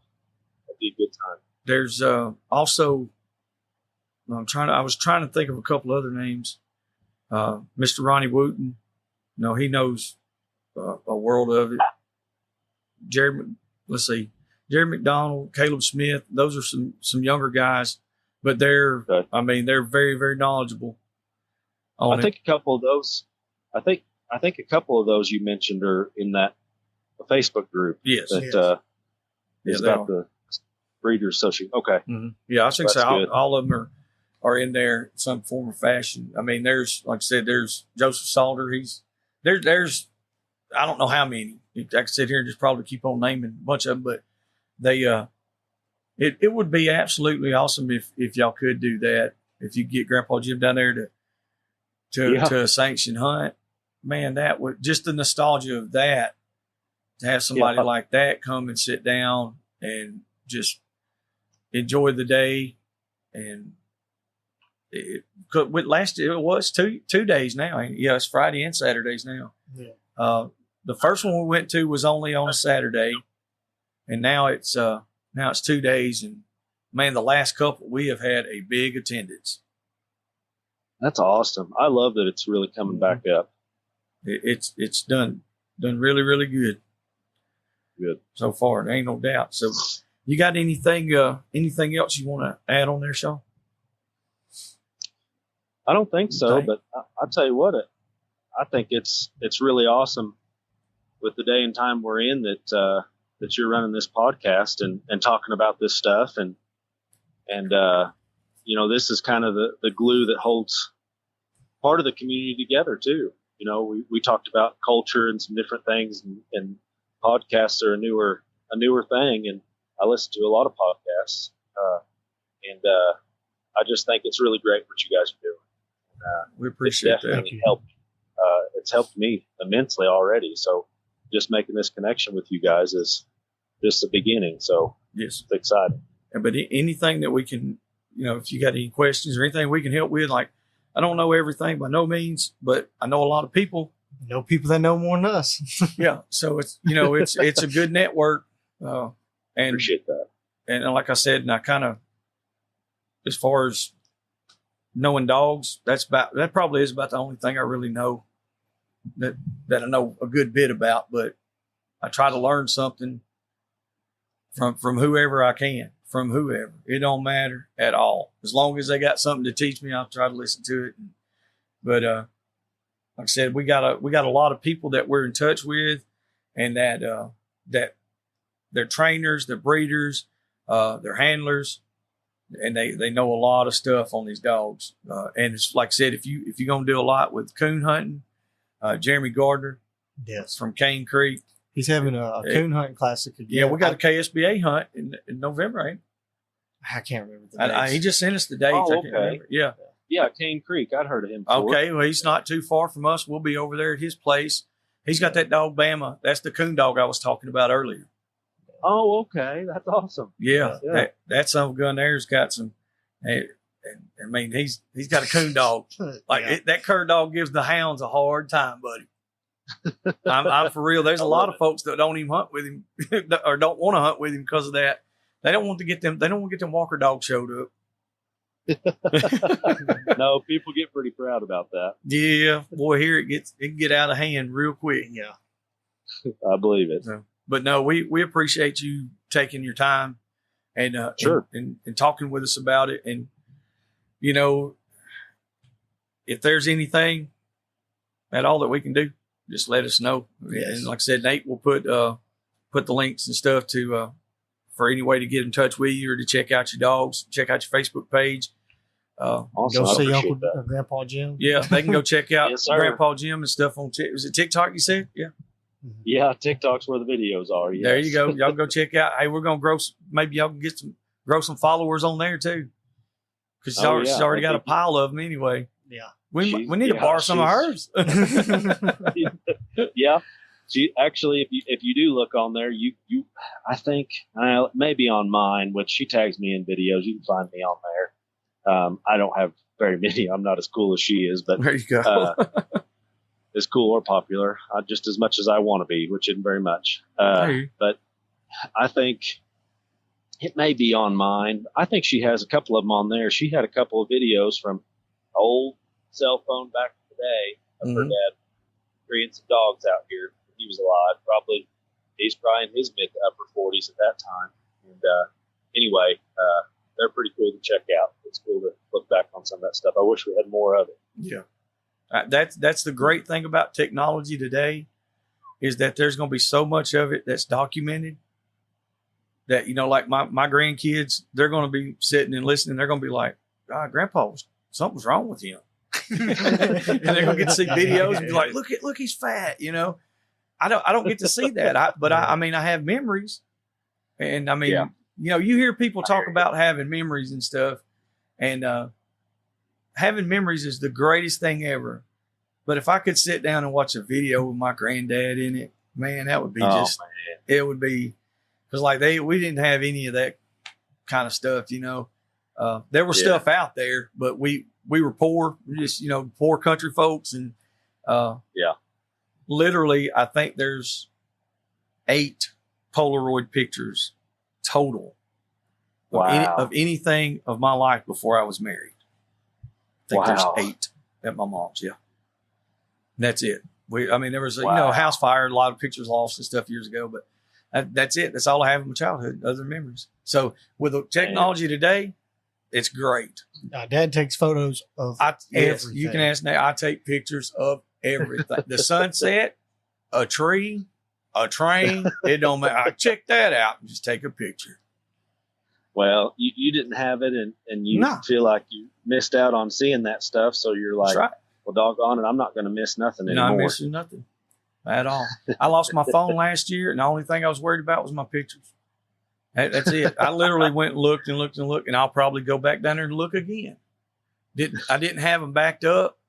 That'd be a good time. There's also, I was trying to think of a couple other names. Mr. Ronnie Wooten, he knows a world of it. Jerry McDonald, Caleb Smith. Those are some younger guys, but they're very, very knowledgeable. I think a couple of those, I think a couple of those you mentioned are in that Facebook group. Yes. That is they about are. the Breeders Association. Okay. Mm-hmm. Yeah, I think That's so. good. All of them are in there in some form or fashion. I mean, there's, like I said, there's Joseph Salter. There's I don't know how many. I could sit here and just probably keep on naming a bunch of them, but they it would be absolutely awesome if y'all could do that. If you get Grandpa Jim down there to a sanctioned hunt, man, that would just the nostalgia of that, to have somebody like that come and sit down and just enjoy the day. And it was 2 days now. Yeah, it's Friday and Saturdays now. Yeah. The first one we went to was only on a Saturday, and now it's 2 days. And man, the last couple we have had a big attendance. That's awesome. I love that it's really coming back up. It's done really, really good. Good So far. There ain't no doubt. So you got anything else you want to add on there, Sean? I don't think so, Okay. but I'll tell you what, I think it's really awesome with the day and time we're in that you're running this podcast and talking about this stuff and this is kind of the glue that holds part of the community together too. We talked about culture and some different things, and podcasts are a newer thing, and I listen to a lot of podcasts, and I just think it's really great what you guys are doing. We appreciate It's that. definitely helped. It's helped me immensely already. So just making this connection with you guys is just the beginning. So Yes. it's exciting. But anything that we can, if you got any questions or anything we can help with, like, I don't know everything by no means, but I know a lot of people. Know people that know more than us. Yeah. So it's, it's a good network. And Appreciate that. And like I said, and I kind of, as far as knowing dogs, that probably is about the only thing I really know that I know a good bit about. But I try to learn something from whoever I can, from whoever. It don't matter at all. As long as they got something to teach me, I'll try to listen to it. But like I said, we got a lot of people that we're in touch with, and that they're trainers, they're breeders, they're handlers, and they know a lot of stuff on these dogs. And it's like I said, if you're gonna do a lot with coon hunting, Jeremy Gardner Yes. from Cane Creek. He's having a coon hunting classic again. Yeah, we got a KSBA hunt in November, ain't I can't remember the dates. he just sent us the dates. Oh, I can't okay. remember. Yeah. Yeah, Cane Creek. I'd heard of him before. Okay. Well, he's not too far from us. We'll be over there at his place. He's got that dog Bama. That's the coon dog I was talking about earlier. Oh, okay. That's awesome. Yeah. Yeah. That son of a gun there's got some. I mean, he's got a coon dog. Like Yeah. that cur dog gives the hounds a hard time, buddy. I'm for real. There's a lot of folks that don't even hunt with him or don't want to hunt with him because of that. They don't want to get them. They don't want to get them Walker dogs showed up. No, people get pretty proud about that. Yeah, boy, here it can get out of hand real quick. Yeah. I believe it. So, but no, we appreciate you taking your time and Sure. and talking with us about it. And if there's anything at all that we can do, just let us know. Yes. And like I said, Nate will put the links and stuff to for any way to get in touch with you or to check out your dogs, check out your Facebook page. Awesome. Go I see appreciate Uncle that. or Grandpa Jim. Yeah, they can go check out Yes, sir. Grandpa Jim and stuff on was it TikTok? You said, yeah. Yeah, TikTok's where the videos are. Yes. There you go. Y'all go check out. Hey, we're gonna grow. Maybe y'all can grow some followers on there too, because she's already got a pile of them anyway. Yeah. We need to borrow some of hers. Yeah. She actually, if you do look on there, you I think maybe on mine, which she tags me in videos, you can find me on there. I don't have very many. I'm not as cool as she is, but There you go. as cool or popular, just as much as I want to be, which isn't very much. Hey. But I think it may be on mine. I think she has a couple of them on there. She had a couple of videos from old cell phone back in the day of her dad bringing some dogs out here when he was alive. He's probably in his mid to upper 40s at that time. And anyway, they're pretty cool to check out. It's cool to look back on some of that stuff. I wish we had more of it. Yeah. That's the great thing about technology today, is that there's going to be so much of it that's documented that, like my grandkids, they're going to be sitting and listening. They're going to be like, God, Grandpa, something's wrong with him. And they're going to get to see videos and be like, look, he's fat. I don't get to see that. I have memories, and you hear people talk about having memories and stuff, and having memories is the greatest thing ever. But if I could sit down and watch a video with my granddad in it, man, that would be it would be, because we didn't have any of that kind of stuff, there was stuff out there, but we were poor, just, poor country folks. And literally, I think there's 8 Polaroid pictures total of anything of my life before I was married. I think there's 8 at my mom's. Yeah. And that's it. There was a house fire, a lot of pictures lost and stuff years ago, but that's it. That's all I have in my childhood, other memories. So with the technology today, it's great. Dad takes photos of everything. You can ask Nate. I take pictures of everything. The sunset, a tree, a train. It don't matter. I check that out and just take a picture. Well, you didn't have it, and you feel like you missed out on seeing that stuff. So you're like, right. Well, doggone it, I'm not going to miss nothing anymore. Not missing nothing at all. I lost my phone last year, and the only thing I was worried about was my pictures. That's it. I literally went and looked, and I'll probably go back down there and look again. I didn't have them backed up,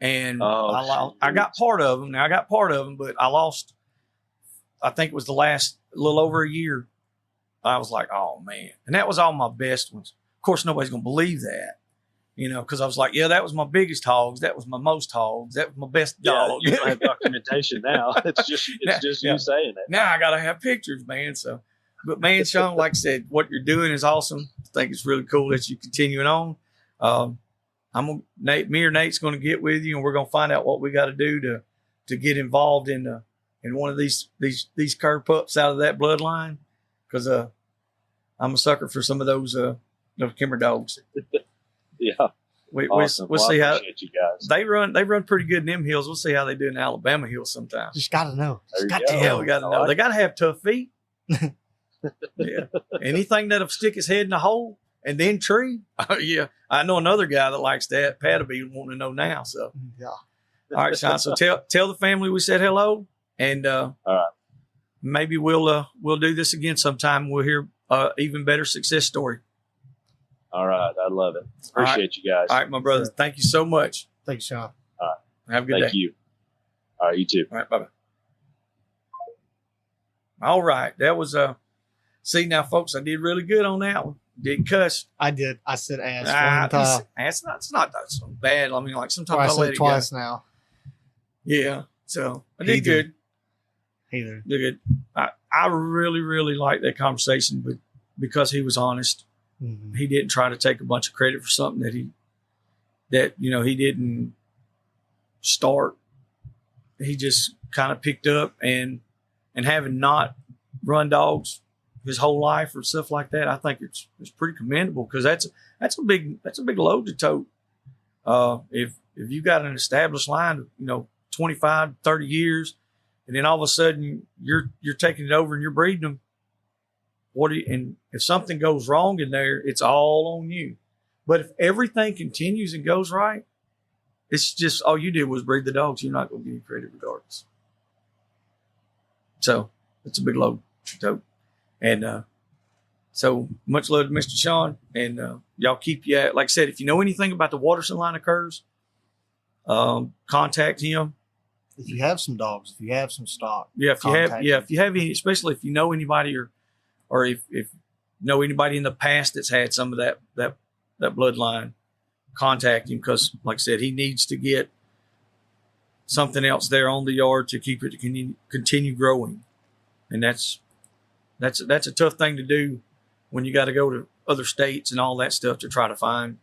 and I got part of them. Now I got part of them, but I lost. I think it was the last little over a year. I was like, oh man, and that was all my best ones. Of course, nobody's gonna believe that, because I was like, yeah, that was my biggest hogs, that was my most hogs, that was my best dog. You don't have documentation now. It's just you saying it. Now I gotta have pictures, man. So. But man, Sean, like I said, what you're doing is awesome. I think it's really cool that you're continuing on. Me or Nate's going to get with you, and we're going to find out what we got to do to get involved in one of these cur pups out of that bloodline, because I'm a sucker for some of those Kemmer dogs. Yeah, awesome. We'll see how you guys. They run pretty good in them hills. We'll see how they do in the Alabama hills sometimes. Just got to know. We got to know. They got to have tough feet. Yeah. Anything that'll stick his head in a hole and then tree. Yeah. I know another guy that likes that. Pat'll be wanting to know now. So yeah. All right, Sean. So tell the family we said hello, and all right. Maybe we'll do this again sometime. We'll hear even better success story. All right. I love it. Appreciate you guys. All right, my brother. Thank you so much. Thanks, Sean. All right. Have a good day. Thank you. All right. You too. All right. Bye-bye. All right. That was see now, folks, I did really good on that one. Didn't cuss. I did. I said ass one time. It's not that so bad. I mean, like sometimes I let said it twice go. now. Yeah. So I did good. Either. Did good. I really, really liked that conversation, but because he was honest, he didn't try to take a bunch of credit for something that he didn't start. He just kind of picked up, and having not run dogs his whole life or stuff like that, I think it's pretty commendable, because that's a big load to tote. If you got an established line, 25, 30 years, and then all of a sudden you're taking it over and you're breeding them, and if something goes wrong in there, it's all on you. But if everything continues and goes right, it's just all you did was breed the dogs. You're not going to get any credit regardless. So it's a big load. And so much love to Mr. Sean. And y'all keep you at, like I said, if you know anything about the Watterson line of curs, contact him. If you have some dogs, if you have some stock, if you have any, especially if you know anybody or if you know anybody in the past that's had some of that bloodline, contact him, because like I said, he needs to get something else there on the yard to keep it to continue growing. And that's a tough thing to do when you got to go to other states and all that stuff to try to find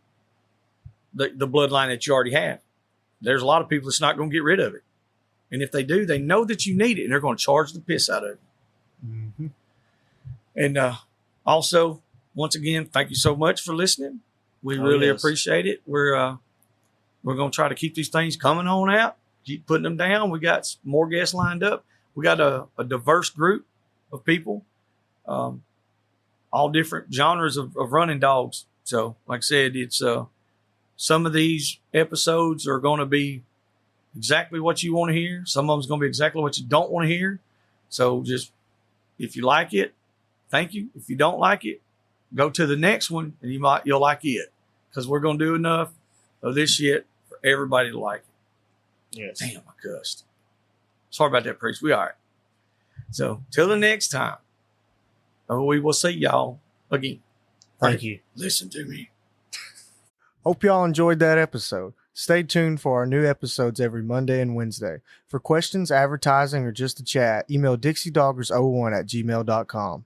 the bloodline that you already have. There's a lot of people that's not going to get rid of it. And if they do, they know that you need it and they're going to charge the piss out of it. Mm-hmm. And also, once again, thank you so much for listening. We really appreciate it. We're going to try to keep these things coming on out, keep putting them down. We got more guests lined up. We got a diverse group of people, all different genres of running dogs. So, like I said, it's some of these episodes are going to be exactly what you want to hear. Some of them's going to be exactly what you don't want to hear. So, just if you like it, thank you. If you don't like it, go to the next one, and you'll like it, because we're going to do enough of this shit for everybody to like it. Yes. Damn, I cussed. Sorry about that, Priest. We all right. So, till the next time, we will see y'all again. Thank you. Listen to me. Hope y'all enjoyed that episode. Stay tuned for our new episodes every Monday and Wednesday. For questions, advertising, or just to chat, email DixieDoggers01@gmail.com.